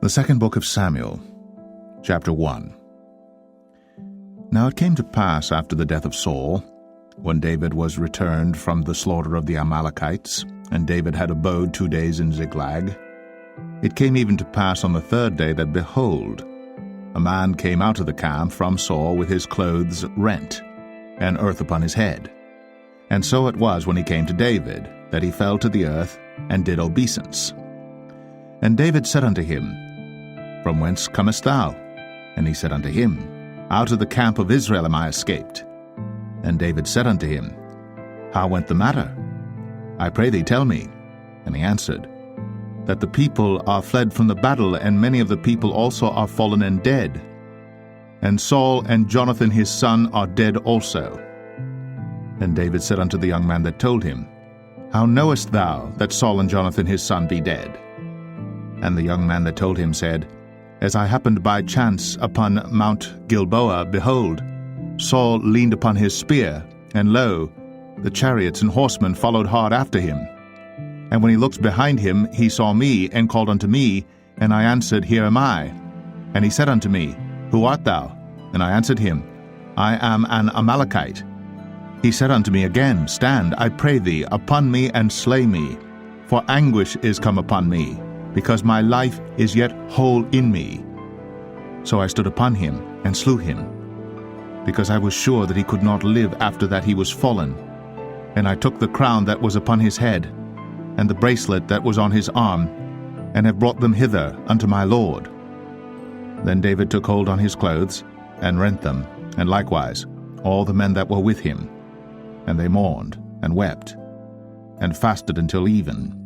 The second book of Samuel, chapter 1. Now it came to pass after the death of Saul, when David was returned from the slaughter of the Amalekites, and David had abode 2 days in Ziklag, it came even to pass on the third day that, behold, a man came out of the camp from Saul with his clothes rent, and earth upon his head. And so it was when he came to David, that he fell to the earth, and did obeisance. And David said unto him, From whence comest thou? And he said unto him, Out of the camp of Israel am I escaped. And David said unto him, How went the matter? I pray thee, tell me. And he answered, That the people are fled from the battle, and many of the people also are fallen and dead. And Saul and Jonathan his son are dead also. And David said unto the young man that told him, How knowest thou that Saul and Jonathan his son be dead? And the young man that told him said, As I happened by chance upon Mount Gilboa, behold, Saul leaned upon his spear, and lo, the chariots and horsemen followed hard after him. And when he looked behind him, he saw me, and called unto me, and I answered, Here am I. And he said unto me, Who art thou? And I answered him, I am an Amalekite. He said unto me again, Stand, I pray thee, upon me, and slay me, for anguish is come upon me, because my life is yet whole in me. So I stood upon him, and slew him, because I was sure that he could not live after that he was fallen. And I took the crown that was upon his head, and the bracelet that was on his arm, and have brought them hither unto my lord. Then David took hold on his clothes, and rent them, and likewise all the men that were with him. And they mourned, and wept, and fasted until even,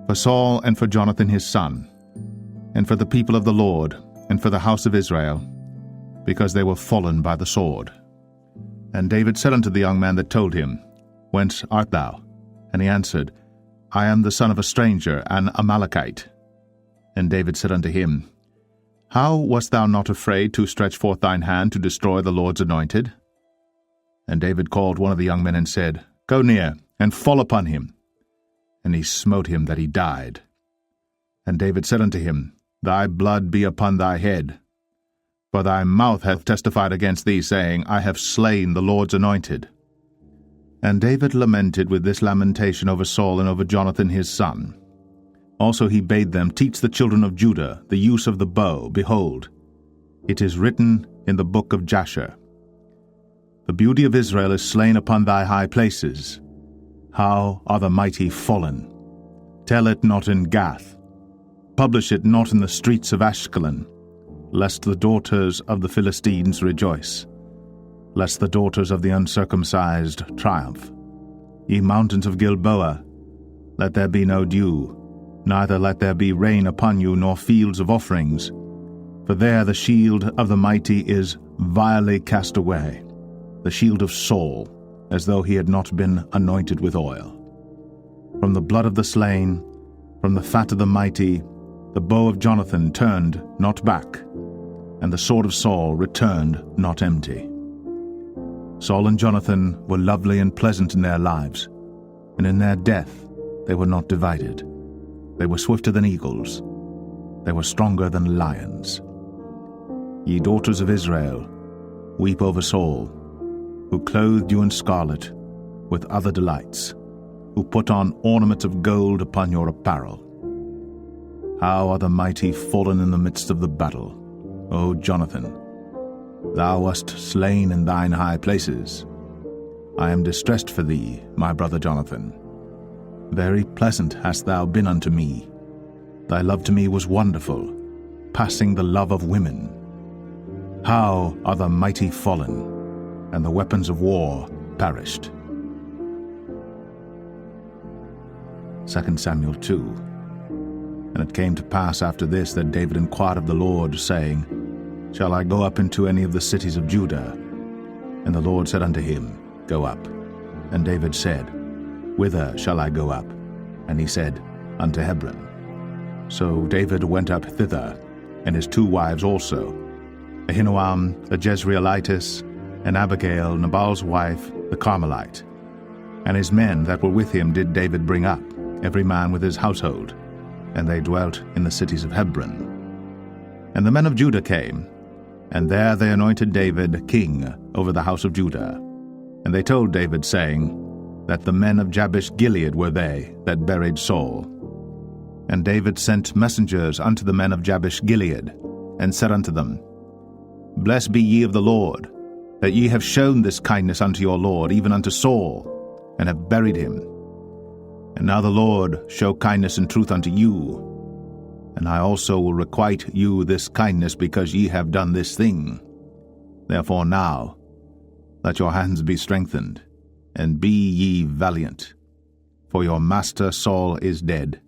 for Saul and for Jonathan his son, and for the people of the Lord, and for the house of Israel, because they were fallen by the sword. And David said unto the young man that told him, Whence art thou? And he answered, I am the son of a stranger, an Amalekite. And David said unto him, How wast thou not afraid to stretch forth thine hand to destroy the Lord's anointed? And David called one of the young men and said, Go near, and fall upon him. And he smote him that he died. And David said unto him, Thy blood be upon thy head. For thy mouth hath testified against thee, saying, I have slain the Lord's anointed. And David lamented with this lamentation over Saul and over Jonathan his son. Also he bade them teach the children of Judah the use of the bow. Behold, it is written in the book of Jasher, The beauty of Israel is slain upon thy high places. How are the mighty fallen? Tell it not in Gath. Publish it not in the streets of Ashkelon, lest the daughters of the Philistines rejoice, lest the daughters of the uncircumcised triumph. Ye mountains of Gilboa, let there be no dew, neither let there be rain upon you, nor fields of offerings. For there the shield of the mighty is vilely cast away, the shield of Saul, as though he had not been anointed with oil. From the blood of the slain, from the fat of the mighty, the bow of Jonathan turned not back, and the sword of Saul returned not empty. Saul and Jonathan were lovely and pleasant in their lives, and in their death they were not divided. They were swifter than eagles. They were stronger than lions. Ye daughters of Israel, weep over Saul, who clothed you in scarlet with other delights, who put on ornaments of gold upon your apparel. How are the mighty fallen in the midst of the battle, O Jonathan! Thou wast slain in thine high places. I am distressed for thee, my brother Jonathan. Very pleasant hast thou been unto me. Thy love to me was wonderful, passing the love of women. How are the mighty fallen, and the weapons of war perished. 2 Samuel 2. And it came to pass after this that David inquired of the Lord, saying, Shall I go up into any of the cities of Judah? And the Lord said unto him, Go up. And David said, Whither shall I go up? And he said, Unto Hebron. So David went up thither, and his 2 wives also, Ahinoam the Jezreelitess, and Abigail Nabal's wife, the Carmelite. And his men that were with him did David bring up, every man with his household, and they dwelt in the cities of Hebron. And the men of Judah came, and there they anointed David king over the house of Judah. And they told David, saying, that the men of Jabesh Gilead were they that buried Saul. And David sent messengers unto the men of Jabesh Gilead, and said unto them, Blessed be ye of the Lord, that ye have shown this kindness unto your Lord, even unto Saul, and have buried him. And now the Lord show kindness and truth unto you, and I also will requite you this kindness, because ye have done this thing. Therefore now let your hands be strengthened, and be ye valiant. For your master Saul is dead,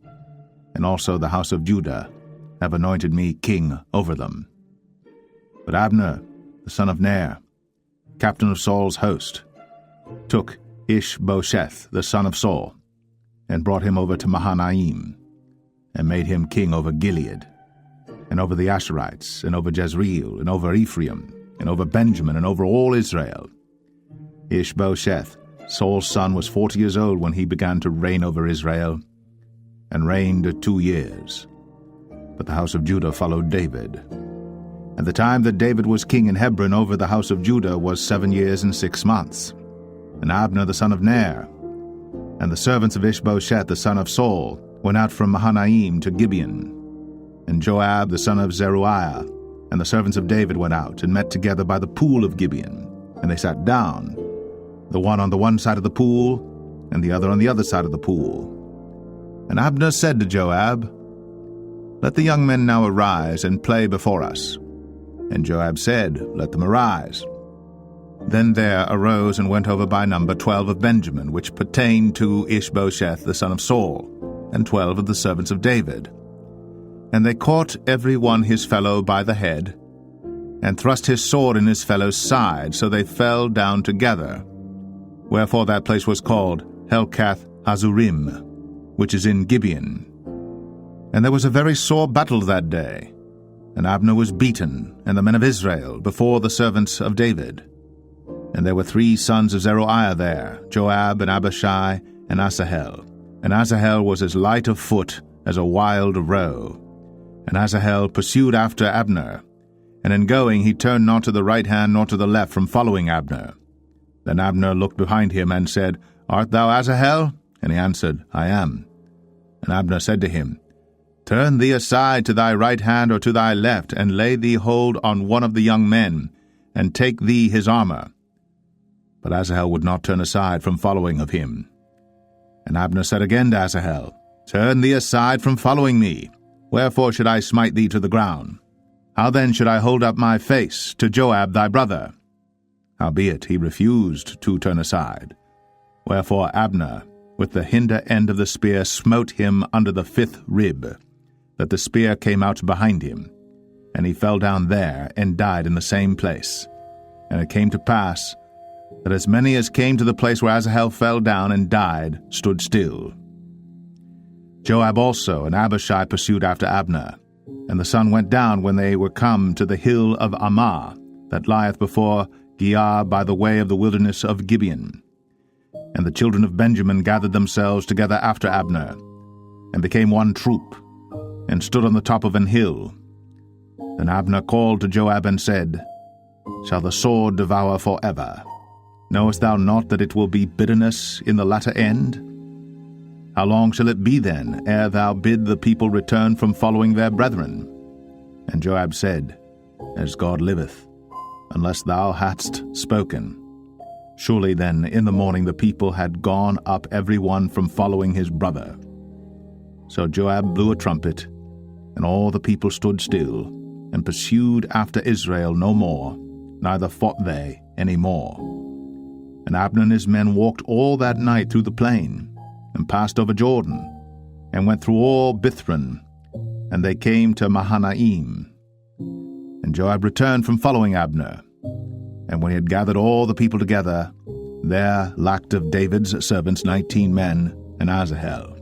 and also the house of Judah have anointed me king over them. But Abner, the son of Ner, captain of Saul's host, took Ishbosheth, the son of Saul, and brought him over to Mahanaim, and made him king over Gilead, and over the Asherites, and over Jezreel, and over Ephraim, and over Benjamin, and over all Israel. Ishbosheth, Saul's son, was 40 years old when he began to reign over Israel, and reigned 2 years. But the house of Judah followed David. And the time that David was king in Hebron over the house of Judah was 7 years and 6 months. And Abner the son of Ner, and the servants of Ishbosheth the son of Saul, went out from Mahanaim to Gibeon. And Joab the son of Zeruiah and the servants of David went out, and met together by the pool of Gibeon. And they sat down, the one on the one side of the pool, and the other on the other side of the pool. And Abner said to Joab, Let the young men now arise, and play before us. And Joab said, Let them arise. Then there arose and went over by number 12 of Benjamin, which pertained to Ishbosheth the son of Saul, and 12 of the servants of David. And they caught every one his fellow by the head, and thrust his sword in his fellow's side, so they fell down together. Wherefore that place was called Helkath Hazurim, which is in Gibeon. And there was a very sore battle that day, and Abner was beaten, and the men of Israel, before the servants of David. And there were 3 sons of Zeruiah there, Joab, and Abishai, and Asahel. And Asahel was as light of foot as a wild roe. And Asahel pursued after Abner, and in going he turned not to the right hand nor to the left from following Abner. Then Abner looked behind him and said, Art thou Asahel? And he answered, I am. And Abner said to him, Turn thee aside to thy right hand or to thy left, and lay thee hold on one of the young men, and take thee his armor. But Asahel would not turn aside from following of him. And Abner said again to Asahel, Turn thee aside from following me. Wherefore should I smite thee to the ground? How then should I hold up my face to Joab thy brother? Howbeit he refused to turn aside. Wherefore Abner, with the hinder end of the spear, smote him under the 5th rib, that the spear came out behind him. And he fell down there, and died in the same place. And it came to pass, that as many as came to the place where Asahel fell down and died stood still. Joab also and Abishai pursued after Abner, and the sun went down when they were come to the hill of Ammah, that lieth before Giah by the way of the wilderness of Gibeon. And the children of Benjamin gathered themselves together after Abner, and became one troop, and stood on the top of an hill. Then Abner called to Joab and said, Shall the sword devour forever? Knowest thou not that it will be bitterness in the latter end? How long shall it be then, ere thou bid the people return from following their brethren? And Joab said, As God liveth, unless thou hadst spoken. Surely then in the morning the people had gone up every one from following his brother. So Joab blew a trumpet, and all the people stood still, and pursued after Israel no more, neither fought they any more. And Abner and his men walked all that night through the plain, and passed over Jordan, and went through all Bithron, and they came to Mahanaim. And Joab returned from following Abner. And when he had gathered all the people together, there lacked of David's servants 19 men, and Asahel.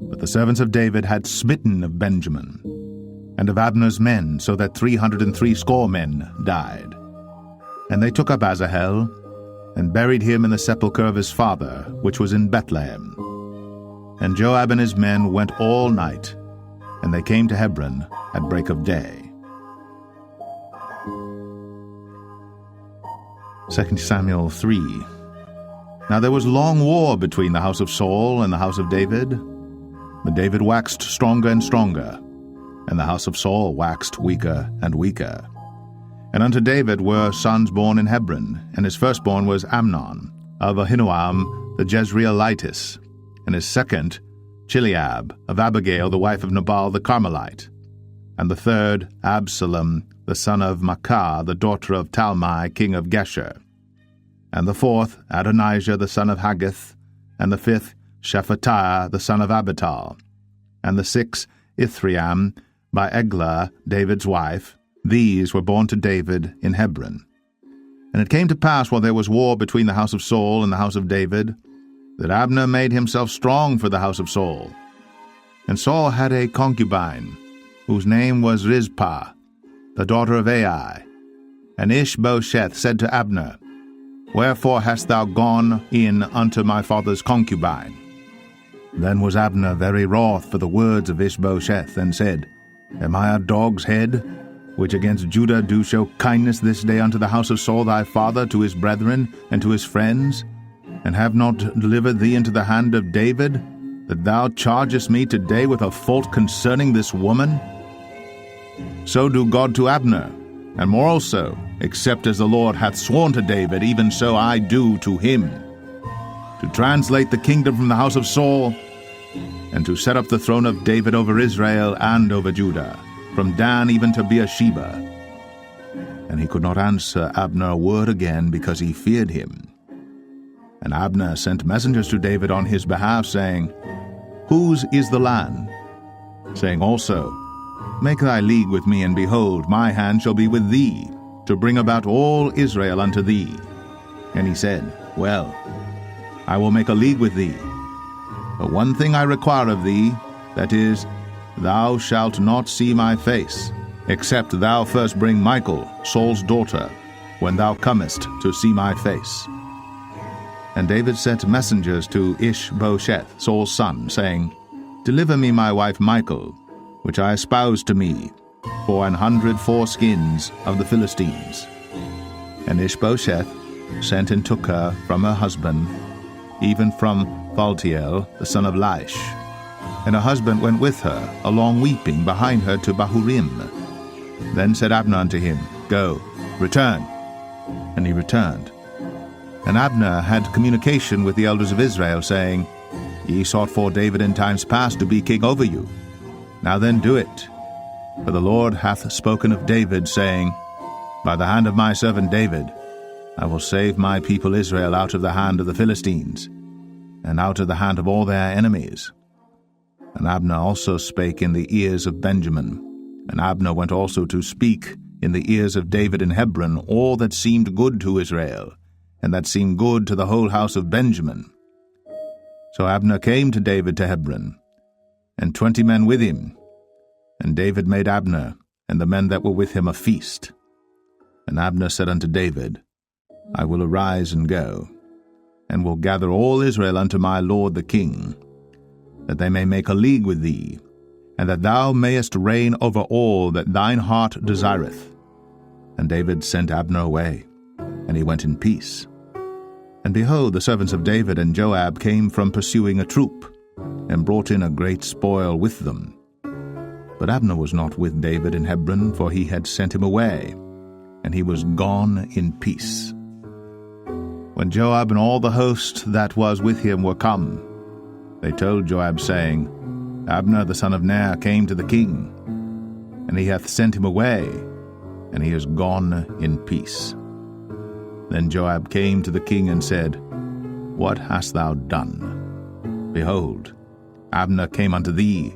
But the servants of David had smitten of Benjamin, and of Abner's men, so that 360 men died. And they took up Asahel, and buried him in the sepulchre of his father, which was in Bethlehem. And Joab and his men went all night, and they came to Hebron at break of day. 2 Samuel 3. Now there was long war between the house of Saul and the house of David. But David waxed stronger and stronger, and the house of Saul waxed weaker and weaker. And unto David were sons born in Hebron, and his firstborn was Amnon, of Ahinoam the Jezreelitess, and his second Chileab, of Abigail the wife of Nabal the Carmelite, and the third Absalom the son of Maacah the daughter of Talmai king of Geshur, and the fourth Adonijah the son of Haggith, and the fifth Shephatiah the son of Abital, and the sixth Ithream by Eglah David's wife. These were born to David in Hebron. And it came to pass, while there was war between the house of Saul and the house of David, that Abner made himself strong for the house of Saul. And Saul had a concubine, whose name was Rizpah, the daughter of Ai. And Ishbosheth said to Abner, Wherefore hast thou gone in unto my father's concubine? Then was Abner very wroth for the words of Ishbosheth, and said, Am I a dog's head, which against Judah do show kindness this day unto the house of Saul thy father, to his brethren, and to his friends, and have not delivered thee into the hand of David, that thou chargest me today with a fault concerning this woman? So do God to Abner, and more also, except as the Lord hath sworn to David, even so I do to him, to translate the kingdom from the house of Saul, and to set up the throne of David over Israel and over Judah, from Dan even to Beersheba. And he could not answer Abner a word again, because he feared him. And Abner sent messengers to David on his behalf, saying, Whose is the land? Saying also, Make thy league with me, and behold, my hand shall be with thee, to bring about all Israel unto thee. And he said, Well, I will make a league with thee. But one thing I require of thee, that is, thou shalt not see my face, except thou first bring Michal, Saul's daughter, when thou comest to see my face. And David sent messengers to Ishbosheth, Saul's son, saying, Deliver me my wife Michal, which I espoused to me, for 100 foreskins of the Philistines. And Ishbosheth sent and took her from her husband, even from Phaltiel, the son of Laish. And her husband went with her, along weeping, behind her to Bahurim. Then said Abner unto him, Go, return. And he returned. And Abner had communication with the elders of Israel, saying, Ye sought for David in times past to be king over you. Now then do it. For the Lord hath spoken of David, saying, By the hand of my servant David, I will save my people Israel out of the hand of the Philistines, and out of the hand of all their enemies. And Abner also spake in the ears of Benjamin. And Abner went also to speak in the ears of David in Hebron all that seemed good to Israel, and that seemed good to the whole house of Benjamin. So Abner came to David to Hebron, and 20 men with him. And David made Abner and the men that were with him a feast. And Abner said unto David, I will arise and go, and will gather all Israel unto my lord the king, that they may make a league with thee, and that thou mayest reign over all that thine heart desireth. And David sent Abner away, and he went in peace. And behold, the servants of David and Joab came from pursuing a troop, and brought in a great spoil with them. But Abner was not with David in Hebron, for he had sent him away, and he was gone in peace. When Joab and all the host that was with him were come, they told Joab, saying, Abner the son of Ner came to the king, and he hath sent him away, and he is gone in peace. Then Joab came to the king and said, What hast thou done? Behold, Abner came unto thee.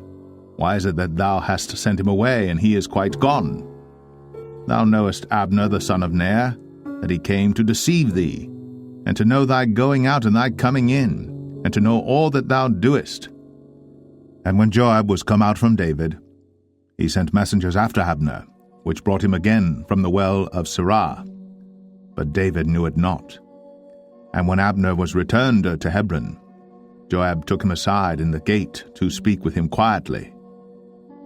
Why is it that thou hast sent him away, and he is quite gone? Thou knowest Abner the son of Ner, that he came to deceive thee, and to know thy going out and thy coming in, and to know all that thou doest. And when Joab was come out from David, he sent messengers after Abner, which brought him again from the well of Sirah. But David knew it not. And when Abner was returned to Hebron, Joab took him aside in the gate to speak with him quietly,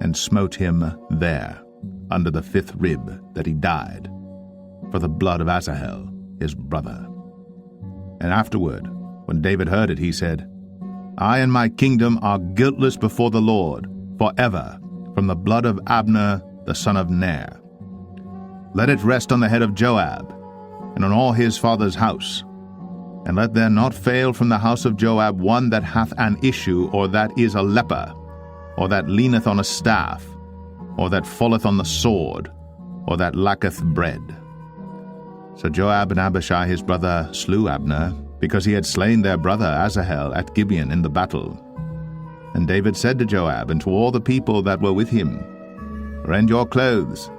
and smote him there, under the 5th rib, that he died, for the blood of Asahel, his brother. And afterward, when David heard it, he said, I and my kingdom are guiltless before the Lord forever, from the blood of Abner the son of Ner. Let it rest on the head of Joab, and on all his father's house. And let there not fail from the house of Joab one that hath an issue, or that is a leper, or that leaneth on a staff, or that falleth on the sword, or that lacketh bread. So Joab and Abishai his brother slew Abner, because he had slain their brother Asahel at Gibeon in the battle. And David said to Joab and to all the people that were with him, Rend your clothes,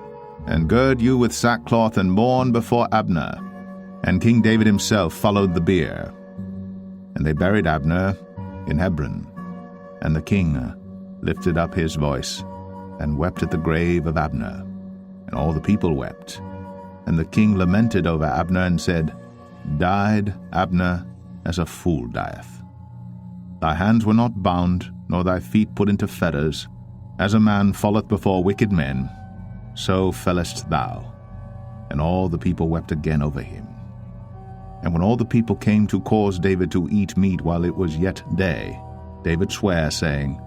and gird you with sackcloth, and mourn before Abner. And King David himself followed the bier. And they buried Abner in Hebron. And the king lifted up his voice, and wept at the grave of Abner. And all the people wept. And the king lamented over Abner, and said, Died Abner as a fool dieth. Thy hands were not bound, nor thy feet put into fetters. As a man falleth before wicked men, so fellest thou. And all the people wept again over him. And when all the people came to cause David to eat meat while it was yet day, David sware, saying,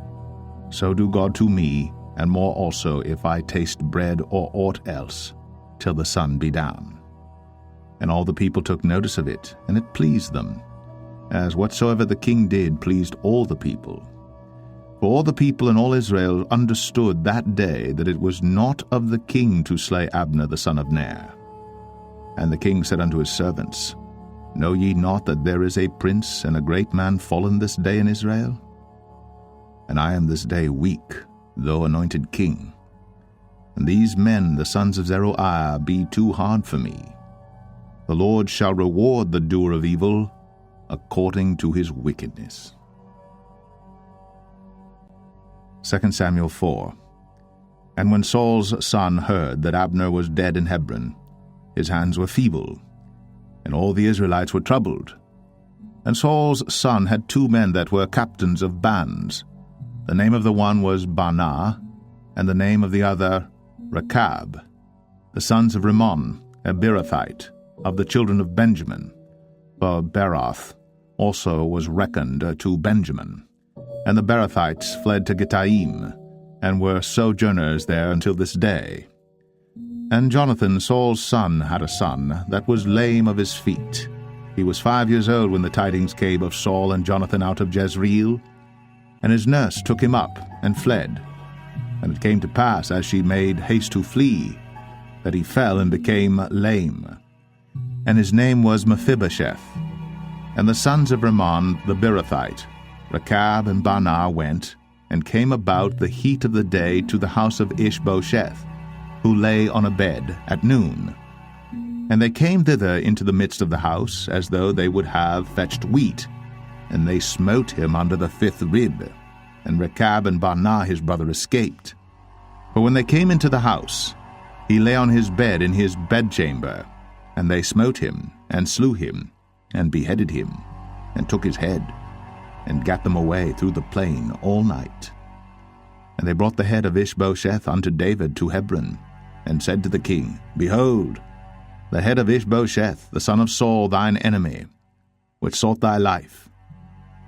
So do God to me, and more also, if I taste bread or aught else, till the sun be down. And all the people took notice of it, and it pleased them, as whatsoever the king did pleased all the people. For all the people and all Israel understood that day that it was not of the king to slay Abner the son of Ner. And the king said unto his servants, Know ye not that there is a prince and a great man fallen this day in Israel? And I am this day weak, though anointed king. And these men, the sons of Zeruiah, be too hard for me. The Lord shall reward the doer of evil according to his wickedness. 2 Samuel 4. And when Saul's son heard that Abner was dead in Hebron, his hands were feeble, and all the Israelites were troubled. And Saul's son had 2 men that were captains of bands. The name of the one was Baanah, and the name of the other Rechab, the sons of Rimmon, a Beerothite, of the children of Benjamin. For Beeroth also was reckoned to Benjamin. And the Beerothites fled to Gittaim, and were sojourners there until this day. And Jonathan, Saul's son, had a son that was lame of his feet. He was 5 years old when the tidings came of Saul and Jonathan out of Jezreel. And his nurse took him up and fled. And it came to pass, as she made haste to flee, that he fell and became lame. And his name was Mephibosheth. And the sons of Rimmon the Beerothite, Rechab and Baanah, went, and came about the heat of the day to the house of Ishbosheth, who lay on a bed at noon. And they came thither into the midst of the house, as though they would have fetched wheat. And they smote him under the 5th rib. And Rechab and Baanah his brother escaped. For when they came into the house, he lay on his bed in his bedchamber. And they smote him, and slew him, and beheaded him, and took his head, and gat them away through the plain all night. And they brought the head of Ishbosheth unto David to Hebron, and said to the king, Behold, the head of Ishbosheth, the son of Saul, thine enemy, which sought thy life.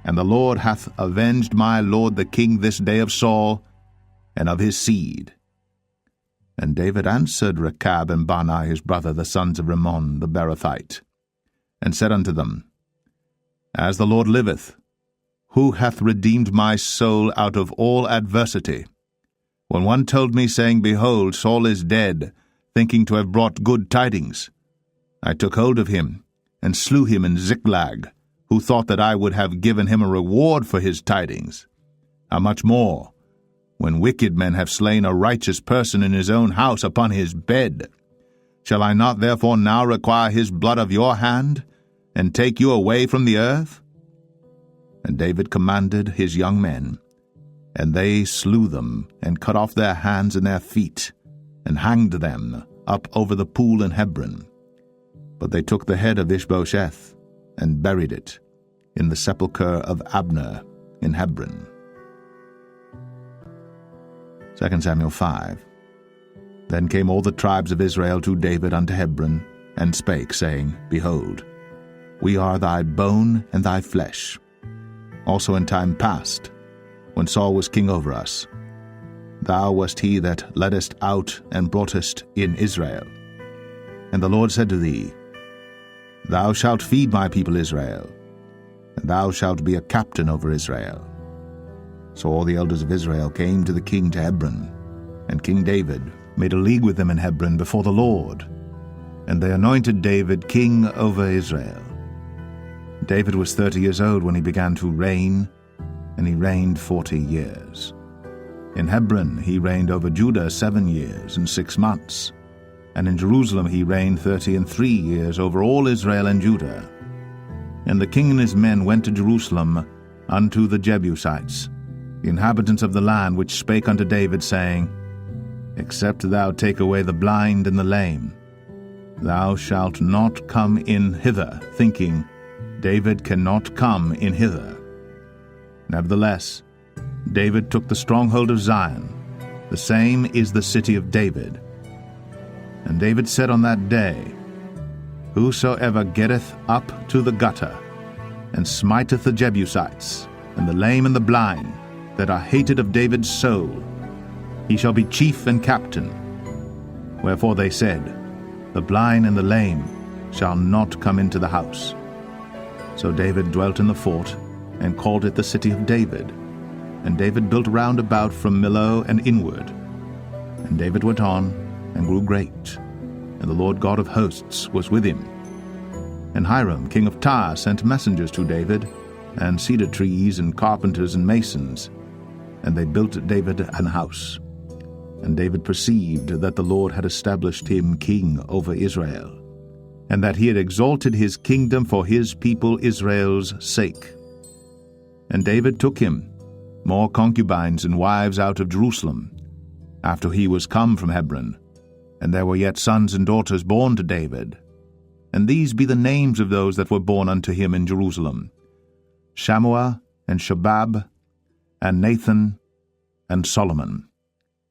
And the Lord hath avenged my lord the king this day of Saul, and of his seed. And David answered Rechab and Baanah his brother, the sons of Rimmon the Beerothite, and said unto them, As the Lord liveth, who hath redeemed my soul out of all adversity? When one told me, saying, Behold, Saul is dead, thinking to have brought good tidings, I took hold of him, and slew him in Ziklag, who thought that I would have given him a reward for his tidings. How much more, when wicked men have slain a righteous person in his own house upon his bed? Shall I not therefore now require his blood of your hand, and take you away from the earth? And David commanded his young men, and they slew them, and cut off their hands and their feet, and hanged them up over the pool in Hebron. But they took the head of Ishbosheth, and buried it in the sepulchre of Abner in Hebron. 2 Samuel 5. Then came all the tribes of Israel to David unto Hebron, and spake, saying, Behold, we are thy bone and thy flesh. Also in time past, when Saul was king over us, thou wast he that leddest out and broughtest in Israel. And the Lord said to thee, Thou shalt feed my people Israel, and thou shalt be a captain over Israel. So all the elders of Israel came to the king to Hebron, and King David made a league with them in Hebron before the Lord, and they anointed David king over Israel. David was 30 years old when he began to reign, and he reigned 40 years. In Hebron he reigned over Judah 7 years and 6 months, and in Jerusalem he reigned 33 years over all Israel and Judah. And the king and his men went to Jerusalem unto the Jebusites, the inhabitants of the land, which spake unto David, saying, Except thou take away the blind and the lame, thou shalt not come in hither, thinking, David cannot come in hither. Nevertheless, David took the stronghold of Zion, the same is the city of David. And David said on that day, Whosoever getteth up to the gutter, and smiteth the Jebusites, and the lame and the blind, that are hated of David's soul, he shall be chief and captain. Wherefore they said, The blind and the lame shall not come into the house. So David dwelt in the fort, and called it the city of David. And David built round about from Millo and inward. And David went on, and grew great, and the Lord God of hosts was with him. And Hiram king of Tyre sent messengers to David, and cedar trees, and carpenters, and masons. And they built David an house. And David perceived that the Lord had established him king over Israel, and that he had exalted his kingdom for his people Israel's sake. And David took him more concubines and wives out of Jerusalem, after he was come from Hebron, and there were yet sons and daughters born to David. And these be the names of those that were born unto him in Jerusalem: Shammua, and Shobab, and Nathan, and Solomon.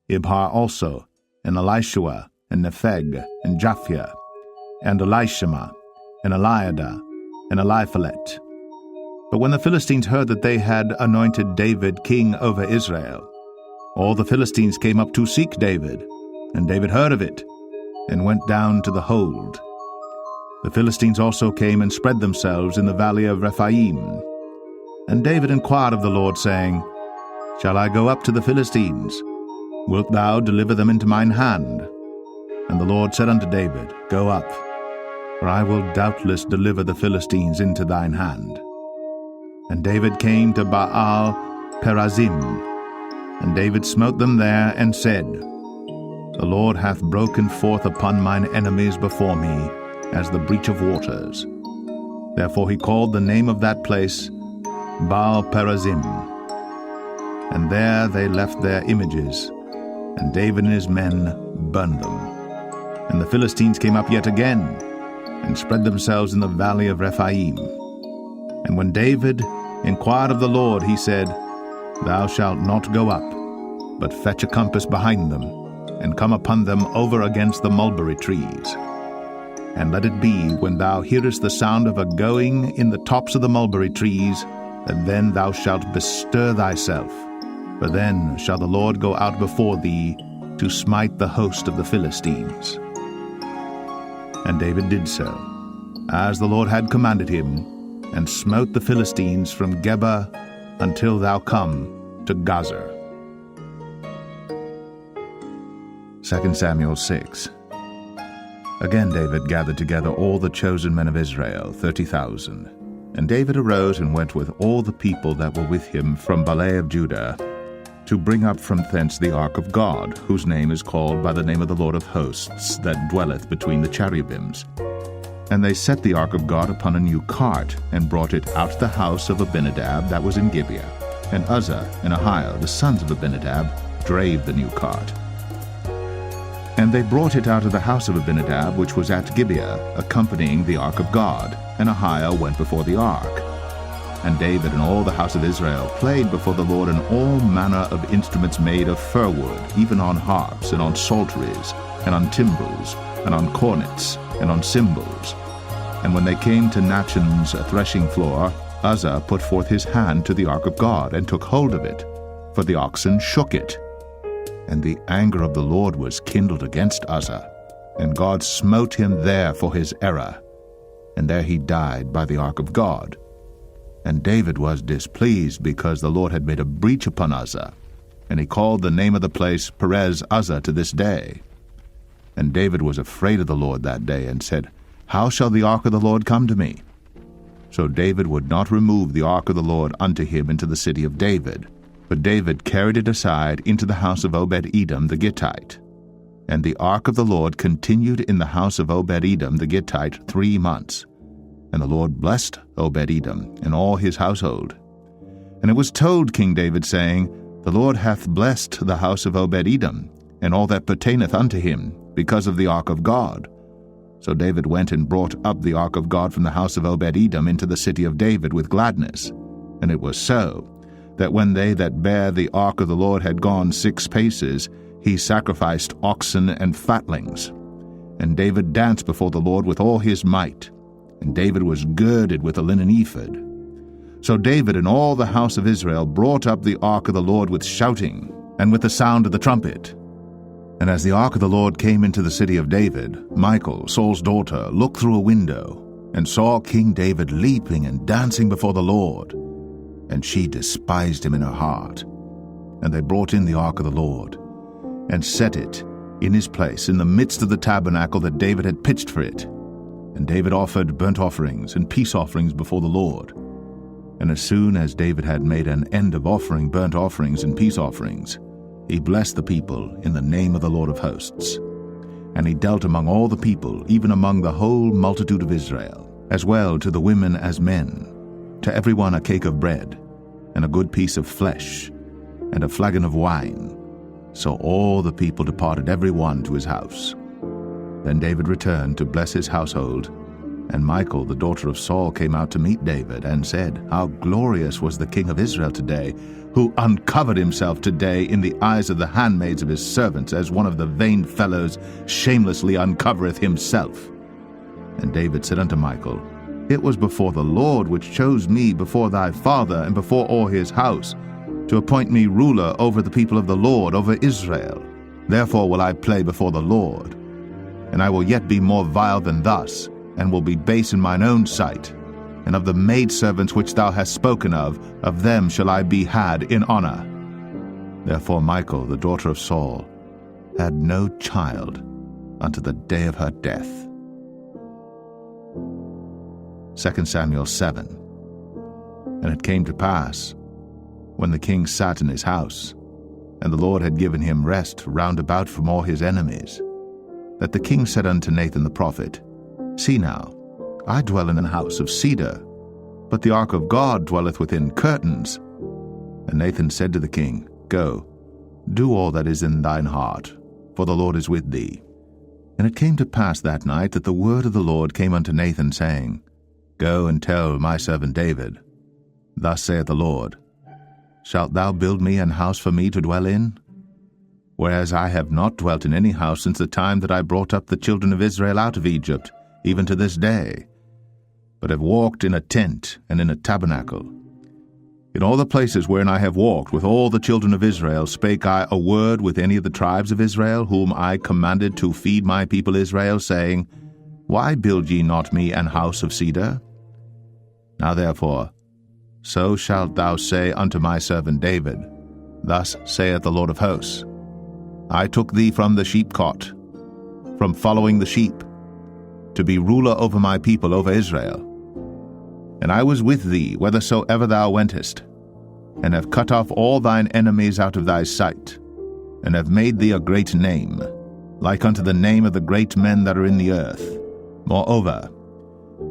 Ibhar also, and Elishua, and Nepheg, and Japhia, and Elishama, and Eliada, and Eliphalet. But when the Philistines heard that they had anointed David king over Israel, all the Philistines came up to seek David, and David heard of it, and went down to the hold. The Philistines also came and spread themselves in the valley of Rephaim. And David inquired of the Lord, saying, Shall I go up to the Philistines? Wilt thou deliver them into mine hand? And the Lord said unto David, Go up, for I will doubtless deliver the Philistines into thine hand. And David came to Baal Perazim, and David smote them there, and said, The Lord hath broken forth upon mine enemies before me, as the breach of waters. Therefore he called the name of that place Baal Perazim. And there they left their images, and David and his men burned them. And the Philistines came up yet again, and spread themselves in the valley of Rephaim. And when David inquired of the Lord, he said, Thou shalt not go up, but fetch a compass behind them, and come upon them over against the mulberry trees. And let it be, when thou hearest the sound of a going in the tops of the mulberry trees, that then thou shalt bestir thyself, for then shall the Lord go out before thee to smite the host of the Philistines. And David did so, as the Lord had commanded him, and smote the Philistines from Geba until thou come to Gazer. 2 Samuel 6. Again David gathered together all the chosen men of Israel, 30,000. And David arose and went with all the people that were with him from Baalah of Judah, to bring up from thence the ark of God, whose name is called by the name of the Lord of hosts, that dwelleth between the cherubims. And they set the ark of God upon a new cart, and brought it out of the house of Abinadab that was in Gibeah. And Uzzah and Ahio, the sons of Abinadab, drave the new cart. And they brought it out of the house of Abinadab, which was at Gibeah, accompanying the ark of God, and Ahio went before the ark. And David and all the house of Israel played before the Lord in all manner of instruments made of fir wood, even on harps, and on psalteries, and on timbrels, and on cornets, and on cymbals. And when they came to Nachon's threshing floor, Uzzah put forth his hand to the ark of God, and took hold of it, for the oxen shook it. And the anger of the Lord was kindled against Uzzah, and God smote him there for his error. And there he died by the ark of God. And David was displeased because the Lord had made a breach upon Uzzah, and he called the name of the place Perez Uzzah to this day. And David was afraid of the Lord that day, and said, How shall the ark of the Lord come to me? So David would not remove the ark of the Lord unto him into the city of David, but David carried it aside into the house of Obed-Edom the Gittite. And the ark of the Lord continued in the house of Obed-Edom the Gittite 3 months. And the Lord blessed Obed-Edom and all his household. And it was told King David, saying, The Lord hath blessed the house of Obed-Edom, and all that pertaineth unto him, because of the ark of God. So David went and brought up the ark of God from the house of Obed-Edom into the city of David with gladness. And it was so, that when they that bare the ark of the Lord had gone 6 paces, he sacrificed oxen and fatlings. And David danced before the Lord with all his might. And David was girded with a linen ephod. So David and all the house of Israel brought up the ark of the Lord with shouting, and with the sound of the trumpet. And as the ark of the Lord came into the city of David, Michal, Saul's daughter, looked through a window, and saw King David leaping and dancing before the Lord. And she despised him in her heart. And they brought in the ark of the Lord, and set it in his place in the midst of the tabernacle that David had pitched for it. And David offered burnt offerings and peace offerings before the Lord. And as soon as David had made an end of offering burnt offerings and peace offerings, he blessed the people in the name of the Lord of hosts. And he dealt among all the people, even among the whole multitude of Israel, as well to the women as men, to every one a cake of bread, and a good piece of flesh, and a flagon of wine. So all the people departed every one to his house. Then David returned to bless his household, and Michal, the daughter of Saul, came out to meet David, and said, How glorious was the king of Israel today, who uncovered himself today in the eyes of the handmaids of his servants, as one of the vain fellows shamelessly uncovereth himself. And David said unto Michal, It was before the Lord which chose me before thy father and before all his house, to appoint me ruler over the people of the Lord, over Israel. Therefore will I play before the Lord. And I will yet be more vile than thus, and will be base in mine own sight. And of the maidservants which thou hast spoken of them shall I be had in honor. Therefore Michal, the daughter of Saul, had no child unto the day of her death. 2 Samuel 7. And it came to pass, when the king sat in his house, and the Lord had given him rest round about from all his enemies, that the king said unto Nathan the prophet, See now, I dwell in an house of cedar, but the ark of God dwelleth within curtains. And Nathan said to the king, Go, do all that is in thine heart, for the Lord is with thee. And it came to pass that night that the word of the Lord came unto Nathan, saying, Go and tell my servant David, Thus saith the Lord, Shalt thou build me an house for me to dwell in? Whereas I have not dwelt in any house since the time that I brought up the children of Israel out of Egypt, even to this day, but have walked in a tent and in a tabernacle. In all the places wherein I have walked with all the children of Israel spake I a word with any of the tribes of Israel, whom I commanded to feed my people Israel, saying, Why build ye not me an house of cedar? Now therefore, so shalt thou say unto my servant David, Thus saith the Lord of hosts, I took thee from the sheepcot, from following the sheep, to be ruler over my people, over Israel. And I was with thee whithersoever thou wentest, and have cut off all thine enemies out of thy sight, and have made thee a great name, like unto the name of the great men that are in the earth. Moreover,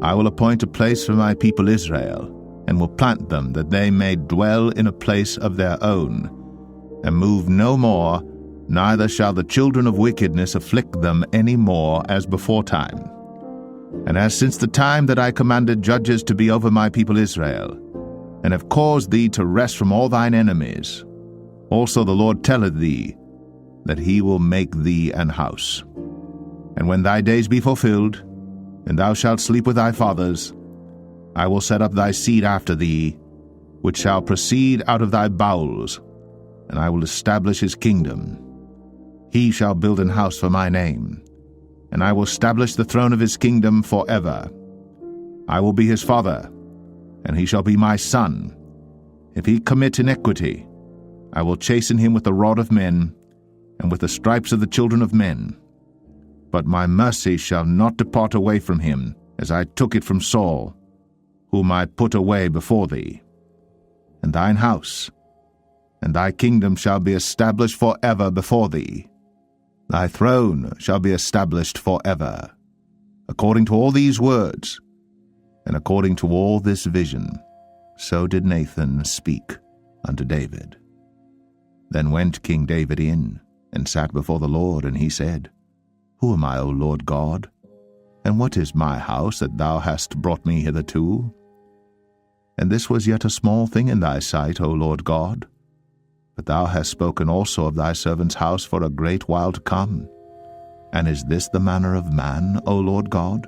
I will appoint a place for my people Israel, and will plant them, that they may dwell in a place of their own, and move no more, neither shall the children of wickedness afflict them any more as beforetime. And as since the time that I commanded judges to be over my people Israel, and have caused thee to rest from all thine enemies. Also the Lord telleth thee, that he will make thee an house. And when thy days be fulfilled, and thou shalt sleep with thy fathers, I will set up thy seed after thee, which shall proceed out of thy bowels, and I will establish his kingdom. He shall build an house for my name, and I will establish the throne of his kingdom forever. I will be his father, and he shall be my son. If he commit iniquity, I will chasten him with the rod of men, and with the stripes of the children of men. But my mercy shall not depart away from him, as I took it from Saul, whom I put away before thee. And thine house and thy kingdom shall be established forever before thee. Thy throne shall be established forever. According to all these words, and according to all this vision, so did Nathan speak unto David. Then went King David in, and sat before the Lord, and he said, Who am I, O Lord God? And what is my house that thou hast brought me hitherto? And this was yet a small thing in thy sight, O Lord God. But thou hast spoken also of thy servant's house for a great while to come. And is this the manner of man, O Lord God?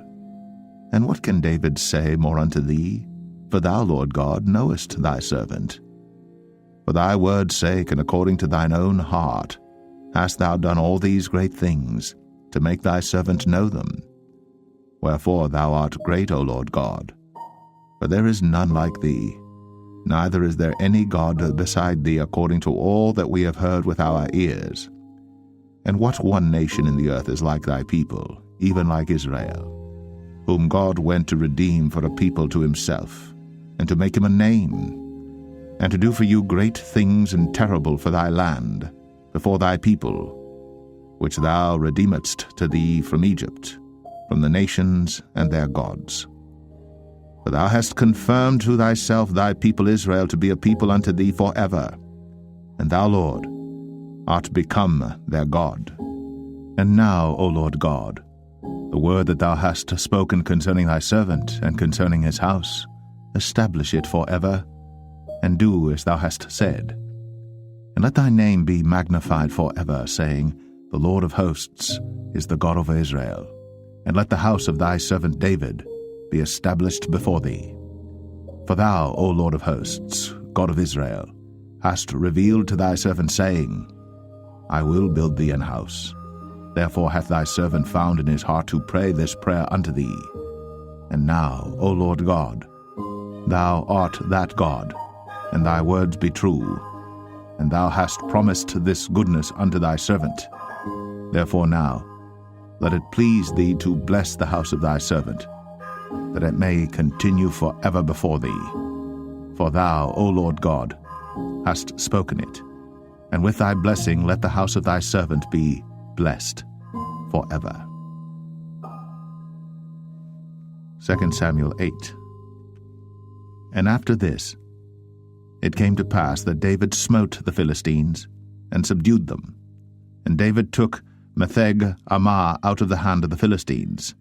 And what can David say more unto thee? For thou, Lord God, knowest thy servant. For thy word's sake, and according to thine own heart, hast thou done all these great things, to make thy servant know them. Wherefore thou art great, O Lord God. For there is none like thee, neither is there any God beside thee, according to all that we have heard with our ears. And what one nation in the earth is like thy people, even like Israel, whom God went to redeem for a people to himself, and to make him a name, and to do for you great things and terrible for thy land, before thy people, which thou redeemedst to thee from Egypt, from the nations and their gods. For thou hast confirmed to thyself thy people Israel to be a people unto thee forever, and thou, Lord, art become their God. And now, O Lord God, the word that thou hast spoken concerning thy servant and concerning his house, establish it forever, and do as thou hast said. And let thy name be magnified forever, saying, The Lord of hosts is the God of Israel. And let the house of thy servant David be established before thee. For thou, O Lord of hosts, God of Israel, hast revealed to thy servant, saying, I will build thee an house. Therefore hath thy servant found in his heart to pray this prayer unto thee. And now, O Lord God, thou art that God, and thy words be true, and thou hast promised this goodness unto thy servant. Therefore now, let it please thee to bless the house of thy servant, that it may continue forever before thee. For thou, O Lord God, hast spoken it, and with thy blessing let the house of thy servant be blessed forever. 2 Samuel 8. And after this, it came to pass that David smote the Philistines, and subdued them. And David took Metheg Ammah out of the hand of the Philistines.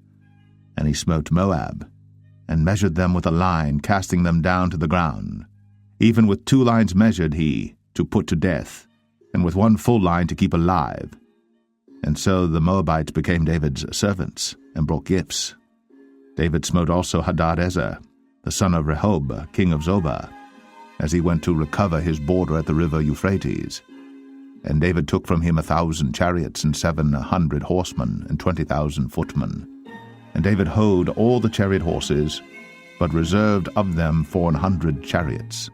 And he smote Moab, and measured them with a line, casting them down to the ground. Even with 2 lines measured he, to put to death, and with 1 full line to keep alive. And so the Moabites became David's servants, and brought gifts. David smote also Hadadezer, the son of Rehob, king of Zobah, as he went to recover his border at the river Euphrates. And David took from him 1,000 chariots, and 700 horsemen, and 20,000 footmen. And David houghed all the chariot horses, but reserved of them 400 chariots.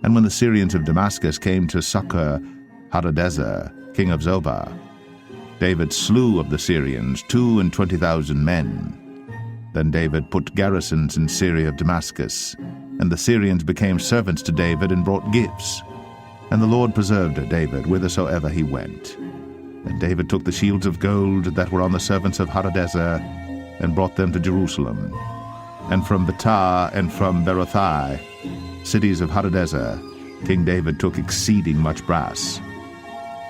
And when the Syrians of Damascus came to succor Hadadezer, king of Zobah, David slew of the Syrians 22,000 men. Then David put garrisons in Syria of Damascus, and the Syrians became servants to David and brought gifts. And the Lord preserved David whithersoever he went. And David took the shields of gold that were on the servants of Hadadezer, and brought them to Jerusalem. And from Betah and from Berothai, cities of Hadadezer, King David took exceeding much brass.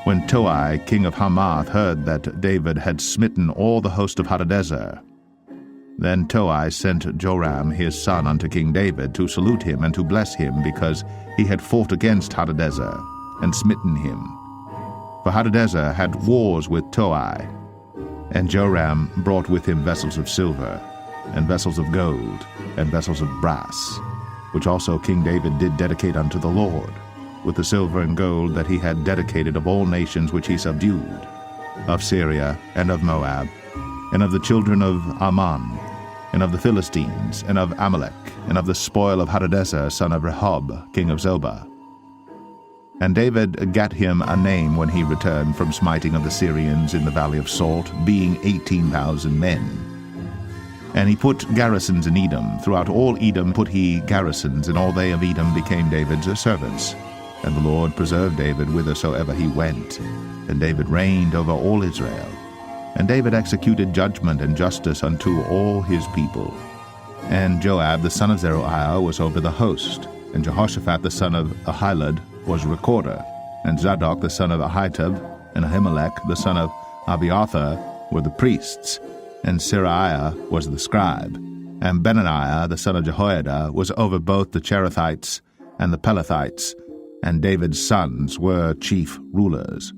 When Toi, king of Hamath, heard that David had smitten all the host of Hadadezer, Then Toi sent Joram his son unto King David to salute him and to bless him, because he had fought against Hadadezer and smitten him. For Hadadezer had wars with Toi, and Joram brought with him vessels of silver, and vessels of gold, and vessels of brass, which also King David did dedicate unto the Lord, with the silver and gold that he had dedicated of all nations which he subdued, of Syria, and of Moab, and of the children of Ammon, and of the Philistines, and of Amalek, and of the spoil of Hadadezer son of Rehob, king of Zobah. And David gat him a name when he returned from smiting of the Syrians in the valley of Salt, being 18,000 men. And he put garrisons in Edom. Throughout all Edom put he garrisons, and all they of Edom became David's servants. And the Lord preserved David whithersoever he went. And David reigned over all Israel. And David executed judgment and justice unto all his people. And Joab the son of Zeruiah was over the host. And Jehoshaphat the son of Ahilud was recorder. And Zadok the son of Ahitub and Ahimelech the son of Abiathar were the priests. And Seraiah was the scribe. And Benaniah the son of Jehoiada was over both the Cherethites and the Pelethites. And David's sons were chief rulers.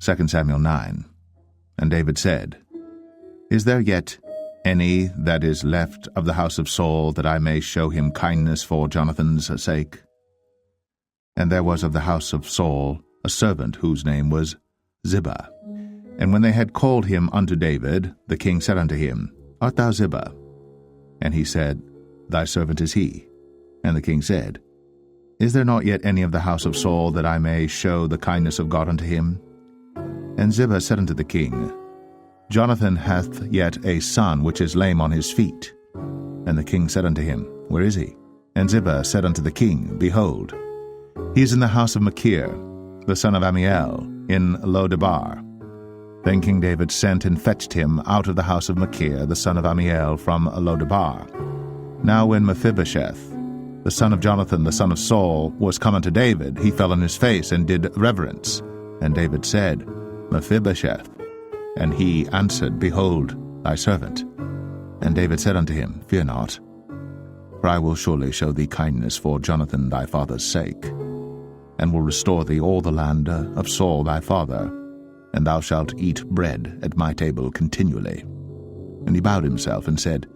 2 Samuel 9. And David said, Is there yet any that is left of the house of Saul, that I may show him kindness for Jonathan's sake? And there was of the house of Saul a servant whose name was Ziba. And when they had called him unto David, the king said unto him, Art thou Ziba? And he said, Thy servant is he. And the king said, Is there not yet any of the house of Saul, that I may show the kindness of God unto him? And Ziba said unto the king, Jonathan hath yet a son which is lame on his feet. And the king said unto him, Where is he? And Ziba said unto the king, Behold, he is in the house of Machir, the son of Ammiel, in Lo-debar. Then King David sent and fetched him out of the house of Machir, the son of Ammiel, from Lo-debar. Now when Mephibosheth, the son of Jonathan, the son of Saul, was come unto David, he fell on his face and did reverence. And David said, Mephibosheth. And he answered, Behold, thy servant. And David said unto him, Fear not, for I will surely show thee kindness for Jonathan thy father's sake, and will restore thee all the land of Saul thy father, and thou shalt eat bread at my table continually. And he bowed himself and said,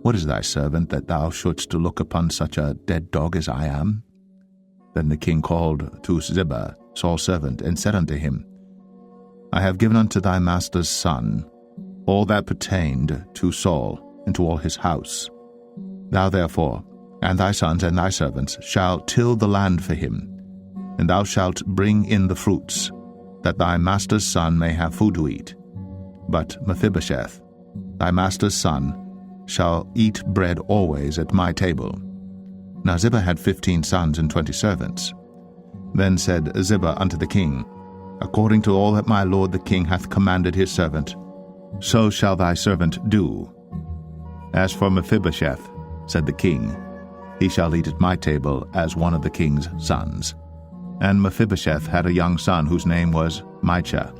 What is thy servant, that thou shouldst look upon such a dead dog as I am? Then the king called to Ziba, Saul's servant, and said unto him, I have given unto thy master's son all that pertained to Saul and to all his house. Thou therefore, and thy sons and thy servants, shall till the land for him, and thou shalt bring in the fruits, that thy master's son may have food to eat. But Mephibosheth, thy master's son, shall eat bread always at my table. Now Ziba had 15 sons and 20 servants. Then said Ziba unto the king, According to all that my lord the king hath commanded his servant, so shall thy servant do. As for Mephibosheth, said the king, he shall eat at my table as one of the king's sons. And Mephibosheth had a young son whose name was Micah.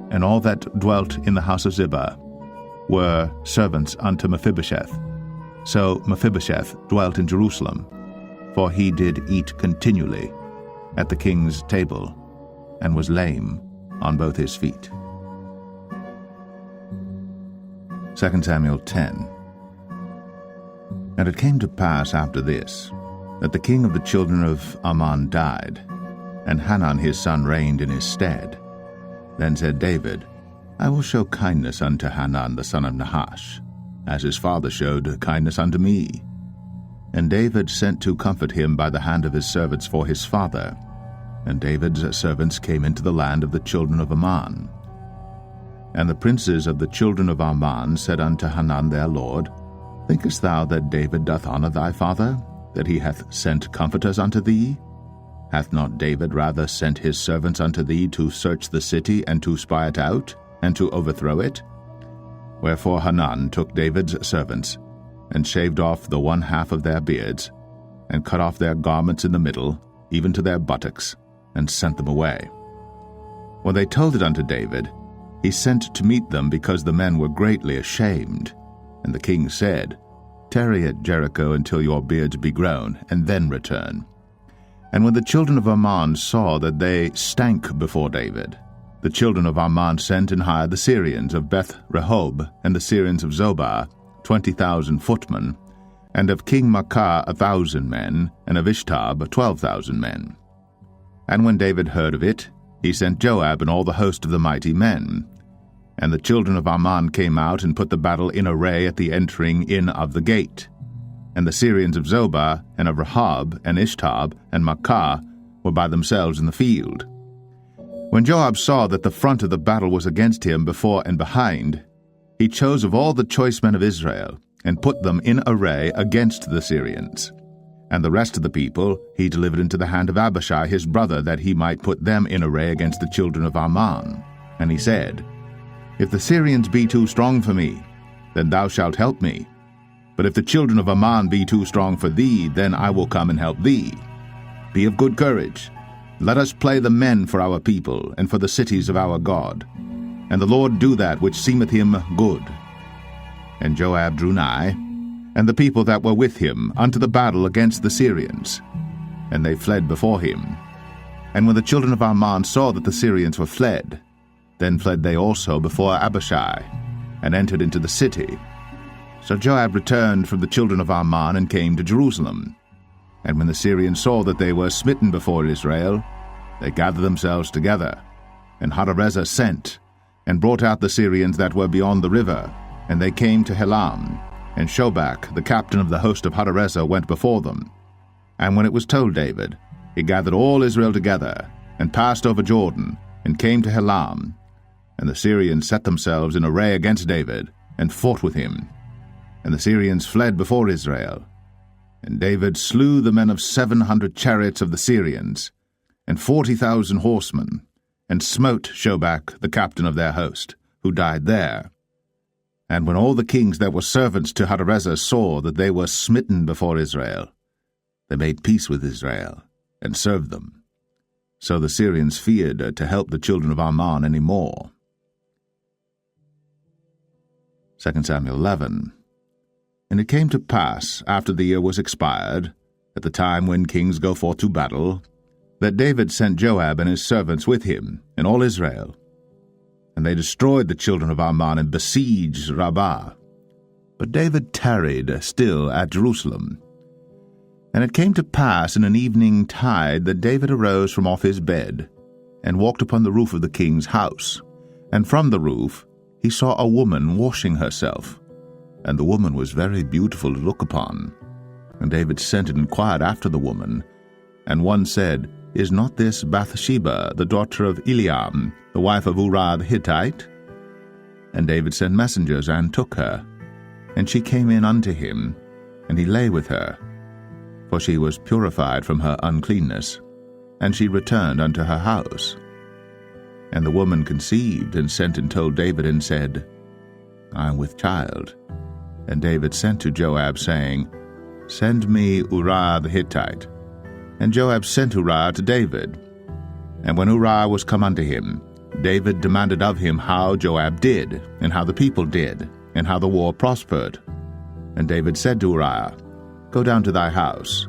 And all that dwelt in the house of Ziba were servants unto Mephibosheth. So Mephibosheth dwelt in Jerusalem, for he did eat continually at the king's table, and was lame on both his feet. 2 Samuel 10. And it came to pass after this, that the king of the children of Ammon died, and Hanan his son reigned in his stead. Then said David, I will show kindness unto Hanan the son of Nahash, as his father showed kindness unto me. And David sent to comfort him by the hand of his servants for his father. And David's servants came into the land of the children of Ammon. And the princes of the children of Ammon said unto Hanan their lord, Thinkest thou that David doth honor thy father, that he hath sent comforters unto thee? Hath not David rather sent his servants unto thee to search the city, and to spy it out, and to overthrow it? Wherefore Hanan took David's servants, and shaved off the one half of their beards, and cut off their garments in the middle, even to their buttocks, and sent them away. When they told it unto David, he sent to meet them because the men were greatly ashamed. And the king said, "Tarry at Jericho until your beards be grown, and then return." And when the children of Ammon saw that they stank before David, the children of Ammon sent and hired the Syrians of Beth-rehob and the Syrians of Zobah, 20,000 footmen, and of King Maacah 1,000 men, and of Ishtab 12,000 men. And when David heard of it, he sent Joab and all the host of the mighty men. And the children of Ammon came out and put the battle in array at the entering in of the gate. And the Syrians of Zobah, and of Rehob, and Ishtab, and Maacah were by themselves in the field. When Joab saw that the front of the battle was against him before and behind, he chose of all the choice men of Israel, and put them in array against the Syrians. And the rest of the people he delivered into the hand of Abishai his brother, that he might put them in array against the children of Ammon. And he said, "If the Syrians be too strong for me, then thou shalt help me. But if the children of Ammon be too strong for thee, then I will come and help thee. Be of good courage. Let us play the men for our people, and for the cities of our God. And the Lord do that which seemeth him good." And Joab drew nigh, and the people that were with him, unto the battle against the Syrians. And they fled before him. And when the children of Ammon saw that the Syrians were fled, then fled they also before Abishai, and entered into the city. So Joab returned from the children of Ammon, and came to Jerusalem. And when the Syrians saw that they were smitten before Israel, they gathered themselves together. And Hadarezer sent, and brought out the Syrians that were beyond the river, and they came to Helam. And Shobach, the captain of the host of Hadarezer, went before them. And when it was told David, he gathered all Israel together, and passed over Jordan, and came to Helam. And the Syrians set themselves in array against David, and fought with him. And the Syrians fled before Israel. And David slew the men of 700 chariots of the Syrians, and 40,000 horsemen, and smote Shobach, the captain of their host, who died there. And when all the kings that were servants to Hadarezer saw that they were smitten before Israel, they made peace with Israel, and served them. So the Syrians feared to help the children of Ammon any more. 2 Samuel 11. And it came to pass, after the year was expired, at the time when kings go forth to battle, that David sent Joab and his servants with him, and all Israel. And they destroyed the children of Ammon, and besieged Rabbah. But David tarried still at Jerusalem. And it came to pass in an evening tide that David arose from off his bed, and walked upon the roof of the king's house. And from the roof he saw a woman washing herself. And the woman was very beautiful to look upon. And David sent and inquired after the woman. And one said, "Is not this Bathsheba, the daughter of Eliam, the wife of Uriah the Hittite?" And David sent messengers, and took her. And she came in unto him, and he lay with her. For she was purified from her uncleanness, and she returned unto her house. And the woman conceived, and sent and told David, and said, "I am with child." And David sent to Joab, saying, "Send me Uriah the Hittite." And Joab sent Uriah to David. And when Uriah was come unto him, David demanded of him how Joab did, and how the people did, and how the war prospered. And David said to Uriah, "Go down to thy house,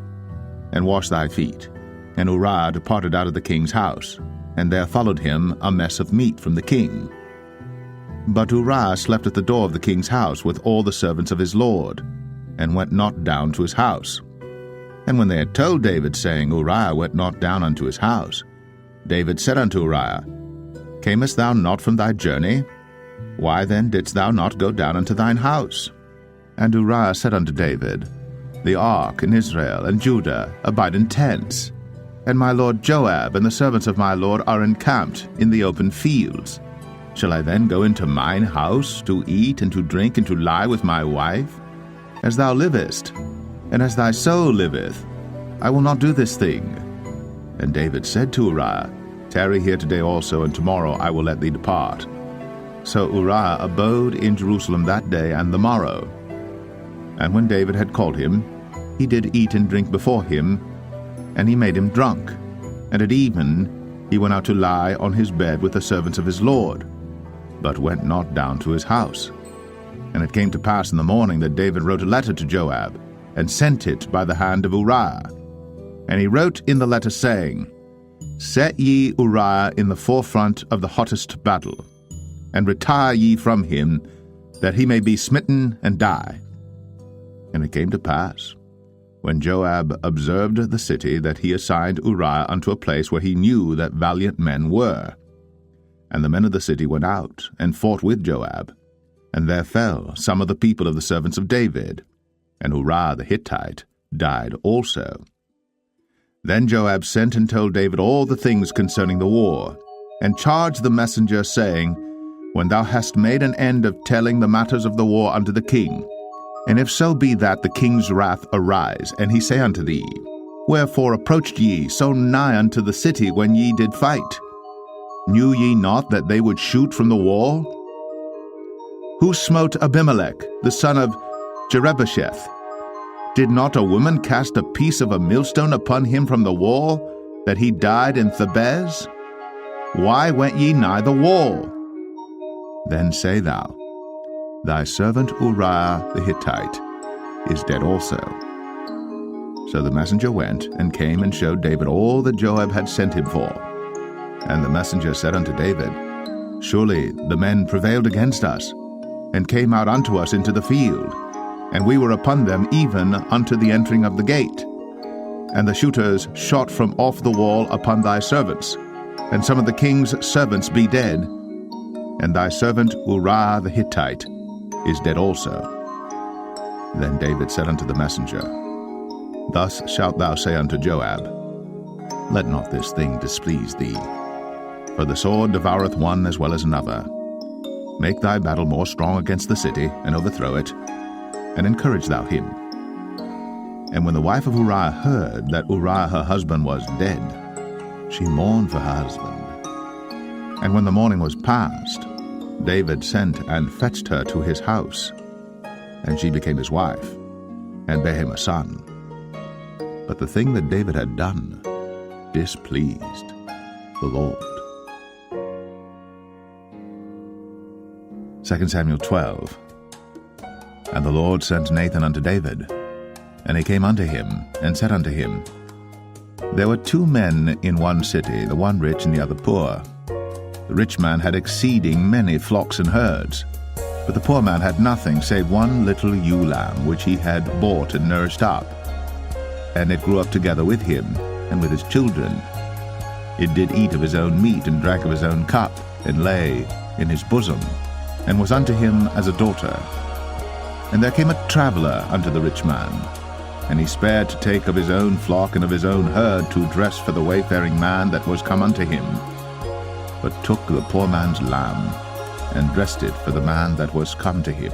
and wash thy feet." And Uriah departed out of the king's house, and there followed him a mess of meat from the king. But Uriah slept at the door of the king's house with all the servants of his lord, and went not down to his house. And when they had told David, saying, "Uriah went not down unto his house," David said unto Uriah, "Camest thou not from thy journey? Why then didst thou not go down unto thine house?" And Uriah said unto David, "The ark and Israel and Judah abide in tents, and my lord Joab and the servants of my lord are encamped in the open fields. Shall I then go into mine house to eat and to drink and to lie with my wife? As thou livest, and as thy soul liveth, I will not do this thing." And David said to Uriah, "Tarry here today also, and tomorrow I will let thee depart." So Uriah abode in Jerusalem that day and the morrow. And when David had called him, he did eat and drink before him, and he made him drunk. And at even he went out to lie on his bed with the servants of his lord. but went not down to his house. And it came to pass in the morning that David wrote a letter to Joab, and sent it by the hand of Uriah. And he wrote in the letter, saying, Set ye Uriah in the forefront of the hottest battle, and retire ye from him, that he may be smitten and die. And it came to pass, when Joab observed the city, that he assigned Uriah unto a place where he knew that valiant men were. And the men of the city went out, and fought with Joab. And there fell some of the people of the servants of David, and Uriah the Hittite died also. Then Joab sent and told David all the things concerning the war, and charged the messenger, saying, When thou hast made an end of telling the matters of the war unto the king, and if so be that the king's wrath arise, and he say unto thee, Wherefore approached ye so nigh unto the city when ye did fight? Knew ye not that they would shoot from the wall? Who smote Abimelech, the son of Jerubbesheth? Did not a woman cast a piece of a millstone upon him from the wall, that he died in Thebez? Why went ye nigh the wall? Then say thou, Thy servant Uriah the Hittite is dead also. So the messenger went, and came and showed David all that Joab had sent him for. And the messenger said unto David, Surely the men prevailed against us, and came out unto us into the field, and we were upon them even unto the entering of the gate. And the shooters shot from off the wall upon thy servants, and some of the king's servants be dead, and thy servant Uriah the Hittite is dead also. Then David said unto the messenger, Thus shalt thou say unto Joab, Let not this thing displease thee, for the sword devoureth one as well as another. Make thy battle more strong against the city, and overthrow it, and encourage thou him. And when the wife of Uriah heard that Uriah her husband was dead, she mourned for her husband. And when the morning was past, David sent and fetched her to his house, and she became his wife, and bare him a son. But the thing that David had done displeased the Lord. 2 Samuel 12. And the Lord sent Nathan unto David, and he came unto him, and said unto him, There were 2 men in one city, the one rich and the other poor. The rich man had exceeding many flocks and herds, but the poor man had nothing save one little ewe lamb, which he had bought and nourished up. And it grew up together with him, and with his children. It did eat of his own meat, and drank of his own cup, and lay in his bosom, and was unto him as a daughter. And there came a traveller unto the rich man, and he spared to take of his own flock and of his own herd to dress for the wayfaring man that was come unto him, but took the poor man's lamb, and dressed it for the man that was come to him.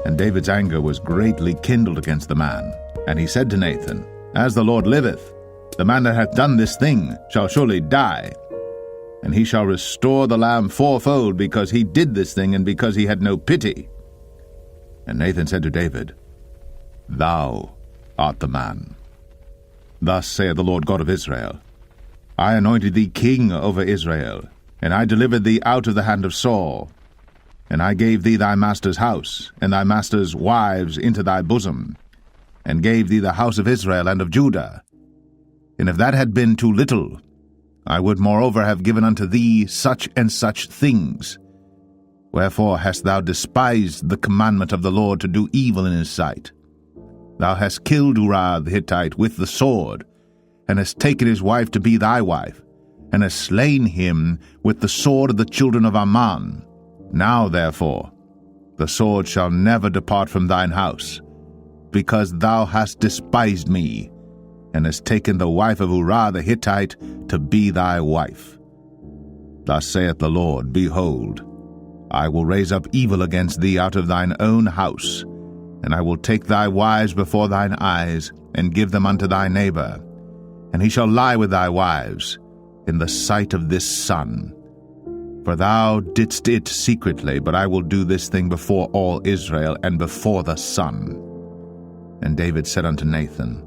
And David's anger was greatly kindled against the man, and he said to Nathan, As the Lord liveth, the man that hath done this thing shall surely die, and he shall restore the lamb fourfold, because he did this thing, and because he had no pity. And Nathan said to David, Thou art the man. Thus saith the Lord God of Israel, I anointed thee king over Israel, and I delivered thee out of the hand of Saul. And I gave thee thy master's house, and thy master's wives into thy bosom, and gave thee the house of Israel and of Judah. And if that had been too little, I would moreover have given unto thee such and such things. Wherefore hast thou despised the commandment of the Lord to do evil in his sight? Thou hast killed Uriah the Hittite with the sword, and hast taken his wife to be thy wife, and hast slain him with the sword of the children of Ammon. Now therefore the sword shall never depart from thine house, because thou hast despised me, and hast taken the wife of Uriah the Hittite to be thy wife. Thus saith the Lord, Behold, I will raise up evil against thee out of thine own house, and I will take thy wives before thine eyes, and give them unto thy neighbor, and he shall lie with thy wives in the sight of this sun. For thou didst it secretly, but I will do this thing before all Israel, and before the sun. And David said unto Nathan,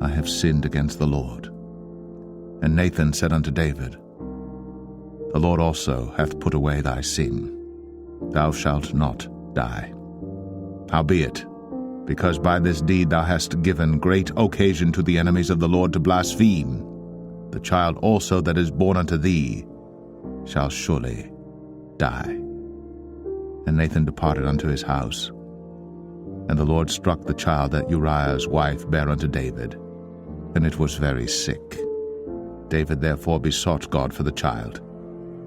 I have sinned against the Lord. And Nathan said unto David, The Lord also hath put away thy sin. Thou shalt not die. Howbeit, because by this deed thou hast given great occasion to the enemies of the Lord to blaspheme, the child also that is born unto thee shall surely die. And Nathan departed unto his house. And the Lord struck the child that Uriah's wife bare unto David, and it was very sick. David therefore besought God for the child.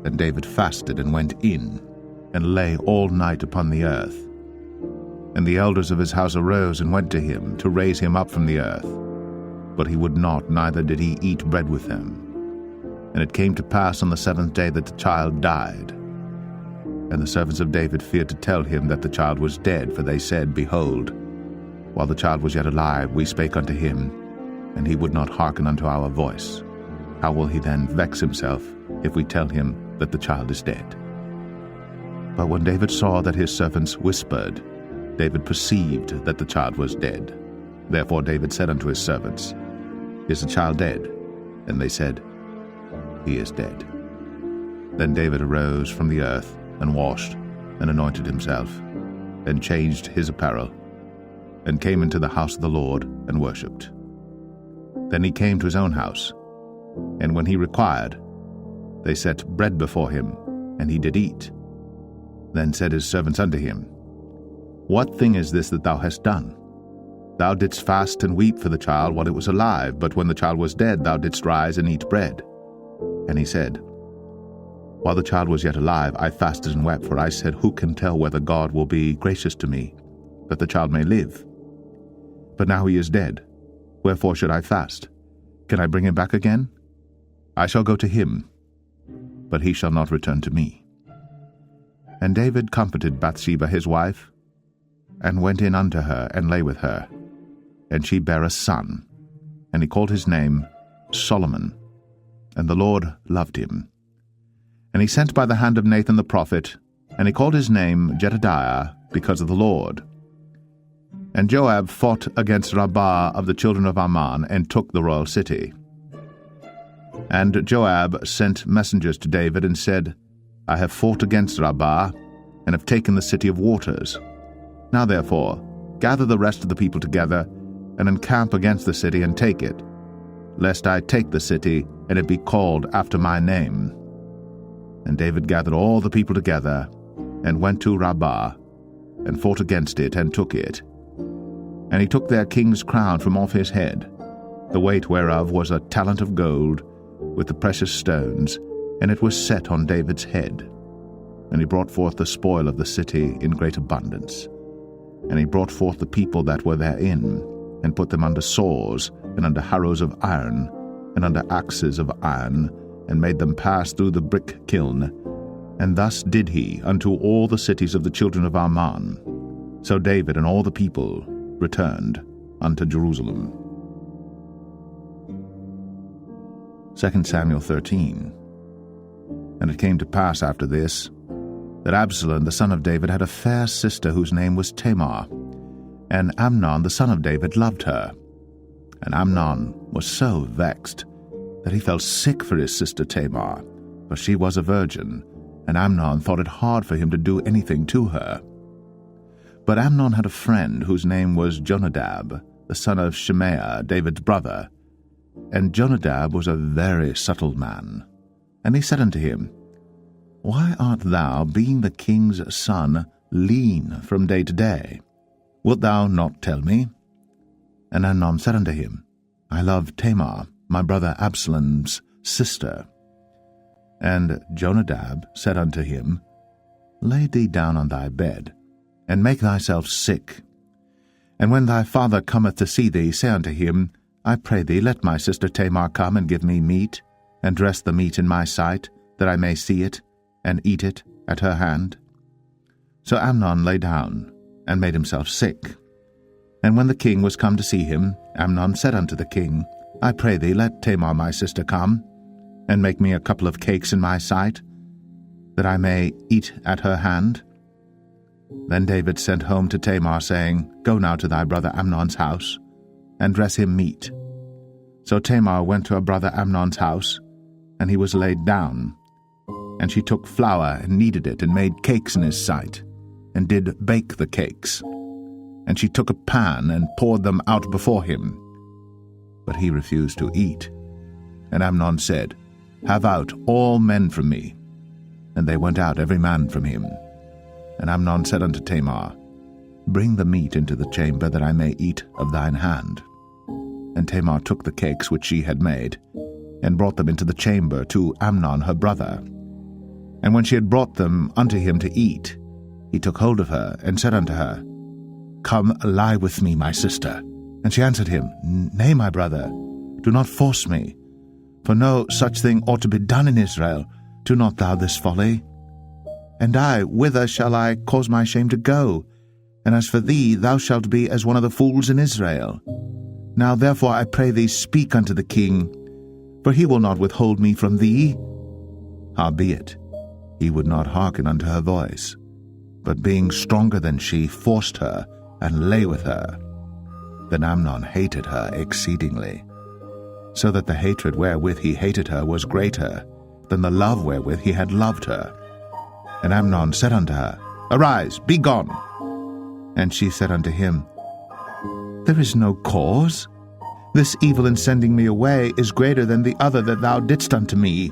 And David fasted and went in, and lay all night upon the earth. And the elders of his house arose and went to him, to raise him up from the earth. But he would not, neither did he eat bread with them. And it came to pass on the 7th day that the child died. And the servants of David feared to tell him that the child was dead, for they said, Behold, while the child was yet alive, we spake unto him, and he would not hearken unto our voice. How will he then vex himself, if we tell him that the child is dead? But when David saw that his servants whispered, David perceived that the child was dead. Therefore David said unto his servants, Is the child dead? And they said, He is dead. Then David arose from the earth, and washed, and anointed himself, and changed his apparel, and came into the house of the Lord, and worshipped. Then he came to his own house, and when he required, they set bread before him, and he did eat. Then said his servants unto him, What thing is this that thou hast done? Thou didst fast and weep for the child while it was alive, but when the child was dead, thou didst rise and eat bread. And he said, While the child was yet alive, I fasted and wept, for I said, Who can tell whether God will be gracious to me, that the child may live? But now he is dead. Wherefore should I fast? Can I bring him back again? I shall go to him, but he shall not return to me. And David comforted Bathsheba his wife, and went in unto her, and lay with her. And she bare a son, and he called his name Solomon. And the Lord loved him. And he sent by the hand of Nathan the prophet, and he called his name Jedediah, because of the Lord. And Joab fought against Rabbah of the children of Ammon, and took the royal city. And Joab sent messengers to David, and said, I have fought against Rabbah, and have taken the city of waters. Now therefore, gather the rest of the people together, and encamp against the city, and take it, lest I take the city, and it be called after my name. And David gathered all the people together, and went to Rabbah, and fought against it, and took it. And he took their king's crown from off his head, the weight whereof was a talent of gold, with the precious stones, and it was set on David's head. And he brought forth the spoil of the city in great abundance. And he brought forth the people that were therein, and put them under saws, and under harrows of iron, and under axes of iron, and made them pass through the brick kiln. And thus did he unto all the cities of the children of Ammon. So David and all the people returned unto Jerusalem. 2 Samuel 13. And it came to pass after this, that Absalom the son of David had a fair sister whose name was Tamar, and Amnon the son of David loved her. And Amnon was so vexed that he felt sick for his sister Tamar, for she was a virgin, and Amnon thought it hard for him to do anything to her. But Amnon had a friend whose name was Jonadab, the son of Shimea, David's brother. And Jonadab was a very subtle man. And he said unto him, Why art thou, being the king's son, lean from day to day? Wilt thou not tell me? And Amnon said unto him, I love Tamar, my brother Absalom's sister. And Jonadab said unto him, Lay thee down on thy bed, and make thyself sick. And when thy father cometh to see thee, say unto him, I pray thee, let my sister Tamar come and give me meat, and dress the meat in my sight, that I may see it, and eat it at her hand. So Amnon lay down, and made himself sick. And when the king was come to see him, Amnon said unto the king, I pray thee, let Tamar my sister come, and make me a couple of cakes in my sight, that I may eat at her hand. Then David sent home to Tamar, saying, Go now to thy brother Amnon's house, and dress him meat. So Tamar went to her brother Amnon's house, and he was laid down. And she took flour and kneaded it, and made cakes in his sight, and did bake the cakes. And she took a pan, and poured them out before him. But he refused to eat. And Amnon said, Have out all men from me. And they went out every man from him. And Amnon said unto Tamar, Bring the meat into the chamber, that I may eat of thine hand. And Tamar took the cakes which she had made, and brought them into the chamber to Amnon her brother. And when she had brought them unto him to eat, he took hold of her, and said unto her, Come, lie with me, my sister. And she answered him, Nay, my brother, do not force me. For no such thing ought to be done in Israel. Do not thou this folly. And I, whither shall I cause my shame to go? And as for thee, thou shalt be as one of the fools in Israel. Now therefore I pray thee, speak unto the king, for he will not withhold me from thee. Howbeit, he would not hearken unto her voice, but being stronger than she, forced her, and lay with her. Then Amnon hated her exceedingly, so that the hatred wherewith he hated her was greater than the love wherewith he had loved her. And Amnon said unto her, Arise, be gone. And she said unto him, There is no cause. This evil in sending me away is greater than the other that thou didst unto me.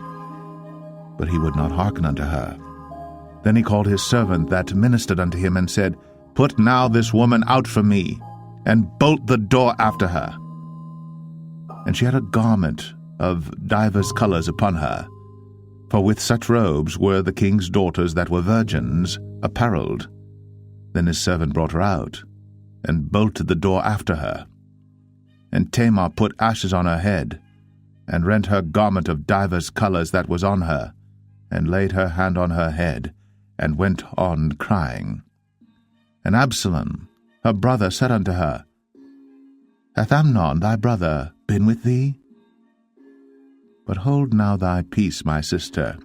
But he would not hearken unto her. Then he called his servant that ministered unto him, and said, Put now this woman out from me, and bolt the door after her. And she had a garment of divers colours upon her, for with such robes were the king's daughters that were virgins apparelled. Then his servant brought her out, and bolted the door after her. And Tamar put ashes on her head, and rent her garment of divers colours that was on her, and laid her hand on her head, and went on crying. And Absalom, her brother, said unto her, Hath Amnon thy brother been with thee? But hold now thy peace, my sister.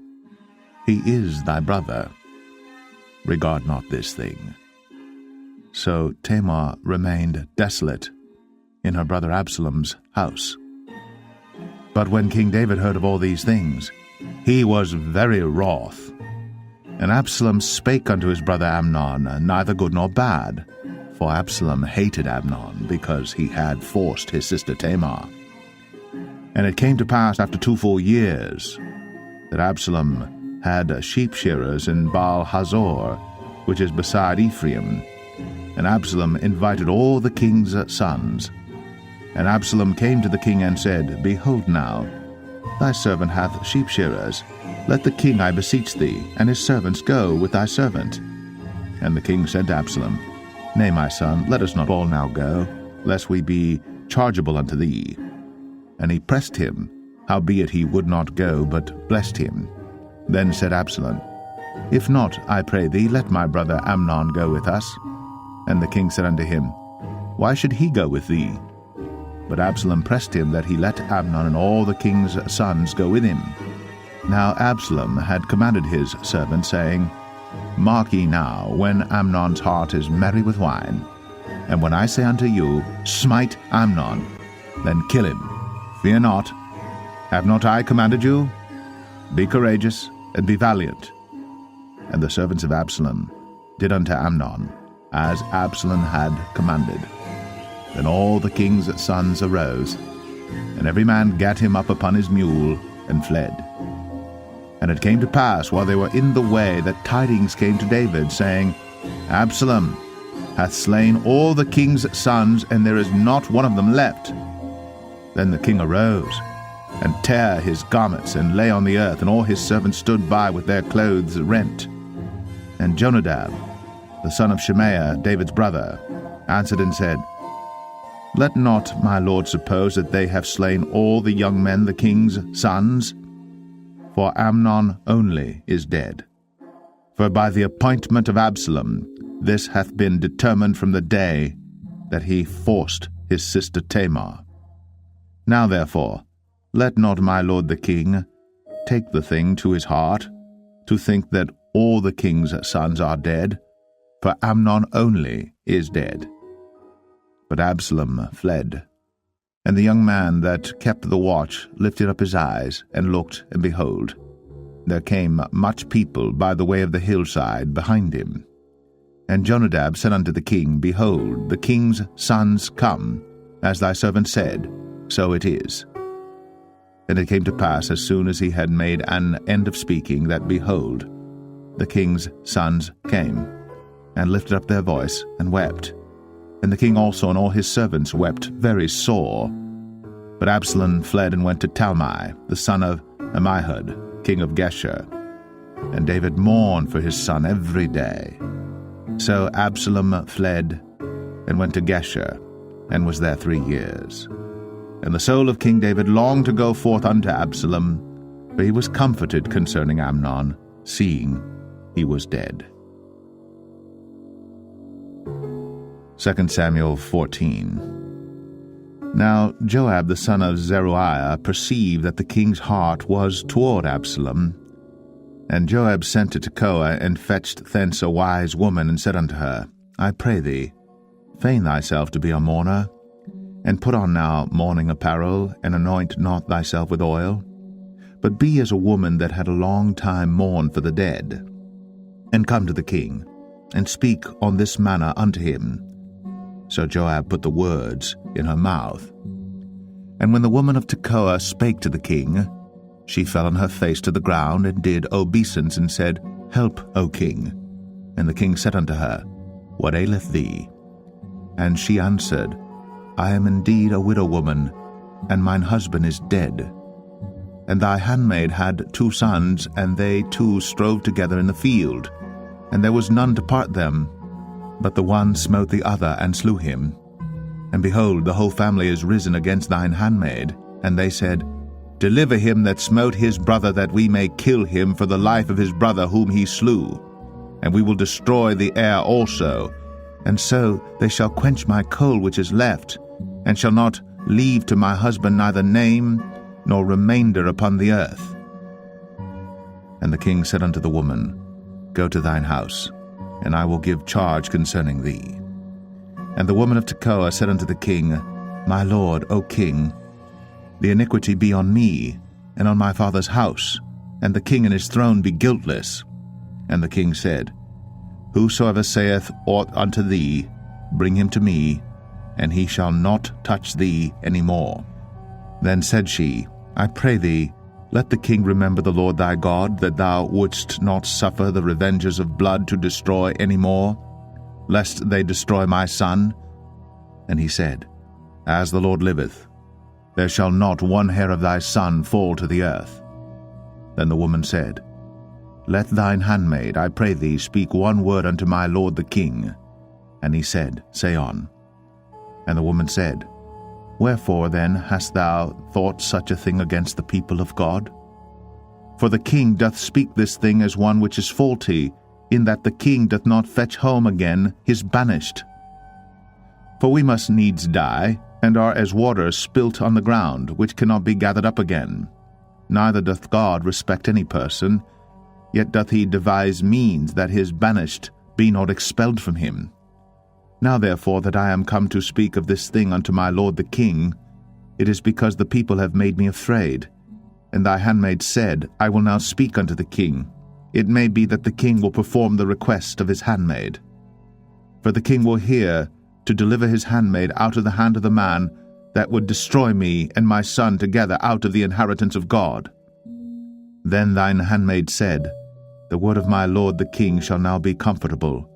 He is thy brother. Regard not this thing. So Tamar remained desolate in her brother Absalom's house. But when King David heard of all these things, he was very wroth. And Absalom spake unto his brother Amnon, neither good nor bad, for Absalom hated Amnon, because he had forced his sister Tamar. And it came to pass after 2 full years, that Absalom had sheep shearers in Baal-Hazor, which is beside Ephraim. And Absalom invited all the king's sons. And Absalom came to the king and said, Behold now, thy servant hath sheep shearers. Let the king, I beseech thee, and his servants go with thy servant. And the king said to Absalom, Nay, my son, let us not all now go, lest we be chargeable unto thee. And he pressed him, howbeit he would not go, but blessed him. Then said Absalom, If not, I pray thee, let my brother Amnon go with us. And the king said unto him, Why should he go with thee? But Absalom pressed him that he let Amnon and all the king's sons go with him. Now Absalom had commanded his servant, saying, Mark ye now, when Amnon's heart is merry with wine, and when I say unto you, Smite Amnon, then kill him. Fear not. Have not I commanded you? Be courageous, and be valiant. And the servants of Absalom did unto Amnon as Absalom had commanded. Then all the king's sons arose, and every man gat him up upon his mule, and fled. And it came to pass, while they were in the way, that tidings came to David, saying, Absalom hath slain all the king's sons, and there is not one of them left. Then the king arose, and tare his garments, and lay on the earth, and all his servants stood by with their clothes rent. And Jonadab, the son of Shemaiah, David's brother, answered and said, Let not my lord suppose that they have slain all the young men, the king's sons, for Amnon only is dead. For by the appointment of Absalom this hath been determined from the day that he forced his sister Tamar. Now therefore, let not my lord the king take the thing to his heart, to think that all the king's sons are dead, for Amnon only is dead. But Absalom fled. And the young man that kept the watch lifted up his eyes, and looked, and behold, there came much people by the way of the hillside behind him. And Jonadab said unto the king, Behold, the king's sons come, as thy servant said, so it is. And it came to pass, as soon as he had made an end of speaking, that, behold, the king's sons came, and lifted up their voice, and wept. And the king also and all his servants wept very sore. But Absalom fled and went to Talmai, the son of Ammihud, king of Geshur. And David mourned for his son every day. So Absalom fled and went to Geshur, and was there 3 years. And the soul of King David longed to go forth unto Absalom, for he was comforted concerning Amnon, seeing he was dead. 2 Samuel 14. Now Joab the son of Zeruiah perceived that the king's heart was toward Absalom. And Joab sent to Tekoa, and fetched thence a wise woman, and said unto her, I pray thee, feign thyself to be a mourner, and put on now mourning apparel, and anoint not thyself with oil, but be as a woman that had a long time mourned for the dead, and come to the king, and speak on this manner unto him. So Joab put the words in her mouth. And when the woman of Tekoa spake to the king, she fell on her face to the ground, and did obeisance, and said, Help, O king. And the king said unto her, What aileth thee? And she answered, I am indeed a widow woman, and mine husband is dead. And thy handmaid had 2 sons, and they 2 strove together in the field, and there was none to part them. But the one smote the other, and slew him. And behold, the whole family is risen against thine handmaid. And they said, Deliver him that smote his brother, that we may kill him for the life of his brother whom he slew. And we will destroy the heir also. And so they shall quench my coal which is left, and shall not leave to my husband neither name nor remainder upon the earth. And the king said unto the woman, Go to thine house, and I will give charge concerning thee. And the woman of Tekoa said unto the king, My lord, O king, the iniquity be on me, and on my father's house, and the king and his throne be guiltless. And the king said, Whosoever saith aught unto thee, bring him to me, and he shall not touch thee any more. Then said she, I pray thee, let the king remember the Lord thy God, that thou wouldst not suffer the revengers of blood to destroy any more, lest they destroy my son. And he said, As the Lord liveth, there shall not one hair of thy son fall to the earth. Then the woman said, Let thine handmaid, I pray thee, speak one word unto my lord the king. And he said, Say on. And the woman said, Wherefore then hast thou thought such a thing against the people of God? For the king doth speak this thing as one which is faulty, in that the king doth not fetch home again his banished. For we must needs die, and are as water spilt on the ground, which cannot be gathered up again. Neither doth God respect any person, yet doth he devise means that his banished be not expelled from him. Now therefore that I am come to speak of this thing unto my lord the king, it is because the people have made me afraid. And thy handmaid said, I will now speak unto the king. It may be that the king will perform the request of his handmaid. For the king will hear to deliver his handmaid out of the hand of the man that would destroy me and my son together out of the inheritance of God. Then thine handmaid said, The word of my lord the king shall now be comfortable.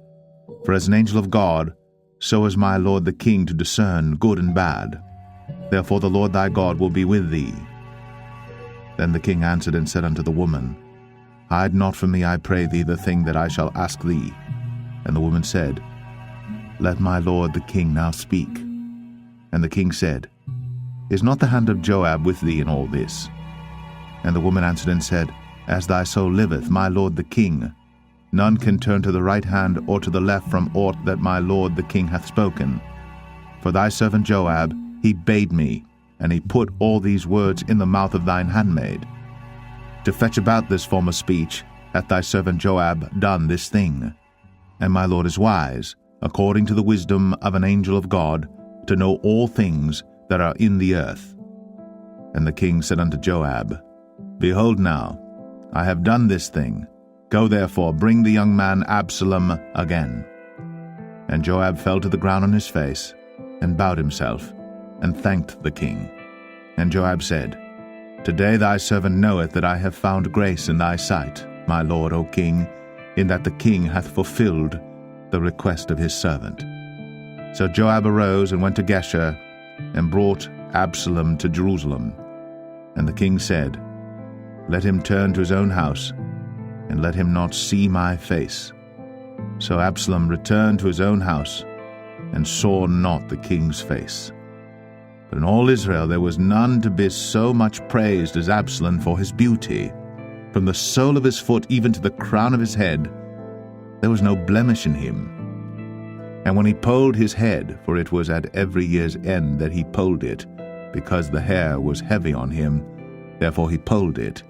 For as an angel of God, so is my lord the king to discern good and bad. Therefore the Lord thy God will be with thee. Then the king answered and said unto the woman, Hide not from me, I pray thee, the thing that I shall ask thee. And the woman said, Let my lord the king now speak. And the king said, Is not the hand of Joab with thee in all this? And the woman answered and said, As thy soul liveth, my lord the king, none can turn to the right hand or to the left from aught that my lord the king hath spoken. For thy servant Joab, he bade me, and he put all these words in the mouth of thine handmaid. To fetch about this former speech hath thy servant Joab done this thing. And my lord is wise, according to the wisdom of an angel of God, to know all things that are in the earth. And the king said unto Joab, Behold now, I have done this thing. Go therefore, bring the young man Absalom again. And Joab fell to the ground on his face, and bowed himself, and thanked the king. And Joab said, Today thy servant knoweth that I have found grace in thy sight, my lord, O king, in that the king hath fulfilled the request of his servant. So Joab arose and went to Geshur, and brought Absalom to Jerusalem. And the king said, Let him turn to his own house, and let him not see my face. So Absalom returned to his own house, and saw not the king's face. But in all Israel there was none to be so much praised as Absalom for his beauty. From the sole of his foot even to the crown of his head, there was no blemish in him. And when he polled his head, for it was at every year's end that he polled it, because the hair was heavy on him, therefore he polled it,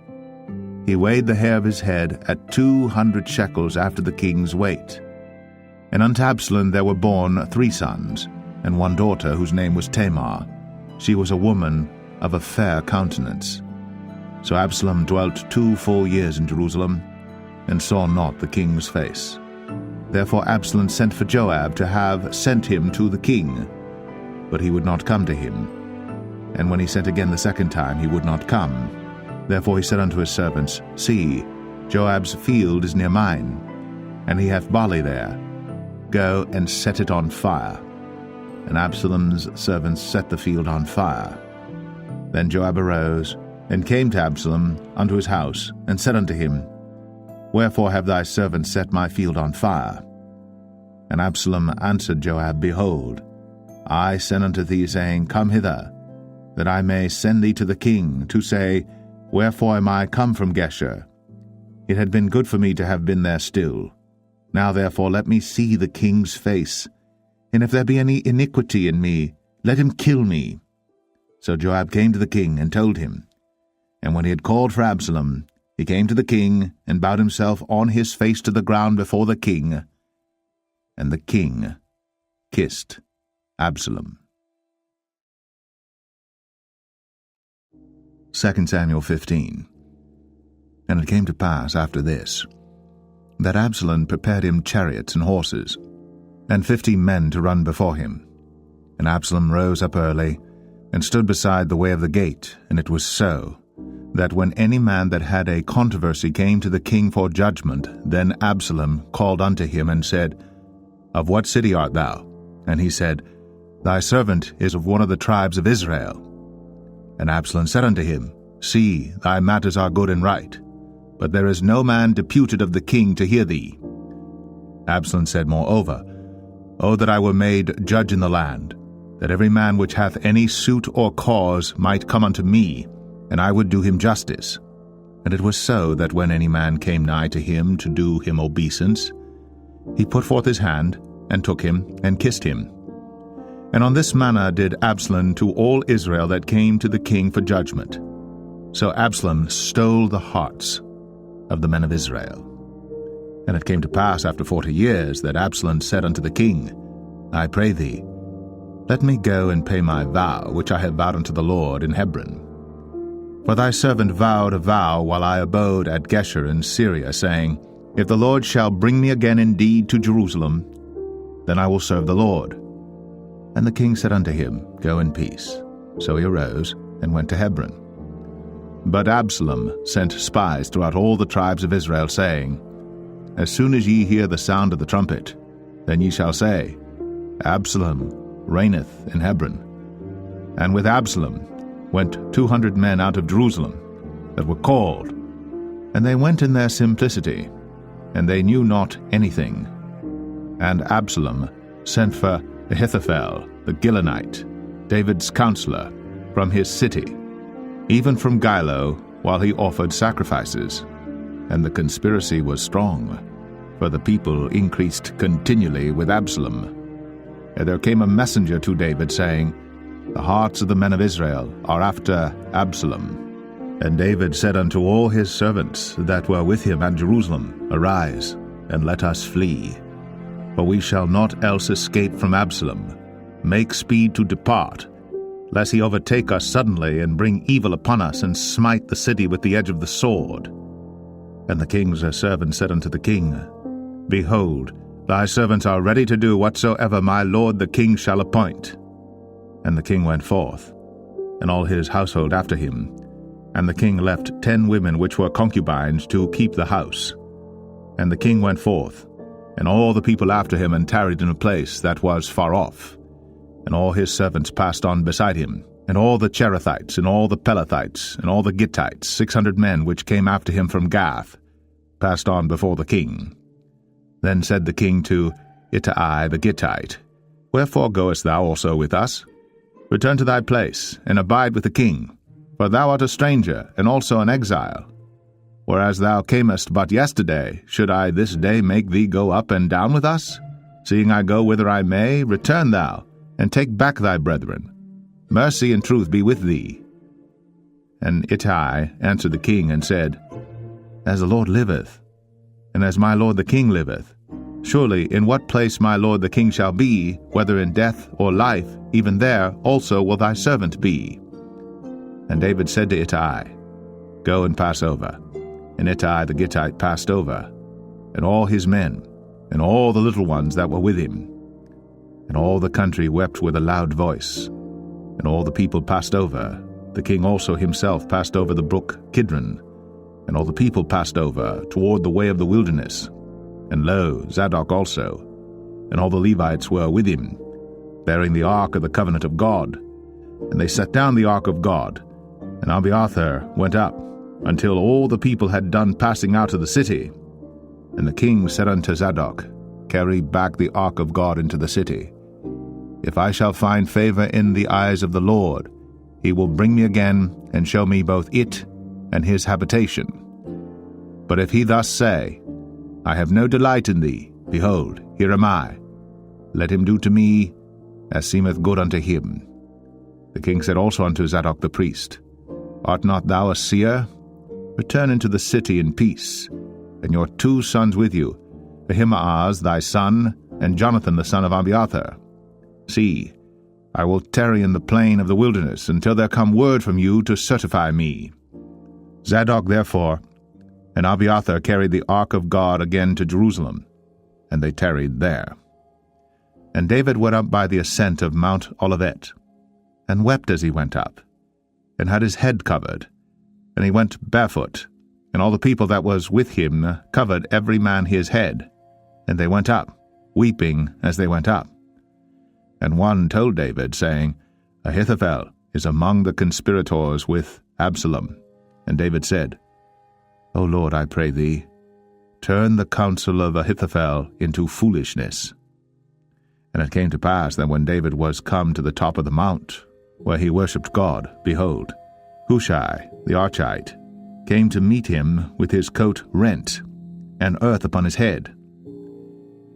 he weighed the hair of his head at 200 shekels after the king's weight. And unto Absalom there were born 3 sons, and 1 daughter, whose name was Tamar. She was a woman of a fair countenance. So Absalom dwelt 2 full years in Jerusalem, and saw not the king's face. Therefore Absalom sent for Joab to have sent him to the king, but he would not come to him. And when he sent again the second time, he would not come. Therefore he said unto his servants, See, Joab's field is near mine, and he hath barley there. Go and set it on fire. And Absalom's servants set the field on fire. Then Joab arose, and came to Absalom unto his house, and said unto him, Wherefore have thy servants set my field on fire? And Absalom answered Joab, Behold, I sent unto thee, saying, Come hither, that I may send thee to the king, to say, Wherefore am I come from Geshur? It had been good for me to have been there still. Now therefore let me see the king's face, and if there be any iniquity in me, let him kill me. So Joab came to the king, and told him. And when he had called for Absalom, he came to the king, and bowed himself on his face to the ground before the king. And the king kissed Absalom. 2 Samuel 15. And it came to pass after this, that Absalom prepared him chariots and horses, and 50 men to run before him. And Absalom rose up early, and stood beside the way of the gate. And it was so, that when any man that had a controversy came to the king for judgment, then Absalom called unto him, and said, Of what city art thou? And he said, Thy servant is of one of the tribes of Israel. And Absalom said unto him, See, thy matters are good and right, but there is no man deputed of the king to hear thee. Absalom said moreover, O that I were made judge in the land, that every man which hath any suit or cause might come unto me, and I would do him justice. And it was so, that when any man came nigh to him to do him obeisance, he put forth his hand, and took him, and kissed him. And on this manner did Absalom to all Israel that came to the king for judgment. So Absalom stole the hearts of the men of Israel. And it came to pass after 40 years, that Absalom said unto the king, I pray thee, let me go and pay my vow, which I have vowed unto the Lord in Hebron. For thy servant vowed a vow while I abode at Geshur in Syria, saying, If the Lord shall bring me again indeed to Jerusalem, then I will serve the Lord. And the king said unto him, Go in peace. So he arose, and went to Hebron. But Absalom sent spies throughout all the tribes of Israel, saying, As soon as ye hear the sound of the trumpet, then ye shall say, Absalom reigneth in Hebron. And with Absalom went 200 men out of Jerusalem, that were called. And they went in their simplicity, and they knew not anything. And Absalom sent for Ahithophel the Gilonite, David's counselor, from his city, even from Gilo, while he offered sacrifices. And the conspiracy was strong, for the people increased continually with Absalom. And there came a messenger to David, saying, The hearts of the men of Israel are after Absalom. And David said unto all his servants that were with him at Jerusalem, Arise, and let us flee. For we shall not else escape from Absalom. Make speed to depart, lest he overtake us suddenly, and bring evil upon us, and smite the city with the edge of the sword. And the king's servant said unto the king, Behold, thy servants are ready to do whatsoever my lord the king shall appoint. And the king went forth, and all his household after him. And the king left 10 women which were concubines to keep the house. And the king went forth, and all the people after him, and tarried in a place that was far off. And all his servants passed on beside him, and all the Cherethites, and all the Pelethites, and all the Gittites, 600 men which came after him from Gath, passed on before the king. Then said the king to Ittai the Gittite, Wherefore goest thou also with us? Return to thy place, and abide with the king, for thou art a stranger, and also an exile. Whereas thou camest but yesterday, should I this day make thee go up and down with us? Seeing I go whither I may, return thou, and take back thy brethren. Mercy and truth be with thee. And Ittai answered the king, and said, As the Lord liveth, and as my lord the king liveth, surely in what place my lord the king shall be, whether in death or life, even there also will thy servant be. And David said to Ittai, Go and pass over. And Ittai the Gittite passed over, and all his men, and all the little ones that were with him. And all the country wept with a loud voice, and all the people passed over. The king also himself passed over the brook Kidron, and all the people passed over toward the way of the wilderness. And lo, Zadok also, and all the Levites were with him, bearing the ark of the covenant of God. And they set down the ark of God, and Abiathar went up, until all the people had done passing out of the city. And the king said unto Zadok, Carry back the ark of God into the city. If I shall find favor in the eyes of the Lord, he will bring me again, and show me both it and his habitation. But if he thus say, I have no delight in thee, behold, here am I. Let him do to me as seemeth good unto him. The king said also unto Zadok the priest, Art not thou a seer? Return into the city in peace, and your 2 sons with you, Ahimaaz thy son, and Jonathan the son of Abiathar. See, I will tarry in the plain of the wilderness until there come word from you to certify me. Zadok therefore and Abiathar carried the ark of God again to Jerusalem, and they tarried there. And David went up by the ascent of Mount Olivet, and wept as he went up, and had his head covered, and he went barefoot, and all the people that was with him covered every man his head, and they went up, weeping as they went up. And one told David, saying, Ahithophel is among the conspirators with Absalom. And David said, O Lord, I pray thee, turn the counsel of Ahithophel into foolishness. And it came to pass that when David was come to the top of the mount, where he worshipped God, behold, Hushai the Archite came to meet him with his coat rent, and earth upon his head.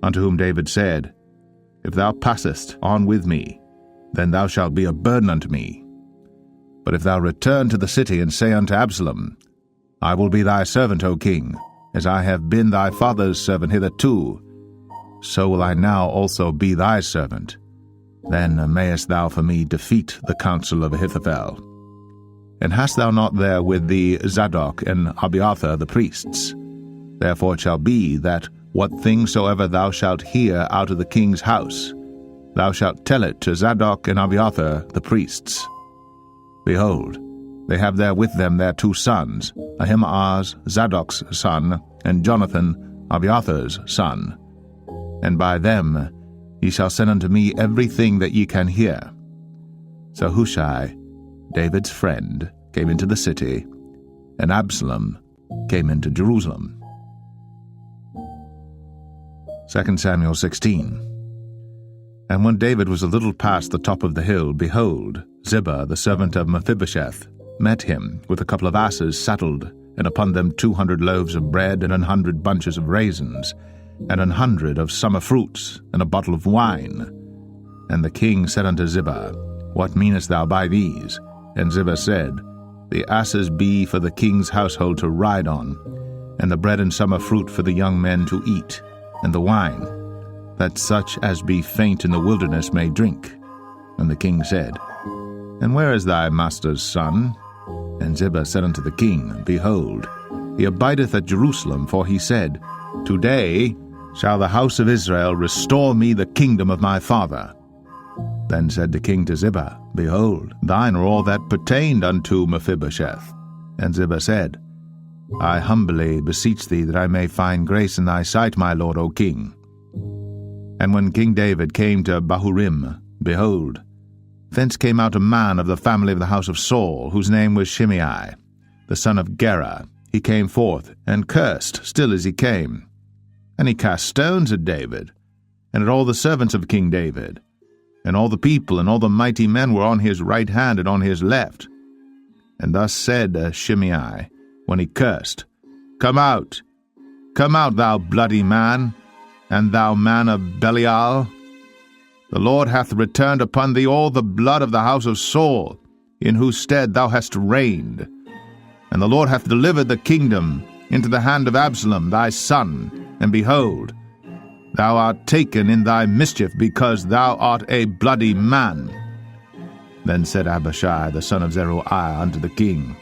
Unto whom David said, If thou passest on with me, then thou shalt be a burden unto me. But if thou return to the city and say unto Absalom, I will be thy servant, O king, as I have been thy father's servant hitherto, so will I now also be thy servant. Then mayest thou for me defeat the counsel of Ahithophel. And hast thou not there with thee Zadok and Abiathar the priests? Therefore it shall be that what thing soever thou shalt hear out of the king's house, thou shalt tell it to Zadok and Abiathar the priests. Behold, they have there with them their 2 sons, Ahimaaz Zadok's son, and Jonathan Abiathar's son. And by them ye shall send unto me everything that ye can hear. So Hushai, David's friend, came into the city, and Absalom came into Jerusalem. 2 Samuel 16. And when David was a little past the top of the hill, behold, Ziba, the servant of Mephibosheth, met him with a couple of asses saddled, and upon them 200 loaves of bread, and 100 bunches of raisins, and 100 of summer fruits, and a bottle of wine. And the king said unto Ziba, What meanest thou by these? And Ziba said, The asses be for the king's household to ride on, and the bread and summer fruit for the young men to eat, and the wine, that such as be faint in the wilderness may drink. And the king said, And where is thy master's son? And Ziba said unto the king, Behold, he abideth at Jerusalem, for he said, Today shall the house of Israel restore me the kingdom of my father. Then said the king to Ziba, Behold, thine are all that pertained unto Mephibosheth. And Ziba said, I humbly beseech thee that I may find grace in thy sight, my lord, O king. And when King David came to Bahurim, behold, thence came out a man of the family of the house of Saul, whose name was Shimei, the son of Gera. He came forth, and cursed still as he came. And he cast stones at David, and at all the servants of King David. And all the people and all the mighty men were on his right hand and on his left. And thus said Shimei, when he cursed, Come out, thou bloody man, and thou man of Belial. The Lord hath returned upon thee all the blood of the house of Saul, in whose stead thou hast reigned. And the Lord hath delivered the kingdom into the hand of Absalom thy son, and behold, thou art taken in thy mischief, because thou art a bloody man. Then said Abishai the son of Zeruiah unto the king,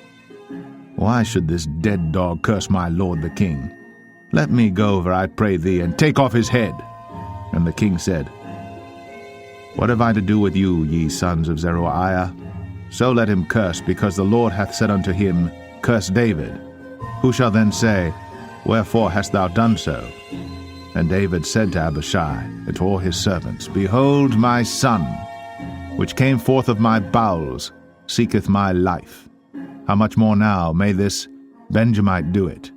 Why should this dead dog curse my lord the king? Let me go over, I pray thee, and take off his head. And the king said, What have I to do with you, ye sons of Zeruiah? So let him curse, because the Lord hath said unto him, Curse David. Who shall then say, Wherefore hast thou done so? And David said to Abishai and to all his servants, Behold, my son, which came forth of my bowels, seeketh my life. How much more now may this Benjamite do it?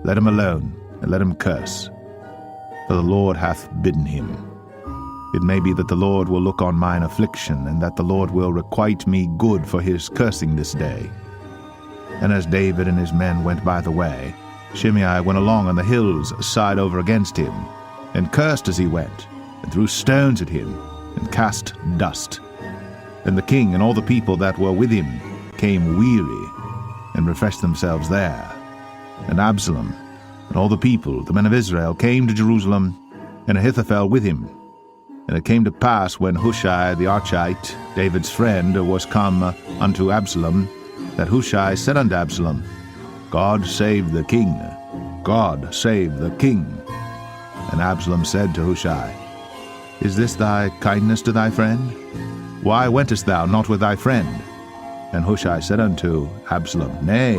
Let him alone, and let him curse. For the Lord hath bidden him. It may be that the Lord will look on mine affliction, and that the Lord will requite me good for his cursing this day. And as David and his men went by the way, Shimei went along on the hills side over against him, and cursed as he went, and threw stones at him, and cast dust. And the king and all the people that were with him came weary, and refreshed themselves there. And Absalom and all the people, the men of Israel, came to Jerusalem, and Ahithophel with him. And it came to pass, when Hushai the Archite, David's friend, was come unto Absalom, that Hushai said unto Absalom, God save the king, God save the king. And Absalom said to Hushai, Is this thy kindness to thy friend? Why wentest thou not with thy friend? And Hushai said unto Absalom, Nay,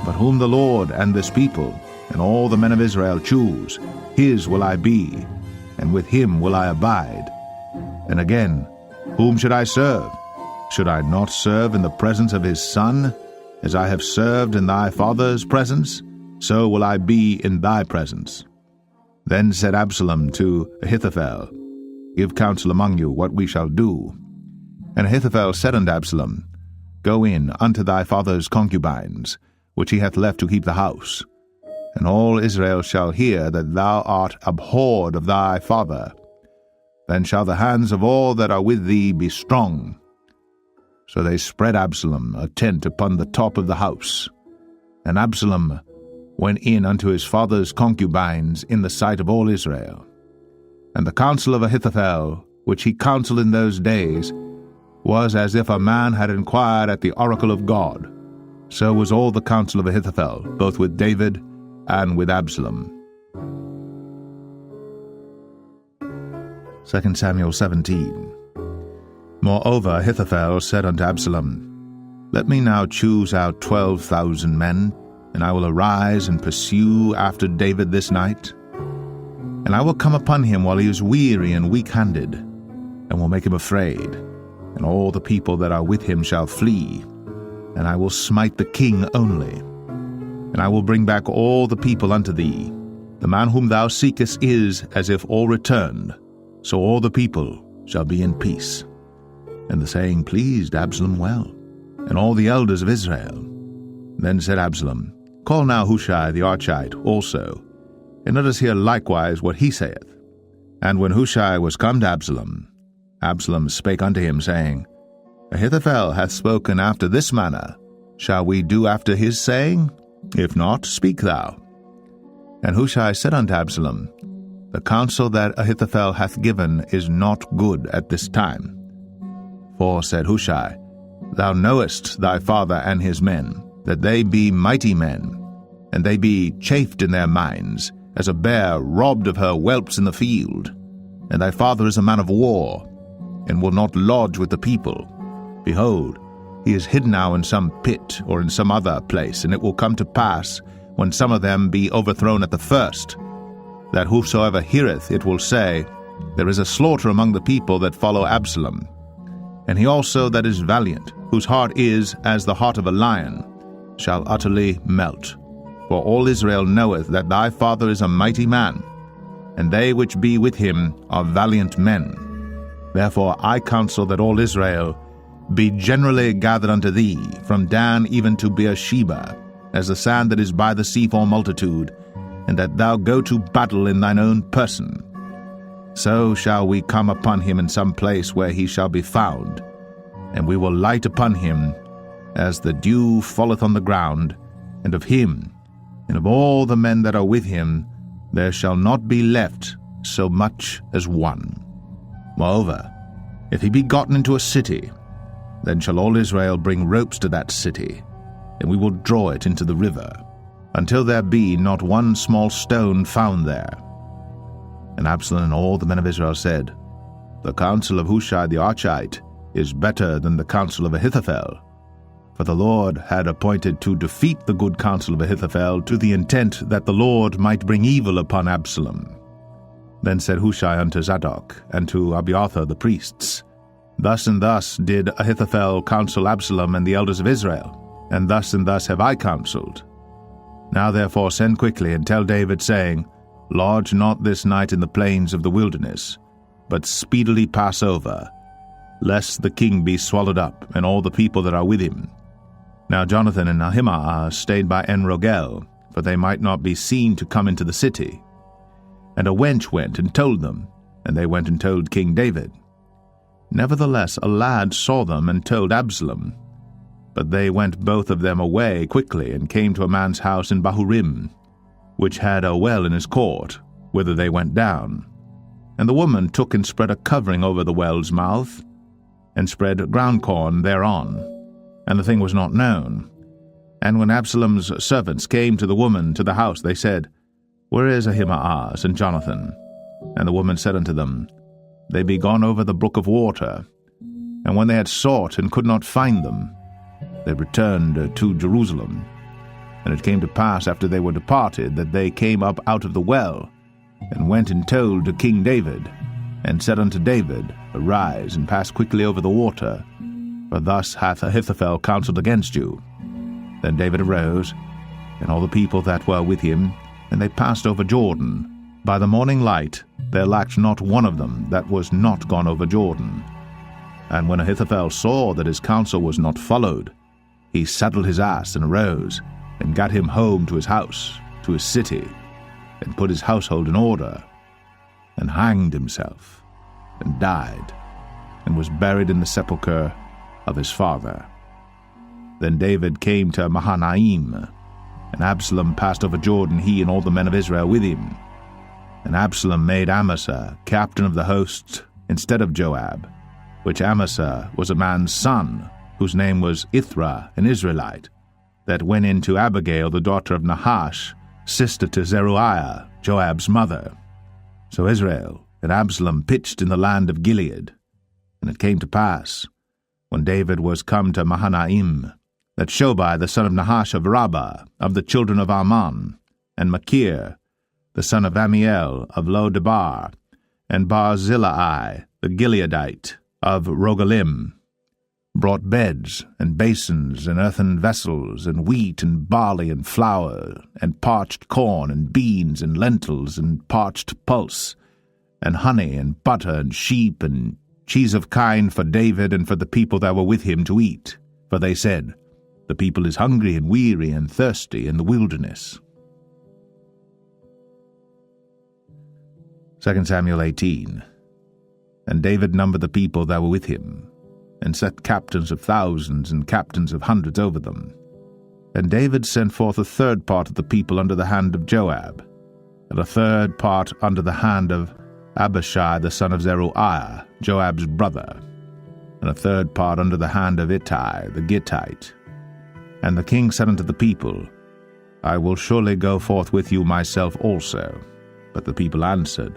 but whom the Lord and this people and all the men of Israel choose, his will I be, and with him will I abide. And again, whom should I serve? Should I not serve in the presence of his son? As I have served in thy father's presence, so will I be in thy presence. Then said Absalom to Ahithophel, Give counsel among you what we shall do. And Ahithophel said unto Absalom, Go in unto thy father's concubines, which he hath left to keep the house. And all Israel shall hear that thou art abhorred of thy father. Then shall the hands of all that are with thee be strong. So they spread Absalom a tent upon the top of the house. And Absalom went in unto his father's concubines in the sight of all Israel. And the counsel of Ahithophel, which he counselled in those days, was as if a man had inquired at the oracle of God. So was all the counsel of Ahithophel, both with David and with Absalom. 2 Samuel 17. Moreover, Ahithophel said unto Absalom, Let me now choose out 12,000 men, and I will arise and pursue after David this night. And I will come upon him while he is weary and weak-handed, and will make him afraid, and all the people that are with him shall flee, and I will smite the king only. And I will bring back all the people unto thee. The man whom thou seekest is as if all returned, so all the people shall be in peace. And the saying pleased Absalom well, and all the elders of Israel. Then said Absalom, Call now Hushai the Archite also, and let us hear likewise what he saith. And when Hushai was come to Absalom, Absalom spake unto him, saying, Ahithophel hath spoken after this manner. Shall we do after his saying? If not, speak thou. And Hushai said unto Absalom, The counsel that Ahithophel hath given is not good at this time. For, said Hushai, Thou knowest thy father and his men, that they be mighty men, and they be chafed in their minds, as a bear robbed of her whelps in the field. And thy father is a man of war, and will not lodge with the people. Behold, he is hid now in some pit or in some other place, and it will come to pass, when some of them be overthrown at the first, that whosoever heareth it will say, There is a slaughter among the people that follow Absalom. And he also that is valiant, whose heart is as the heart of a lion, shall utterly melt. For all Israel knoweth that thy father is a mighty man, and they which be with him are valiant men. Therefore I counsel that all Israel be generally gathered unto thee, from Dan even to Beersheba, as the sand that is by the sea for multitude, and that thou go to battle in thine own person. So shall we come upon him in some place where he shall be found, and we will light upon him as the dew falleth on the ground, and of him, and of all the men that are with him, there shall not be left so much as one. Moreover, if he be gotten into a city, then shall all Israel bring ropes to that city, and we will draw it into the river, until there be not one small stone found there. And Absalom and all the men of Israel said, The counsel of Hushai the Archite is better than the counsel of Ahithophel. For the Lord had appointed to defeat the good counsel of Ahithophel, to the intent that the Lord might bring evil upon Absalom. Then said Hushai unto Zadok and to Abiathar the priests, Thus and thus did Ahithophel counsel Absalom and the elders of Israel, and thus have I counseled. Now therefore send quickly and tell David, saying, Lodge not this night in the plains of the wilderness, but speedily pass over, lest the king be swallowed up, and all the people that are with him. Now Jonathan and Ahimaaz stayed by En-Rogel, for they might not be seen to come into the city. And a wench went and told them, and they went and told King David. Nevertheless a lad saw them and told Absalom. But they went both of them away quickly, and came to a man's house in Bahurim, which had a well in his court, whither they went down. And the woman took and spread a covering over the well's mouth, and spread ground corn thereon, and the thing was not known. And when Absalom's servants came to the woman to the house, they said, Where is Ahimaaz and Jonathan? And the woman said unto them, They be gone over the brook of water. And when they had sought and could not find them, they returned to Jerusalem. And it came to pass after they were departed, that they came up out of the well, and went and told to King David, and said unto David, Arise, and pass quickly over the water, for thus hath Ahithophel counselled against you. Then David arose, and all the people that were with him, and they passed over Jordan. By the morning light there lacked not one of them that was not gone over Jordan. And when Ahithophel saw that his counsel was not followed, he saddled his ass and arose, and gat him home to his house, to his city, and put his household in order, and hanged himself, and died, and was buried in the sepulchre of his father. Then David came to Mahanaim, and Absalom passed over Jordan, he and all the men of Israel with him. And Absalom made Amasa captain of the host instead of Joab, which Amasa was a man's son, whose name was Ithra, an Israelite, that went in to Abigail the daughter of Nahash, sister to Zeruiah, Joab's mother. So Israel and Absalom pitched in the land of Gilead. And it came to pass, when David was come to Mahanaim, that Shobai the son of Nahash of Rabbah, of the children of Ammon, and Machir the son of Amiel of Lo-debar, and Barzillai the Gileadite of Rogelim, brought beds and basins and earthen vessels, and wheat and barley and flour, and parched corn and beans and lentils and parched pulse, and honey and butter and sheep and cheese of kine for David and for the people that were with him to eat. For they said, The people is hungry and weary and thirsty in the wilderness. 2 Samuel 18. And David numbered the people that were with him, and set captains of thousands and captains of hundreds over them. And David sent forth a third part of the people under the hand of Joab, and a third part under the hand of Abishai the son of Zeruiah, Joab's brother, and a third part under the hand of Ittai the Gittite. And the king said unto the people, I will surely go forth with you myself also. But the people answered,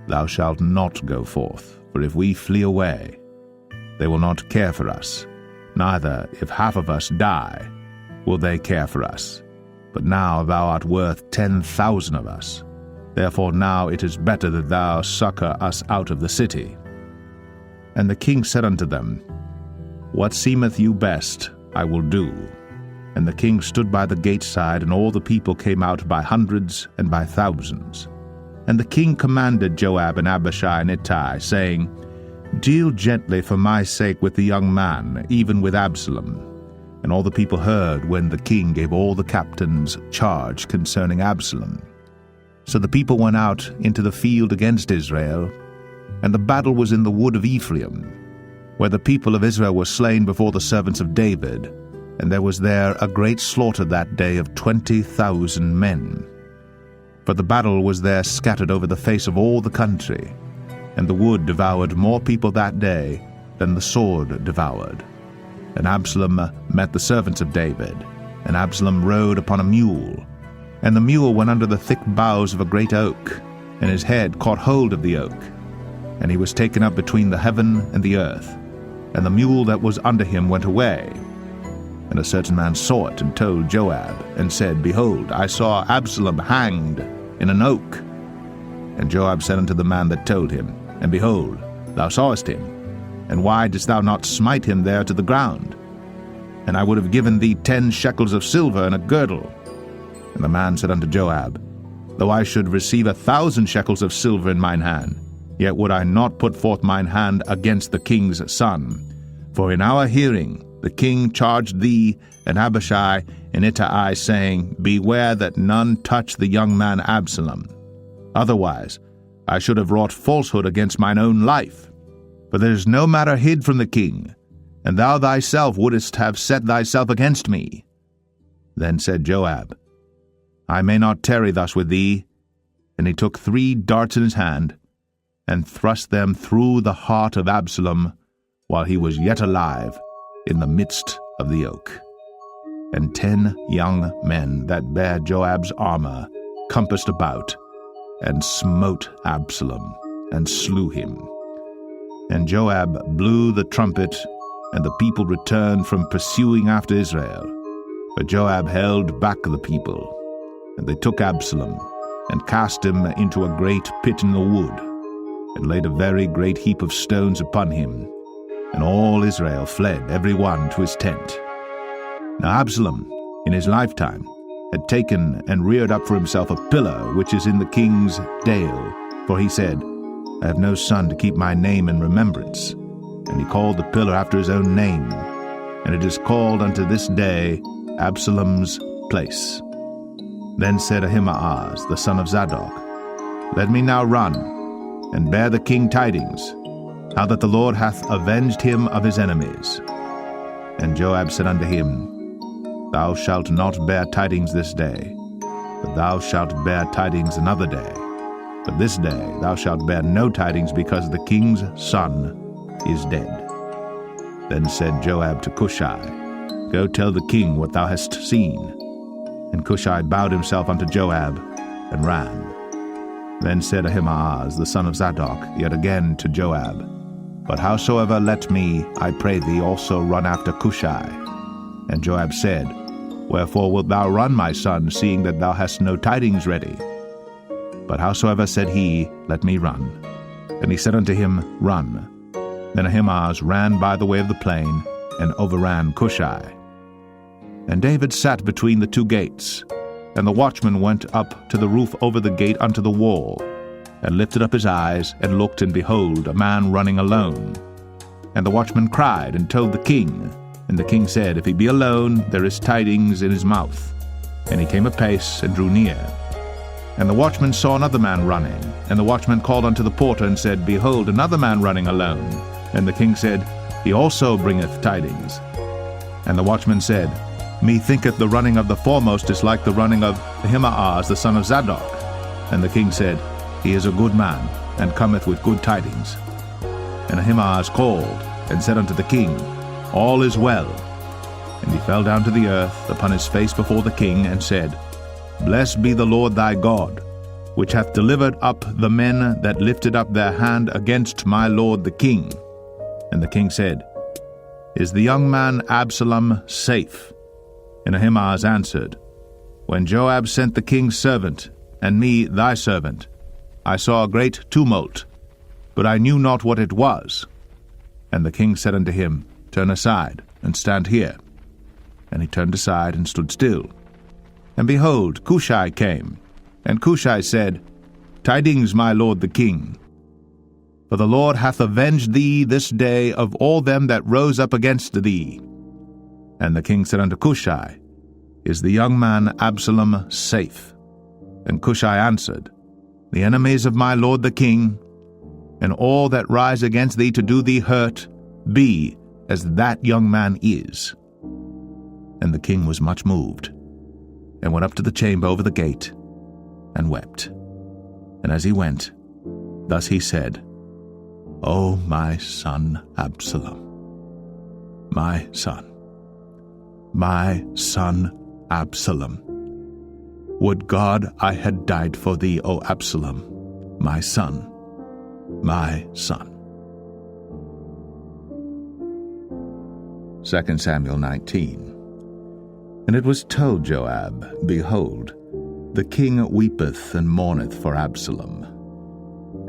Thou shalt not go forth, for if we flee away, they will not care for us, neither, if half of us die, will they care for us. But now thou art worth 10,000 of us. Therefore now it is better that thou succor us out of the city. And the king said unto them, What seemeth you best, I will do. And the king stood by the gate side, and all the people came out by hundreds and by thousands. And the king commanded Joab and Abishai and Ittai, saying, Deal gently for my sake with the young man, even with Absalom. And all the people heard when the king gave all the captains charge concerning Absalom. So the people went out into the field against Israel, and the battle was in the wood of Ephraim, where the people of Israel were slain before the servants of David, and there was there a great slaughter that day of 20,000 men. For the battle was there scattered over the face of all the country, and the wood devoured more people that day than the sword devoured. And Absalom met the servants of David, and Absalom rode upon a mule. And the mule went under the thick boughs of a great oak, and his head caught hold of the oak. And he was taken up between the heaven and the earth, and the mule that was under him went away. And a certain man saw it, and told Joab, and said, Behold, I saw Absalom hanged in an oak. And Joab said unto the man that told him, And behold, thou sawest him, and why didst thou not smite him there to the ground? And I would have given thee 10 shekels of silver and a girdle. And the man said unto Joab, Though I should receive 1,000 shekels of silver in mine hand, yet would I not put forth mine hand against the king's son. For in our hearing the king charged thee and Abishai and Ittai, saying, Beware that none touch the young man Absalom. Otherwise I should have wrought falsehood against mine own life. For there is no matter hid from the king, and thou thyself wouldest have set thyself against me. Then said Joab, I may not tarry thus with thee. And he took 3 darts in his hand, and thrust them through the heart of Absalom, while he was yet alive, in the midst of the oak. And 10 young men that bare Joab's armor compassed about, and smote Absalom, and slew him. And Joab blew the trumpet, and the people returned from pursuing after Israel. For Joab held back the people. And they took Absalom, and cast him into a great pit in the wood, and laid a very great heap of stones upon him. And all Israel fled, every one to his tent. Now Absalom, in his lifetime, had taken and reared up for himself a pillar which is in the king's dale. For he said, I have no son to keep my name in remembrance. And he called the pillar after his own name, and it is called unto this day Absalom's place. Then said Ahimaaz, the son of Zadok, Let me now run, and bear the king tidings, how that the Lord hath avenged him of his enemies. And Joab said unto him, Thou shalt not bear tidings this day, but thou shalt bear tidings another day. But this day thou shalt bear no tidings, because the king's son is dead. Then said Joab to Cushai, Go tell the king what thou hast seen. And Cushai bowed himself unto Joab, and ran. Then said Ahimaaz the son of Zadok yet again to Joab, But howsoever let me, I pray thee, also run after Cushai. And Joab said, Wherefore wilt thou run, my son, seeing that thou hast no tidings ready? But howsoever said he, Let me run. And he said unto him, Run. Then Ahimaaz ran by the way of the plain, and overran Cushai. And David sat between the 2 gates, and the watchman went up to the roof over the gate unto the wall, and lifted up his eyes, and looked, and behold, a man running alone. And the watchman cried, and told the king. And the king said, If he be alone, there is tidings in his mouth. And he came apace, and drew near. And the watchman saw another man running. And the watchman called unto the porter, and said, Behold, another man running alone. And the king said, He also bringeth tidings. And the watchman said, Methinketh the running of the foremost is like the running of Ahimaaz the son of Zadok. And the king said, He is a good man, and cometh with good tidings. And Ahimaaz called, and said unto the king, All is well. And he fell down to the earth upon his face before the king, and said, Blessed be the Lord thy God, which hath delivered up the men that lifted up their hand against my lord the king. And the king said, Is the young man Absalom safe? And Ahimaaz answered, When Joab sent the king's servant, and me thy servant, I saw a great tumult, but I knew not what it was. And the king said unto him, Turn aside, and stand here. And he turned aside, and stood still. And behold, Cushai came. And Cushai said, Tidings, my lord the king. For the Lord hath avenged thee this day of all them that rose up against thee. And the king said unto Cushai, Is the young man Absalom safe? And Cushai answered, The enemies of my lord the king, and all that rise against thee to do thee hurt, be as that young man is. And the king was much moved, and went up to the chamber over the gate, and wept. And as he went, thus he said, O my son Absalom, my son Absalom, would God I had died for thee, O Absalom, my son, my son. 2 Samuel 19. And it was told Joab, Behold, the king weepeth and mourneth for Absalom.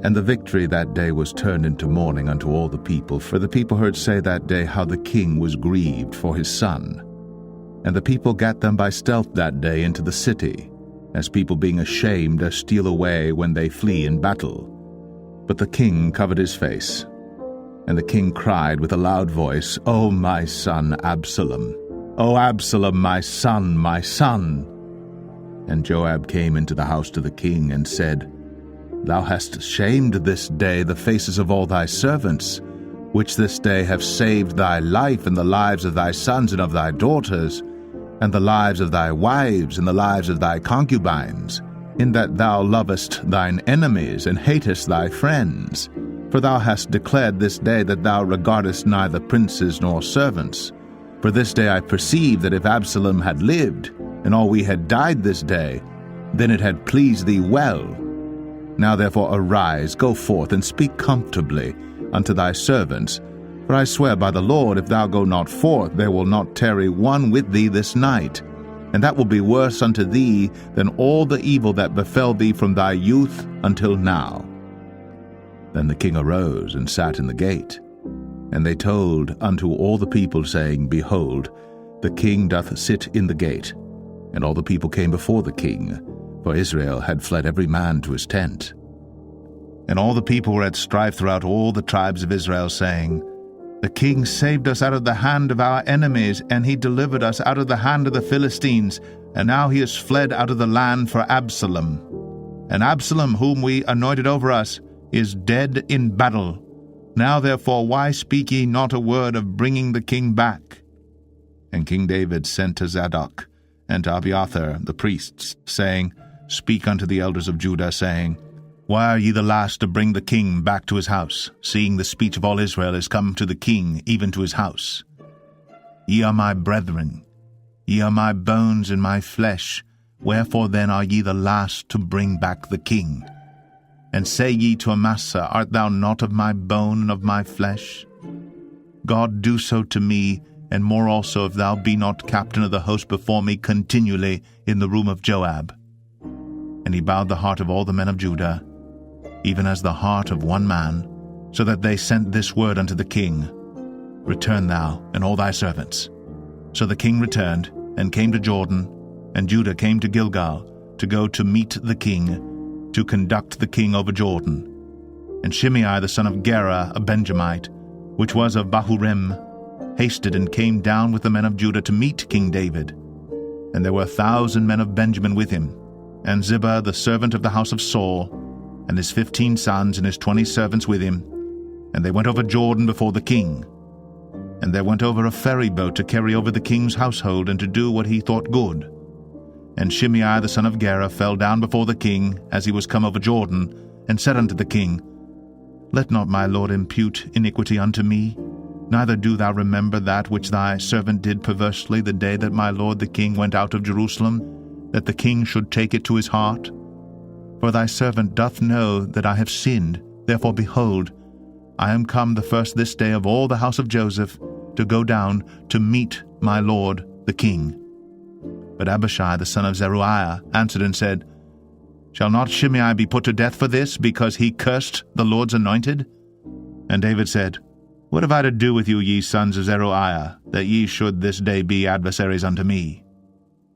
And the victory that day was turned into mourning unto all the people, for the people heard say that day how the king was grieved for his son. And the people gat them by stealth that day into the city, as people being ashamed steal away when they flee in battle. But the king covered his face. And the king cried with a loud voice, O my son Absalom, O Absalom, my son, my son. And Joab came into the house to the king, and said, Thou hast shamed this day the faces of all thy servants, which this day have saved thy life and the lives of thy sons and of thy daughters, and the lives of thy wives and the lives of thy concubines, in that thou lovest thine enemies and hatest thy friends. For thou hast declared this day that thou regardest neither princes nor servants. For this day I perceive that if Absalom had lived, and all we had died this day, then it had pleased thee well. Now therefore arise, go forth, and speak comfortably unto thy servants. For I swear by the Lord, if thou go not forth, there will not tarry one with thee this night. And that will be worse unto thee than all the evil that befell thee from thy youth until now. Then the king arose and sat in the gate. And they told unto all the people, saying, Behold, the king doth sit in the gate. And all the people came before the king, for Israel had fled every man to his tent. And all the people were at strife throughout all the tribes of Israel, saying, The king saved us out of the hand of our enemies, and he delivered us out of the hand of the Philistines, and now he is fled out of the land for Absalom. And Absalom, whom we anointed over us, is dead in battle. Now therefore why speak ye not a word of bringing the king back? And King David sent to Zadok and to Abiathar the priests, saying, Speak unto the elders of Judah, saying, Why are ye the last to bring the king back to his house, seeing the speech of all Israel is come to the king, even to his house? Ye are my brethren, ye are my bones and my flesh, wherefore then are ye the last to bring back the king? And say ye to Amasa, Art thou not of my bone and of my flesh? God do so to me, and more also, if thou be not captain of the host before me continually in the room of Joab. And he bowed the heart of all the men of Judah, even as the heart of one man, so that they sent this word unto the king, Return thou and all thy servants. So the king returned, and came to Jordan, and Judah came to Gilgal, to go to meet the king, to conduct the king over Jordan. And Shimei the son of Gera, a Benjamite, which was of Bahurim, hasted and came down with the men of Judah to meet King David. And there were 1,000 men of Benjamin with him, and Ziba the servant of the house of Saul, and his 15 sons and his 20 servants with him. And they went over Jordan before the king. And there went over a ferry boat to carry over the king's household, and to do what he thought good. And Shimei the son of Gera fell down before the king, as he was come over Jordan, and said unto the king, Let not my lord impute iniquity unto me, neither do thou remember that which thy servant did perversely the day that my lord the king went out of Jerusalem, that the king should take it to his heart? For thy servant doth know that I have sinned. Therefore, behold, I am come the first this day of all the house of Joseph to go down to meet my lord the king. But Abishai the son of Zeruiah answered and said, Shall not Shimei be put to death for this, because he cursed the Lord's anointed? And David said, What have I to do with you, ye sons of Zeruiah, that ye should this day be adversaries unto me?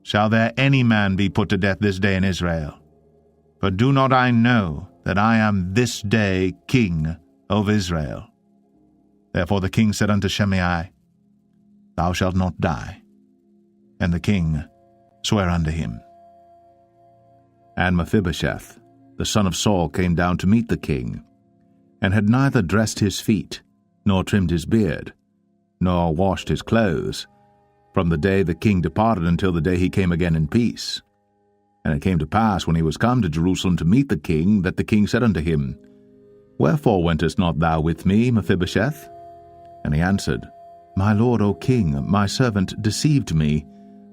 Shall there any man be put to death this day in Israel? For do not I know that I am this day king over Israel? Therefore the king said unto Shimei, Thou shalt not die. And the king sware unto him. And Mephibosheth, the son of Saul, came down to meet the king, and had neither dressed his feet, nor trimmed his beard, nor washed his clothes, from the day the king departed until the day he came again in peace. And it came to pass, when he was come to Jerusalem to meet the king, that the king said unto him, Wherefore wentest not thou with me, Mephibosheth? And he answered, My lord, O king, my servant deceived me,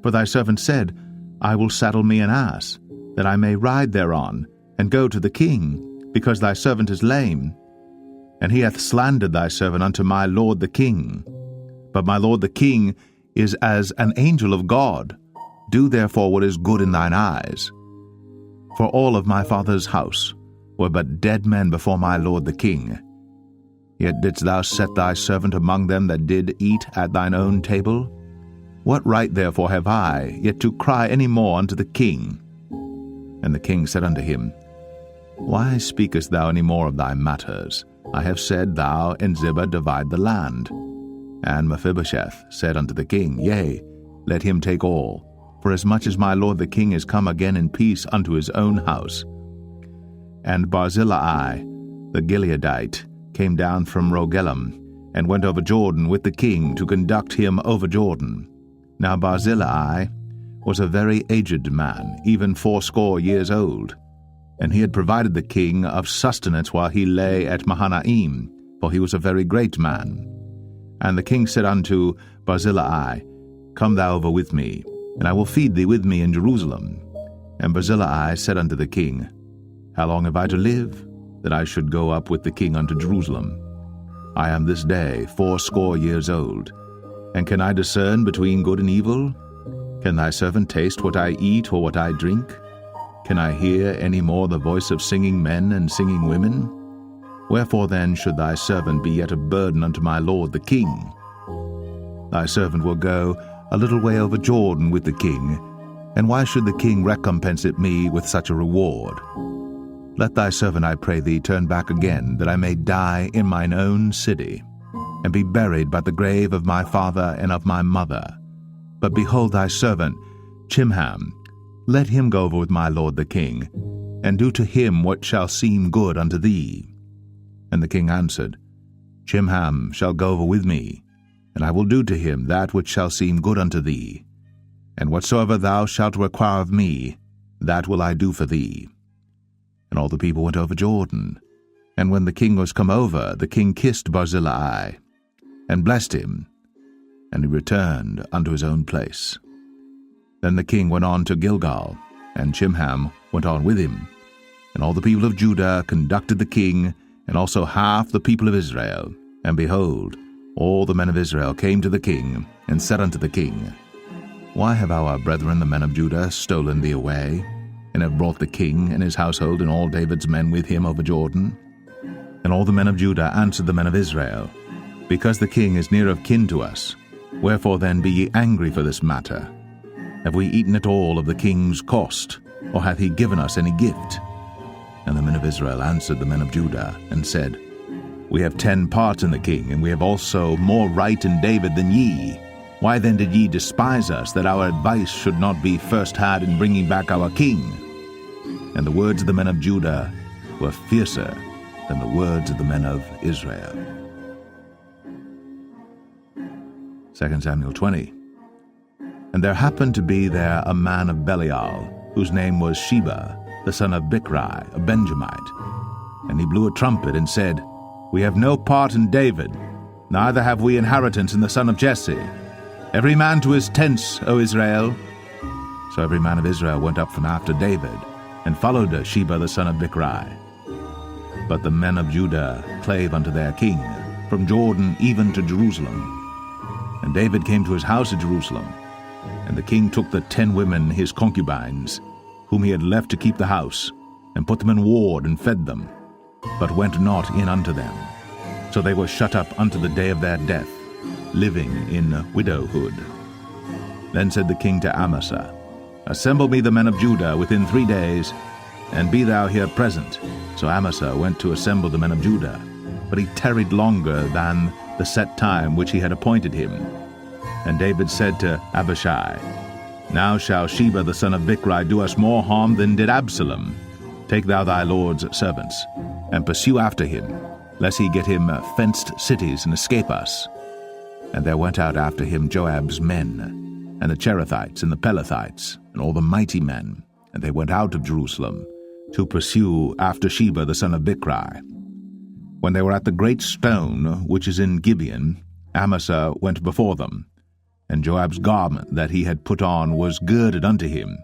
for thy servant said, I will saddle me an ass, that I may ride thereon, and go to the king, because thy servant is lame. And he hath slandered thy servant unto my lord the king. But my lord the king is as an angel of God. Do therefore what is good in thine eyes. For all of my father's house were but dead men before my lord the king. Yet didst thou set thy servant among them that did eat at thine own table? What right therefore have I yet to cry any more unto the king? And the king said unto him, Why speakest thou any more of thy matters? I have said, Thou and Ziba divide the land. And Mephibosheth said unto the king, Yea, let him take all, for as much as my lord the king is come again in peace unto his own house. And Barzillai the Gileadite came down from Rogelim, and went over Jordan with the king to conduct him over Jordan. Now Barzillai was a very aged man, even 80 years old, and he had provided the king of sustenance while he lay at Mahanaim, for he was a very great man. And the king said unto Barzillai, Come thou over with me, and I will feed thee with me in Jerusalem. And Barzillai said unto the king, How long have I to live, that I should go up with the king unto Jerusalem? I am this day 80 years old, and can I discern between good and evil? Can thy servant taste what I eat or what I drink? Can I hear any more the voice of singing men and singing women? Wherefore then should thy servant be yet a burden unto my lord the king? Thy servant will go a little way over Jordan with the king, and why should the king recompense it me with such a reward? Let thy servant, I pray thee, turn back again, that I may die in mine own city, and be buried by the grave of my father and of my mother. But behold thy servant, Chimham, let him go over with my lord the king, and do to him what shall seem good unto thee. And the king answered, Chimham shall go over with me, and I will do to him that which shall seem good unto thee. And whatsoever thou shalt require of me, that will I do for thee. And all the people went over Jordan. And when the king was come over, the king kissed Barzillai, and blessed him, and he returned unto his own place. Then the king went on to Gilgal, and Chimham went on with him. And all the people of Judah conducted the king, and also half the people of Israel. And behold, all the men of Israel came to the king, and said unto the king, Why have our brethren the men of Judah stolen thee away, and have brought the king and his household and all David's men with him over Jordan? And all the men of Judah answered the men of Israel, Because the king is near of kin to us, wherefore then be ye angry for this matter? Have we eaten at all of the king's cost, or hath he given us any gift? And the men of Israel answered the men of Judah, and said, We have 10 parts in the king, and we have also more right in David than ye. Why then did ye despise us, that our advice should not be first had in bringing back our king? And the words of the men of Judah were fiercer than the words of the men of Israel. 2 Samuel 20. And there happened to be there a man of Belial, whose name was Sheba, the son of Bichri, a Benjamite. And he blew a trumpet, and said, We have no part in David, neither have we inheritance in the son of Jesse. Every man to his tents, O Israel. So every man of Israel went up from after David, and followed Sheba the son of Bichri. But the men of Judah clave unto their king, from Jordan even to Jerusalem. And David came to his house at Jerusalem, and the king took the 10 women his concubines, whom he had left to keep the house, and put them in ward, and fed them, but went not in unto them. So they were shut up unto the day of their death, living in widowhood. Then said the king to Amasa, Assemble me the men of Judah within 3 days, and be thou here present. So Amasa went to assemble the men of Judah, but he tarried longer than the set time which he had appointed him. And David said to Abishai, Now shall Sheba the son of Bichri do us more harm than did Absalom. Take thou thy lord's servants, and pursue after him, lest he get him fenced cities and escape us. And there went out after him Joab's men, and the Cherethites and the Pelethites, and all the mighty men, and they went out of Jerusalem to pursue after Sheba the son of Bichri. When they were at the great stone which is in Gibeon, Amasa went before them, and Joab's garment that he had put on was girded unto him,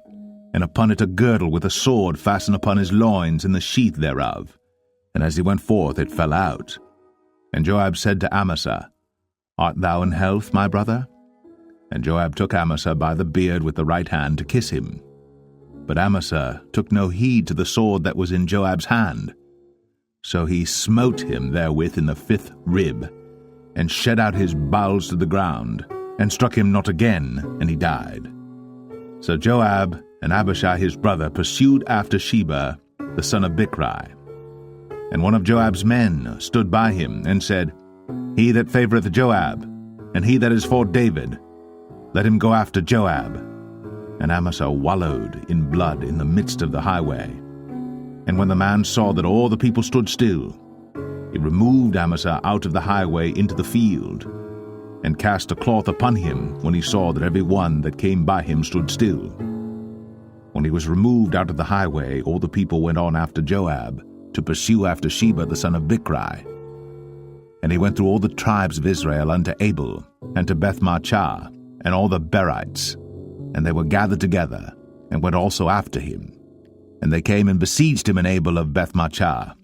and upon it a girdle with a sword fastened upon his loins in the sheath thereof. And as he went forth it fell out. And Joab said to Amasa, Art thou in health, my brother? And Joab took Amasa by the beard with the right hand to kiss him. But Amasa took no heed to the sword that was in Joab's hand. So he smote him therewith in the 5th rib, and shed out his bowels to the ground, and struck him not again, and he died. So Joab and Abishai his brother pursued after Sheba the son of Bichri. And one of Joab's men stood by him, and said, He that favoureth Joab, and he that is for David, let him go after Joab. And Amasa wallowed in blood in the midst of the highway. And when the man saw that all the people stood still, he removed Amasa out of the highway into the field, and cast a cloth upon him when he saw that every one that came by him stood still. When he was removed out of the highway, all the people went on after Joab, to pursue after Sheba the son of Bichri. And he went through all the tribes of Israel unto Abel, and to Bethmachah, and all the Berites, and they were gathered together, and went also after him. And they came and besieged him in Abel of Bethmachah.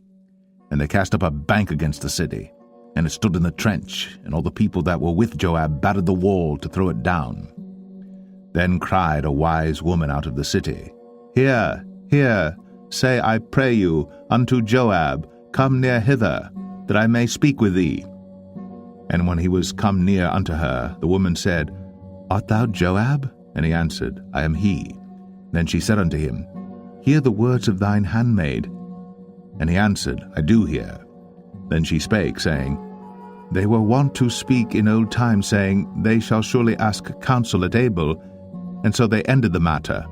And they cast up a bank against the city, and it stood in the trench, and all the people that were with Joab battered the wall to throw it down. Then cried a wise woman out of the city, Hear, hear, say, I pray you, unto Joab, Come near hither, that I may speak with thee. And when he was come near unto her, the woman said, Art thou Joab? And he answered, I am he. Then she said unto him, Hear the words of thine handmaid. And he answered, I do hear. Then she spake, saying, They were wont to speak in old time, saying, They shall surely ask counsel at Abel. And so they ended the matter.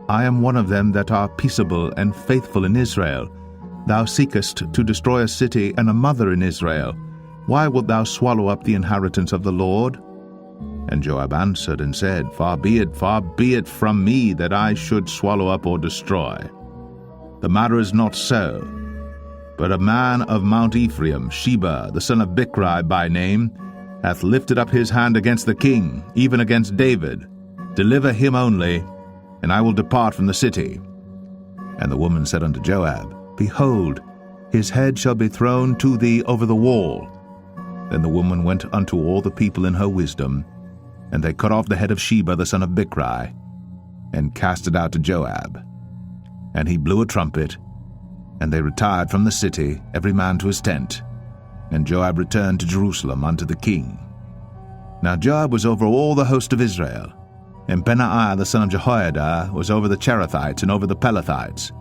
I am one of them that are peaceable and faithful in Israel. Thou seekest to destroy a city and a mother in Israel. Why wilt thou swallow up the inheritance of the Lord? And Joab answered and said, far be it from me that I should swallow up or destroy. The matter is not so. But a man of Mount Ephraim, Sheba, the son of Bichri by name, hath lifted up his hand against the king, even against David. Deliver him only, and I will depart from the city. And the woman said unto Joab, Behold, his head shall be thrown to thee over the wall. Then the woman went unto all the people in her wisdom, and they cut off the head of Sheba the son of Bichri, and cast it out to Joab. And he blew a trumpet, and they retired from the city, every man to his tent. And Joab returned to Jerusalem unto the king. Now Joab was over all the host of Israel, and Benaiah the son of Jehoiada was over the Cherethites and over the Pelethites,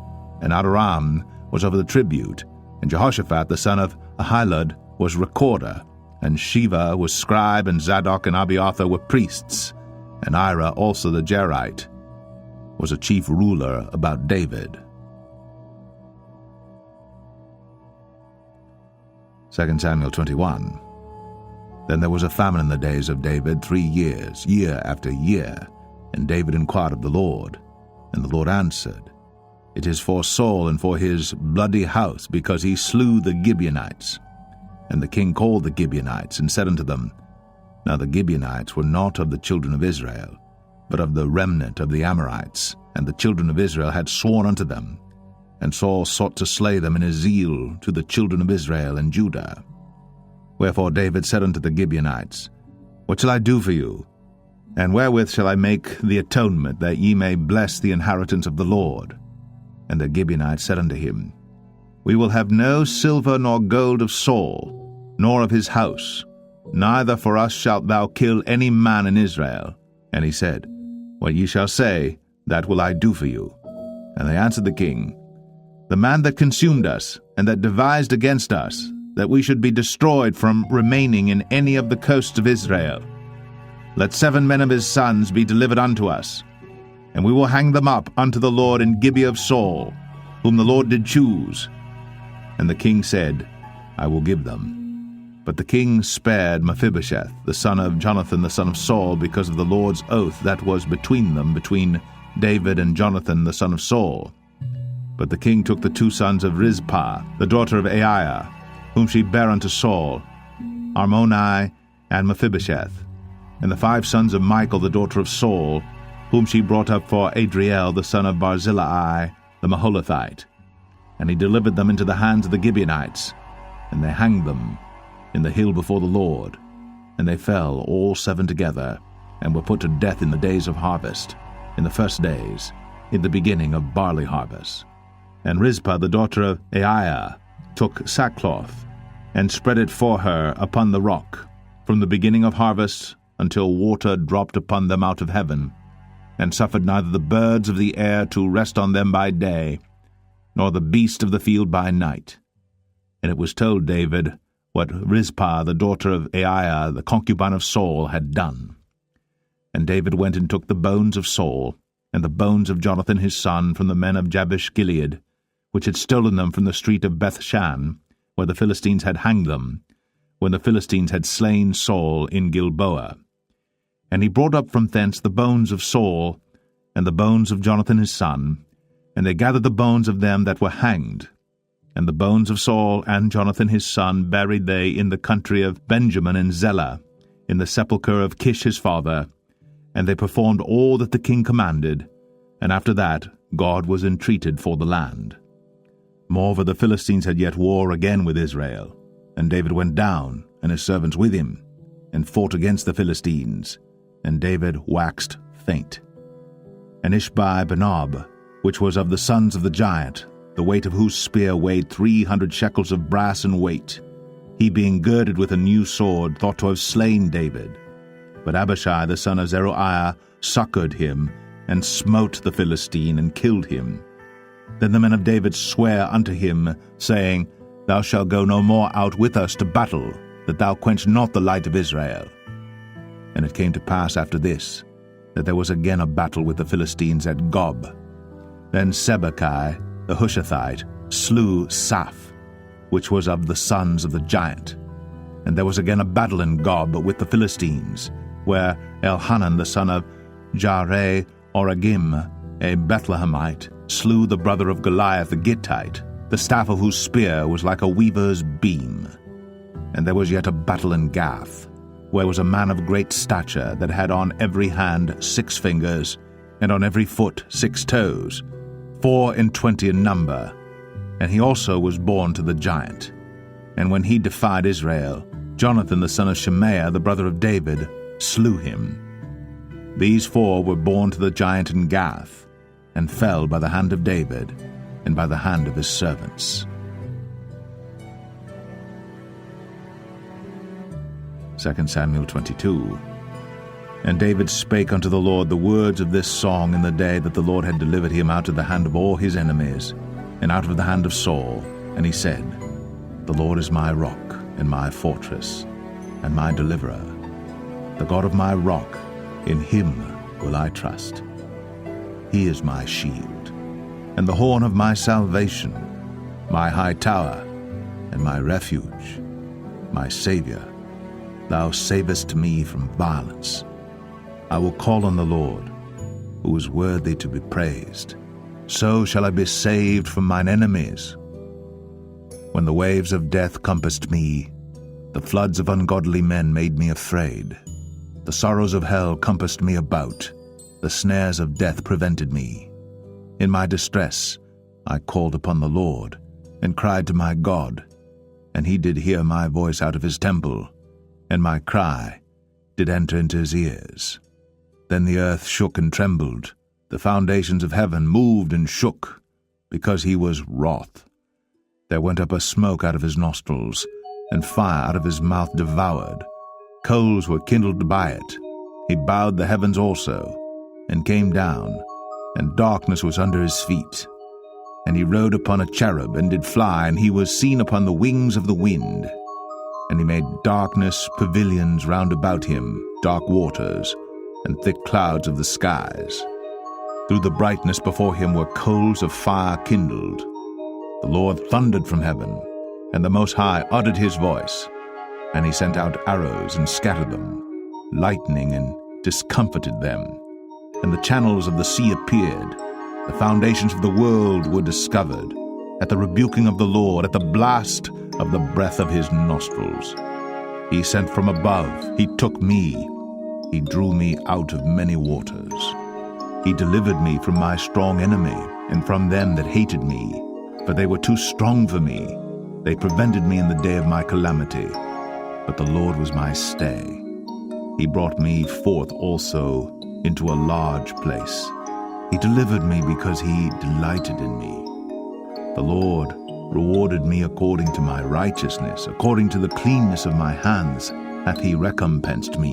and Adoram was over the tribute, and Jehoshaphat the son of Ahilud was recorder, and Sheva was scribe, and Zadok and Abiathar were priests, and Ira also the Jerite was a chief ruler about David. 2 Samuel 21. Then there was a famine in the days of David 3 years, year after year. And David inquired of the Lord. And the Lord answered, It is for Saul and for his bloody house, because he slew the Gibeonites. And the king called the Gibeonites, and said unto them, Now the Gibeonites were not of the children of Israel, but of the remnant of the Amorites, and the children of Israel had sworn unto them. And Saul sought to slay them in his zeal to the children of Israel and Judah. Wherefore David said unto the Gibeonites, What shall I do for you? And wherewith shall I make the atonement, that ye may bless the inheritance of the Lord? And the Gibeonites said unto him, We will have no silver nor gold of Saul, nor of his house, neither for us shalt thou kill any man in Israel. And he said, What ye shall say, that will I do for you. And they answered the king, The man that consumed us, and that devised against us, that we should be destroyed from remaining in any of the coasts of Israel. Let 7 men of his sons be delivered unto us, and we will hang them up unto the Lord in Gibeah of Saul, whom the Lord did choose. And the king said, I will give them. But the king spared Mephibosheth, the son of Jonathan the son of Saul, because of the Lord's oath that was between them, between David and Jonathan the son of Saul. But the king took the 2 sons of Rizpah, the daughter of Aiah, whom she bare unto Saul, Armoni and Mephibosheth, and the 5 sons of Michal the daughter of Saul, whom she brought up for Adriel the son of Barzillai the Maholathite. And he delivered them into the hands of the Gibeonites, and they hanged them in the hill before the Lord. And they fell all 7 together, and were put to death in the days of harvest, in the first days, in the beginning of barley harvest. And Rizpah the daughter of Aiah took sackcloth, and spread it for her upon the rock, from the beginning of harvest until water dropped upon them out of heaven, and suffered neither the birds of the air to rest on them by day, nor the beast of the field by night. And it was told David what Rizpah the daughter of Aiah, the concubine of Saul, had done. And David went and took the bones of Saul, and the bones of Jonathan his son, from the men of Jabesh-Gilead, which had stolen them from the street of Bethshan, where the Philistines had hanged them, when the Philistines had slain Saul in Gilboa. And he brought up from thence the bones of Saul, and the bones of Jonathan his son, and they gathered the bones of them that were hanged. And the bones of Saul and Jonathan his son buried they in the country of Benjamin in Zelah, in the sepulchre of Kish his father. And they performed all that the king commanded, and after that God was entreated for the land. Moreover, the Philistines had yet war again with Israel, and David went down, and his servants with him, and fought against the Philistines, and David waxed faint. And Ishbi-Benob, which was of the sons of the giant, the weight of whose spear weighed 300 shekels of brass in weight, he being girded with a new sword, thought to have slain David. But Abishai the son of Zeruiah succored him, and smote the Philistine, and killed him. Then the men of David sware unto him, saying, Thou shalt go no more out with us to battle, that thou quench not the light of Israel. And it came to pass after this, that there was again a battle with the Philistines at Gob. Then Sibbechai the Hushathite slew Saph, which was of the sons of the giant. And there was again a battle in Gob with the Philistines, where Elhanan the son of Jareh-Oragim, a Bethlehemite, slew the brother of Goliath the Gittite, the staff of whose spear was like a weaver's beam. And there was yet a battle in Gath, where was a man of great stature, that had on every hand 6 fingers, and on every foot 6 toes, 24 in number. And he also was born to the giant. And when he defied Israel, Jonathan the son of Shemaiah, the brother of David, slew him. These 4 were born to the giant in Gath, and fell by the hand of David, and by the hand of his servants. 2 Samuel 22. And David spake unto the Lord the words of this song in the day that the Lord had delivered him out of the hand of all his enemies, and out of the hand of Saul. And he said, The Lord is my rock, and my fortress, and my deliverer. The God of my rock, in him will I trust. He is my shield, and the horn of my salvation, my high tower, and my refuge, my Saviour. Thou savest me from violence. I will call on the Lord, who is worthy to be praised. So shall I be saved from mine enemies. When the waves of death compassed me, the floods of ungodly men made me afraid. The sorrows of hell compassed me about. The snares of death prevented me. In my distress I called upon the Lord, and cried to my God, and he did hear my voice out of his temple, and my cry did enter into his ears. Then the earth shook and trembled, the foundations of heaven moved and shook, because he was wroth. There went up a smoke out of his nostrils, and fire out of his mouth devoured. Coals were kindled by it. He bowed the heavens also, and came down, and darkness was under his feet. And he rode upon a cherub, and did fly, and he was seen upon the wings of the wind. And he made darkness pavilions round about him, dark waters, and thick clouds of the skies. Through the brightness before him were coals of fire kindled. The Lord thundered from heaven, and the Most High uttered his voice. And he sent out arrows and scattered them, lightning and discomfited them. And the channels of the sea appeared. The foundations of the world were discovered. At the rebuking of the Lord, at the blast of the breath of his nostrils. He sent from above, he took me. He drew me out of many waters. He delivered me from my strong enemy, and from them that hated me. For they were too strong for me. They prevented me in the day of my calamity. But the Lord was my stay. He brought me forth also into a large place. He delivered me because he delighted in me. The Lord rewarded me according to my righteousness, according to the cleanness of my hands hath he recompensed me.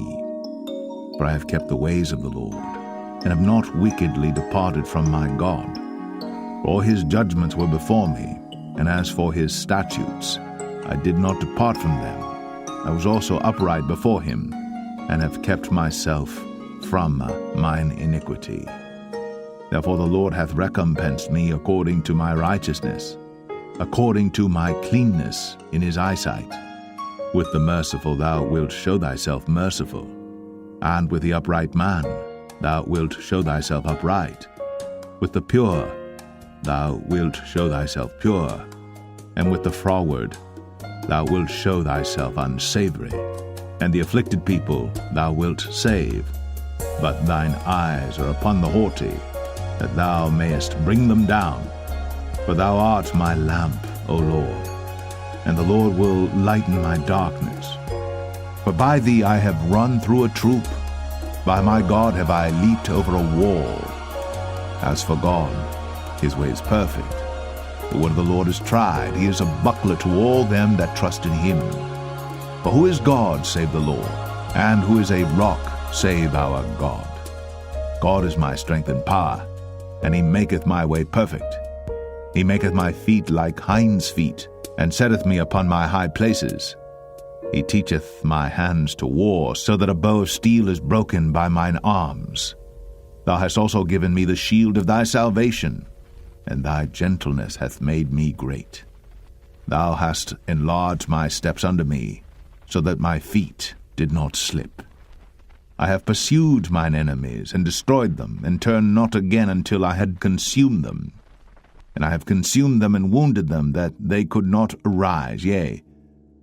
For I have kept the ways of the Lord, and have not wickedly departed from my God. For his judgments were before me, and as for his statutes, I did not depart from them. I was also upright before him, and have kept myself from mine iniquity. Therefore the Lord hath recompensed me according to my righteousness, according to my cleanness in his eyesight. With the merciful thou wilt show thyself merciful, and with the upright man thou wilt show thyself upright. With the pure thou wilt show thyself pure, and with the froward thou wilt show thyself unsavory. And the afflicted people thou wilt save, but thine eyes are upon the haughty, that thou mayest bring them down. For thou art my lamp, O Lord, and the Lord will lighten my darkness. For by thee I have run through a troop, by my God have I leaped over a wall. As for God, his way is perfect. The word of the Lord is tried. He is a buckler to all them that trust in him. For who is God save the Lord? And who is a rock save our God? God is my strength and power, and he maketh my way perfect. He maketh my feet like hinds' feet, and setteth me upon my high places. He teacheth my hands to war, so that a bow of steel is broken by mine arms. Thou hast also given me the shield of thy salvation, and thy gentleness hath made me great. Thou hast enlarged my steps under me, so that my feet did not slip. I have pursued mine enemies, and destroyed them, and turned not again until I had consumed them. And I have consumed them and wounded them, that they could not arise, yea,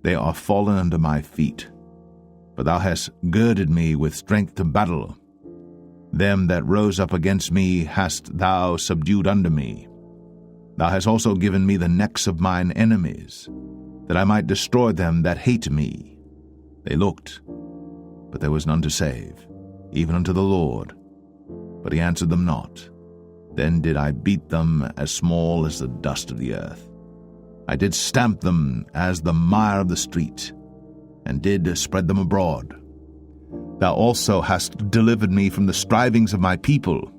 they are fallen under my feet. But thou hast girded me with strength to battle. Them that rose up against me hast thou subdued under me. Thou hast also given me the necks of mine enemies, that I might destroy them that hate me. They looked, but there was none to save, even unto the Lord. But he answered them not. Then did I beat them as small as the dust of the earth. I did stamp them as the mire of the street, and did spread them abroad. Thou also hast delivered me from the strivings of my people.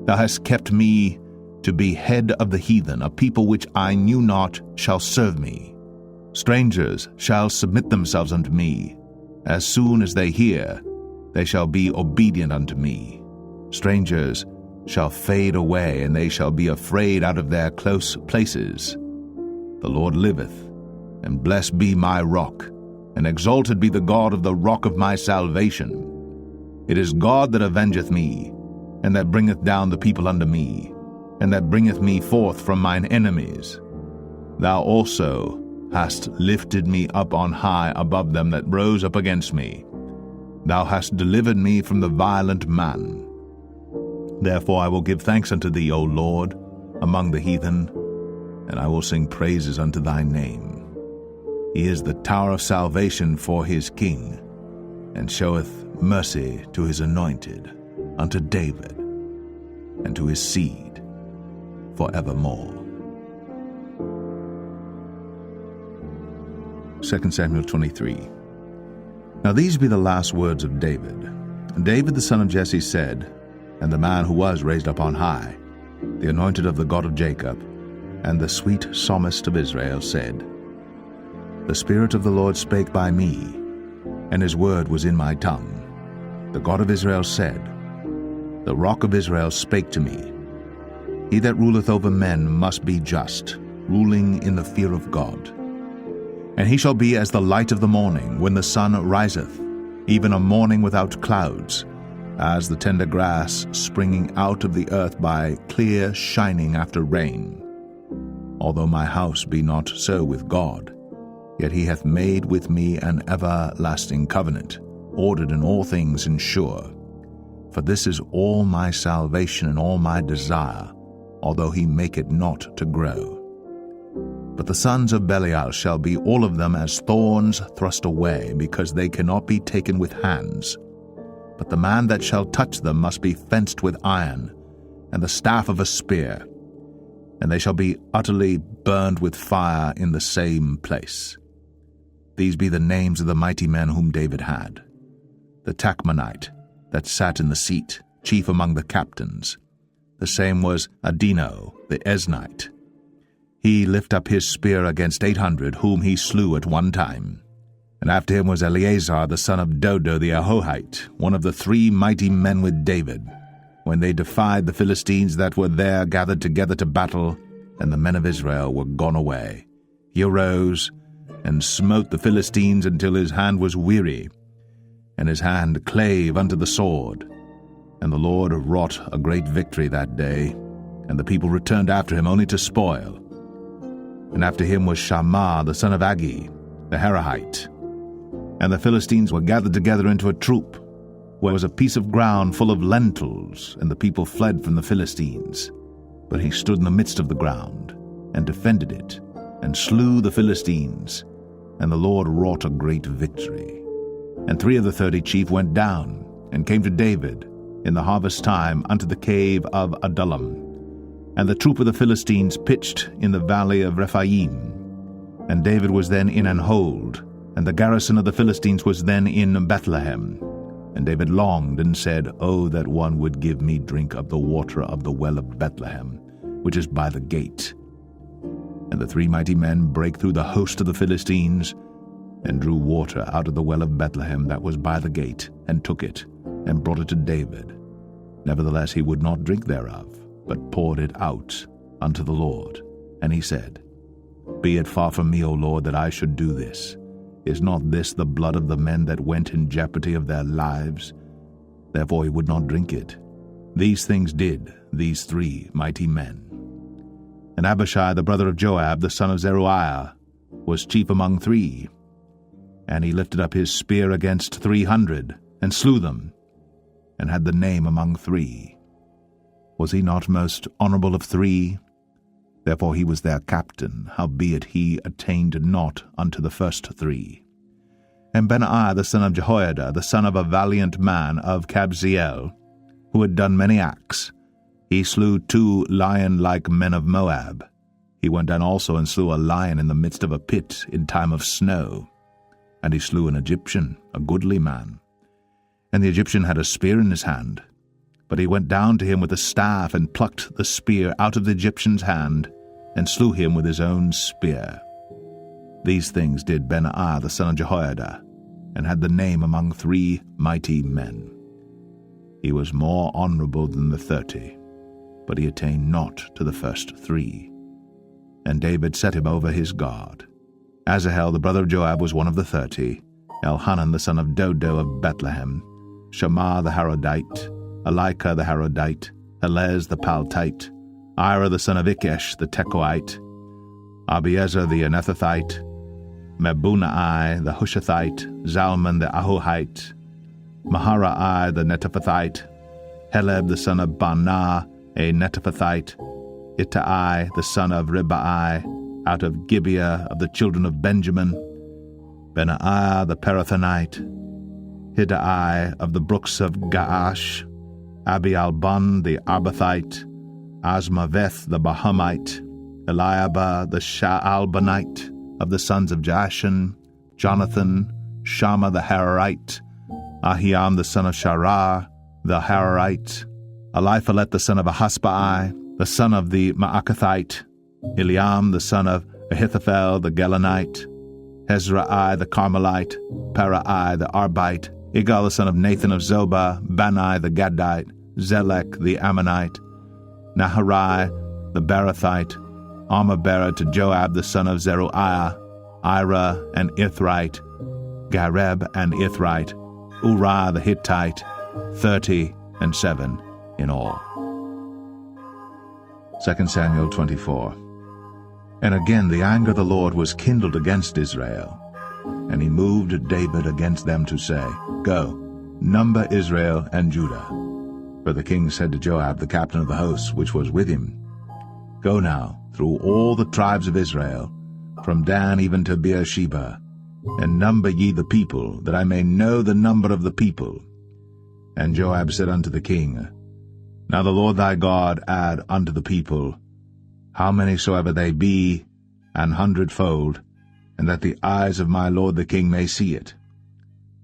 Thou hast kept me to be head of the heathen. A people which I knew not shall serve me. Strangers shall submit themselves unto me. As soon as they hear, they shall be obedient unto me. Strangers shall fade away, and they shall be afraid out of their close places. The Lord liveth, and blessed be my rock, and exalted be the God of the rock of my salvation. It is God that avengeth me, and that bringeth down the people unto me, and that bringeth me forth from mine enemies. Thou also hast lifted me up on high above them that rose up against me. Thou hast delivered me from the violent man. Therefore I will give thanks unto thee, O Lord, among the heathen, and I will sing praises unto thy name. He is the tower of salvation for his king, and showeth mercy to his anointed, unto David, and to his seed forevermore. 2 Samuel 23. Now these be the last words of David. And David the son of Jesse said, and the man who was raised up on high, the anointed of the God of Jacob, and the sweet psalmist of Israel, said, The Spirit of the Lord spake by me, and his word was in my tongue. The God of Israel said, The rock of Israel spake to me. He that ruleth over men must be just, ruling in the fear of God. And he shall be as the light of the morning, when the sun riseth, even a morning without clouds, as the tender grass springing out of the earth by clear shining after rain. Although my house be not so with God, yet he hath made with me an everlasting covenant, ordered in all things and sure. For this is all my salvation and all my desire, although he make it not to grow. But the sons of Belial shall be all of them as thorns thrust away, because they cannot be taken with hands. But the man that shall touch them must be fenced with iron, and the staff of a spear, and they shall be utterly burned with fire in the same place. These be the names of the mighty men whom David had. The Tachmonite, that sat in the seat, chief among the captains. The same was Adino, the Eznite. He lift up his spear against 800, whom he slew at one time. And after him was Eleazar the son of Dodo the Ahohite, one of the 3 mighty men with David, when they defied the Philistines that were there gathered together to battle, and the men of Israel were gone away. He arose and smote the Philistines until his hand was weary, and his hand clave unto the sword. And the Lord wrought a great victory that day, and the people returned after him only to spoil. And after him was Shammah the son of Agi, the Harahite. And the Philistines were gathered together into a troop, where was a piece of ground full of lentils, and the people fled from the Philistines. But he stood in the midst of the ground, and defended it, and slew the Philistines, and the Lord wrought a great victory. And 3 of the 30 chief went down, and came to David in the harvest time unto the cave of Adullam. And the troop of the Philistines pitched in the valley of Rephaim. And David was then in an hold, and the garrison of the Philistines was then in Bethlehem. And David longed and said, Oh, that one would give me drink of the water of the well of Bethlehem, which is by the gate. And the 3 mighty men brake through the host of the Philistines, and drew water out of the well of Bethlehem that was by the gate, and took it, and brought it to David. Nevertheless he would not drink thereof, but poured it out unto the Lord. And he said, Be it far from me, O Lord, that I should do this. Is not this the blood of the men that went in jeopardy of their lives? Therefore he would not drink it. These things did these 3 mighty men. And Abishai the brother of Joab, the son of Zeruiah, was chief among 3. And he lifted up his spear against 300, and slew them, and had the name among 3. Was he not most honorable of 3? Therefore he was their captain, howbeit he attained not unto the first 3. And Benaiah the son of Jehoiada, the son of a valiant man of Kabzeel, who had done many acts, he slew 2 lion-like men of Moab. He went down also and slew a lion in the midst of a pit in time of snow. And he slew an Egyptian, a goodly man. And the Egyptian had a spear in his hand. But he went down to him with a staff, and plucked the spear out of the Egyptian's hand, and slew him with his own spear. These things did Benaiah the son of Jehoiada, and had the name among 3 mighty men. He was more honorable than the 30, but he attained not to the first 3. And David set him over his guard. Asahel the brother of Joab was one of the 30, Elhanan the son of Dodo of Bethlehem, Shammah the Harodite, Elika the Harodite, Helez the Paltite, Ira the son of Ikesh the Tekoite, Abiezer the Anethathite, Mebunai the Hushathite, Zalman the Ahohite, Maharai the Netophathite, Heleb the son of Baanah, a Netophathite, Ittai the son of Ribai, out of Gibeah of the children of Benjamin, Benaiah the Parathonite, Hiddai of the brooks of Gaash, Abialbon the Arbathite, Asmaveth the Bahamite, Eliabah the Shaalbanite of the sons of Jashan, Jonathan, Shammah the Hararite, Ahiam the son of Sharah the Hararite, Eliphalet the son of Ahasbai, the son of the Maacathite, Eliam the son of Ahithophel the Gelonite, Hezrai the Carmelite, Parai the Arbite, Igal the son of Nathan of Zobah, Bani the Gadite, Zelek the Ammonite, Naharai the Barathite, armor-bearer to Joab the son of Zeruiah, Ira and Ithrite, Gareb and Ithrite, Uriah the Hittite, 37 in all. 2 Samuel 24. And again the anger of the Lord was kindled against Israel, and he moved David against them to say, Go, number Israel and Judah. For the king said to Joab, the captain of the hosts, which was with him, Go now through all the tribes of Israel, from Dan even to Beersheba, and number ye the people, that I may know the number of the people. And Joab said unto the king, Now the Lord thy God add unto the people, how many soever they be, 100-fold, and that the eyes of my lord the king may see it.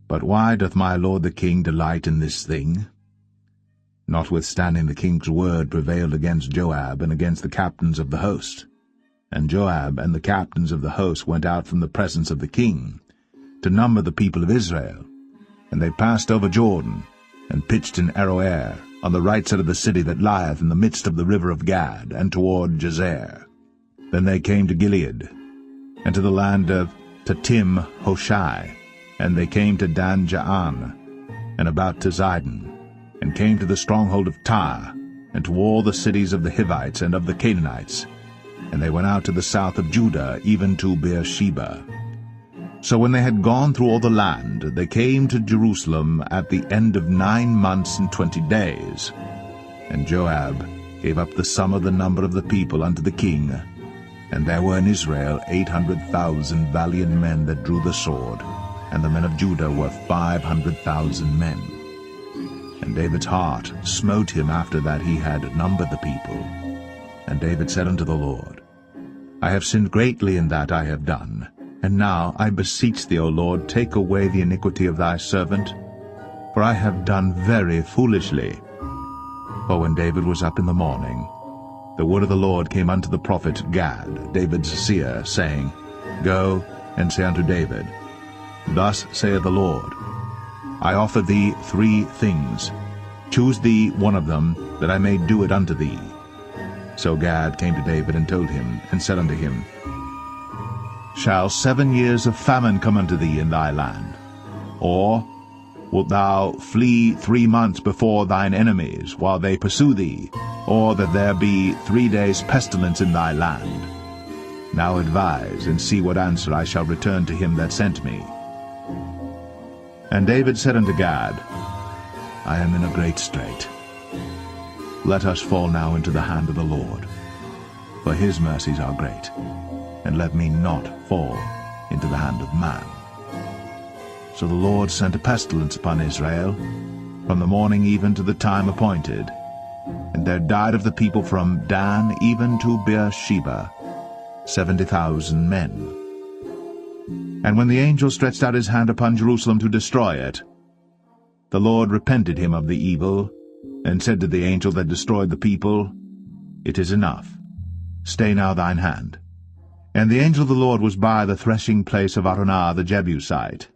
But why doth my lord the king delight in this thing? Notwithstanding the king's word prevailed against Joab and against the captains of the host. And Joab and the captains of the host went out from the presence of the king, to number the people of Israel. And they passed over Jordan, and pitched in Aroer, on the right side of the city that lieth in the midst of the river of Gad, and toward Jazer. Then they came to Gilead, and to the land of Tatim Hoshai, and they came to Dan Jaan, and about to Zidon, and came to the stronghold of Tyre, and to all the cities of the Hivites and of the Canaanites, and they went out to the south of Judah, even to Beersheba. So when they had gone through all the land, they came to Jerusalem at the end of 9 months and 20 days. And Joab gave up the sum of the number of the people unto the king, and there were in Israel 800,000 valiant men that drew the sword, and the men of Judah were 500,000 men. And David's heart smote him after that he had numbered the people. And David said unto the Lord, I have sinned greatly in that I have done. And now, I beseech thee, O Lord, take away the iniquity of thy servant, for I have done very foolishly. For when David was up in the morning, the word of the Lord came unto the prophet Gad, David's seer, saying, Go and say unto David, Thus saith the Lord, I offer thee 3 things. Choose thee one of them, that I may do it unto thee. So Gad came to David and told him, and said unto him, Shall 7 years of famine come unto thee in thy land? Or wilt thou flee 3 months before thine enemies, while they pursue thee? Or that there be 3 days pestilence in thy land? Now advise, and see what answer I shall return to him that sent me. And David said unto Gad, I am in a great strait. Let us fall now into the hand of the Lord, for his mercies are great, and let me not fall into the hand of man. So the Lord sent a pestilence upon Israel, from the morning even to the time appointed, and there died of the people from Dan even to Beersheba 70,000 men. And when the angel stretched out his hand upon Jerusalem to destroy it, the Lord repented him of the evil, and said to the angel that destroyed the people, It is enough. Stay now thine hand. And the angel of the Lord was by the threshing place of Araunah the Jebusite.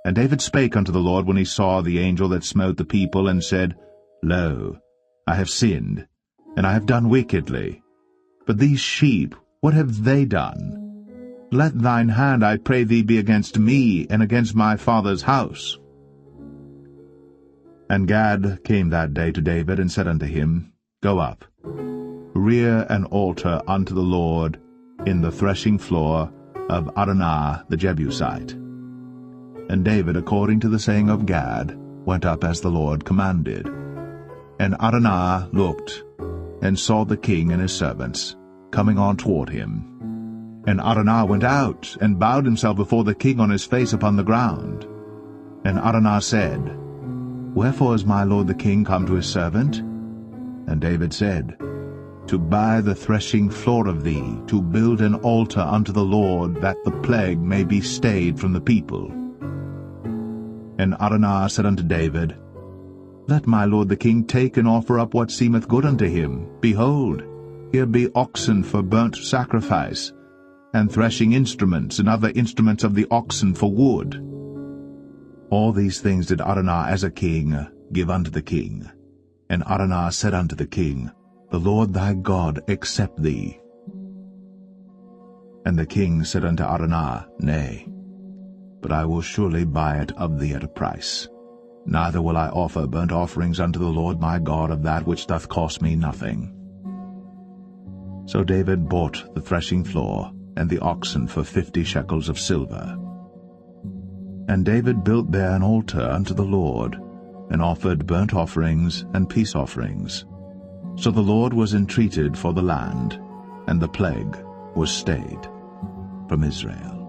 And David spake unto the Lord when he saw the angel that smote the people, and said, Lo, I have sinned, and I have done wickedly. But these sheep, what have they done? Let thine hand, I pray thee, be against me, and against my father's house. And Gad came that day to David, and said unto him, Go up, rear an altar unto the Lord in the threshing floor of Araunah the Jebusite. And David, according to the saying of Gad, went up as the Lord commanded. And Araunah looked, and saw the king and his servants coming on toward him. And Araunah went out, and bowed himself before the king on his face upon the ground. And Araunah said, Wherefore is my lord the king come to his servant? And David said, To buy the threshing floor of thee, to build an altar unto the Lord, that the plague may be stayed from the people. And Araunah said unto David, Let my lord the king take and offer up what seemeth good unto him. Behold, here be oxen for burnt sacrifice, and threshing instruments, and other instruments of the oxen for wood. All these things did Araunah as a king give unto the king. And Araunah said unto the king, The Lord thy God accept thee. And the king said unto Araunah, Nay, but I will surely buy it of thee at a price. Neither will I offer burnt offerings unto the Lord my God of that which doth cost me nothing. So David bought the threshing floor and the oxen for 50 shekels of silver. And David built there an altar unto the Lord, and offered burnt offerings and peace offerings. So the Lord was entreated for the land, and the plague was stayed from Israel.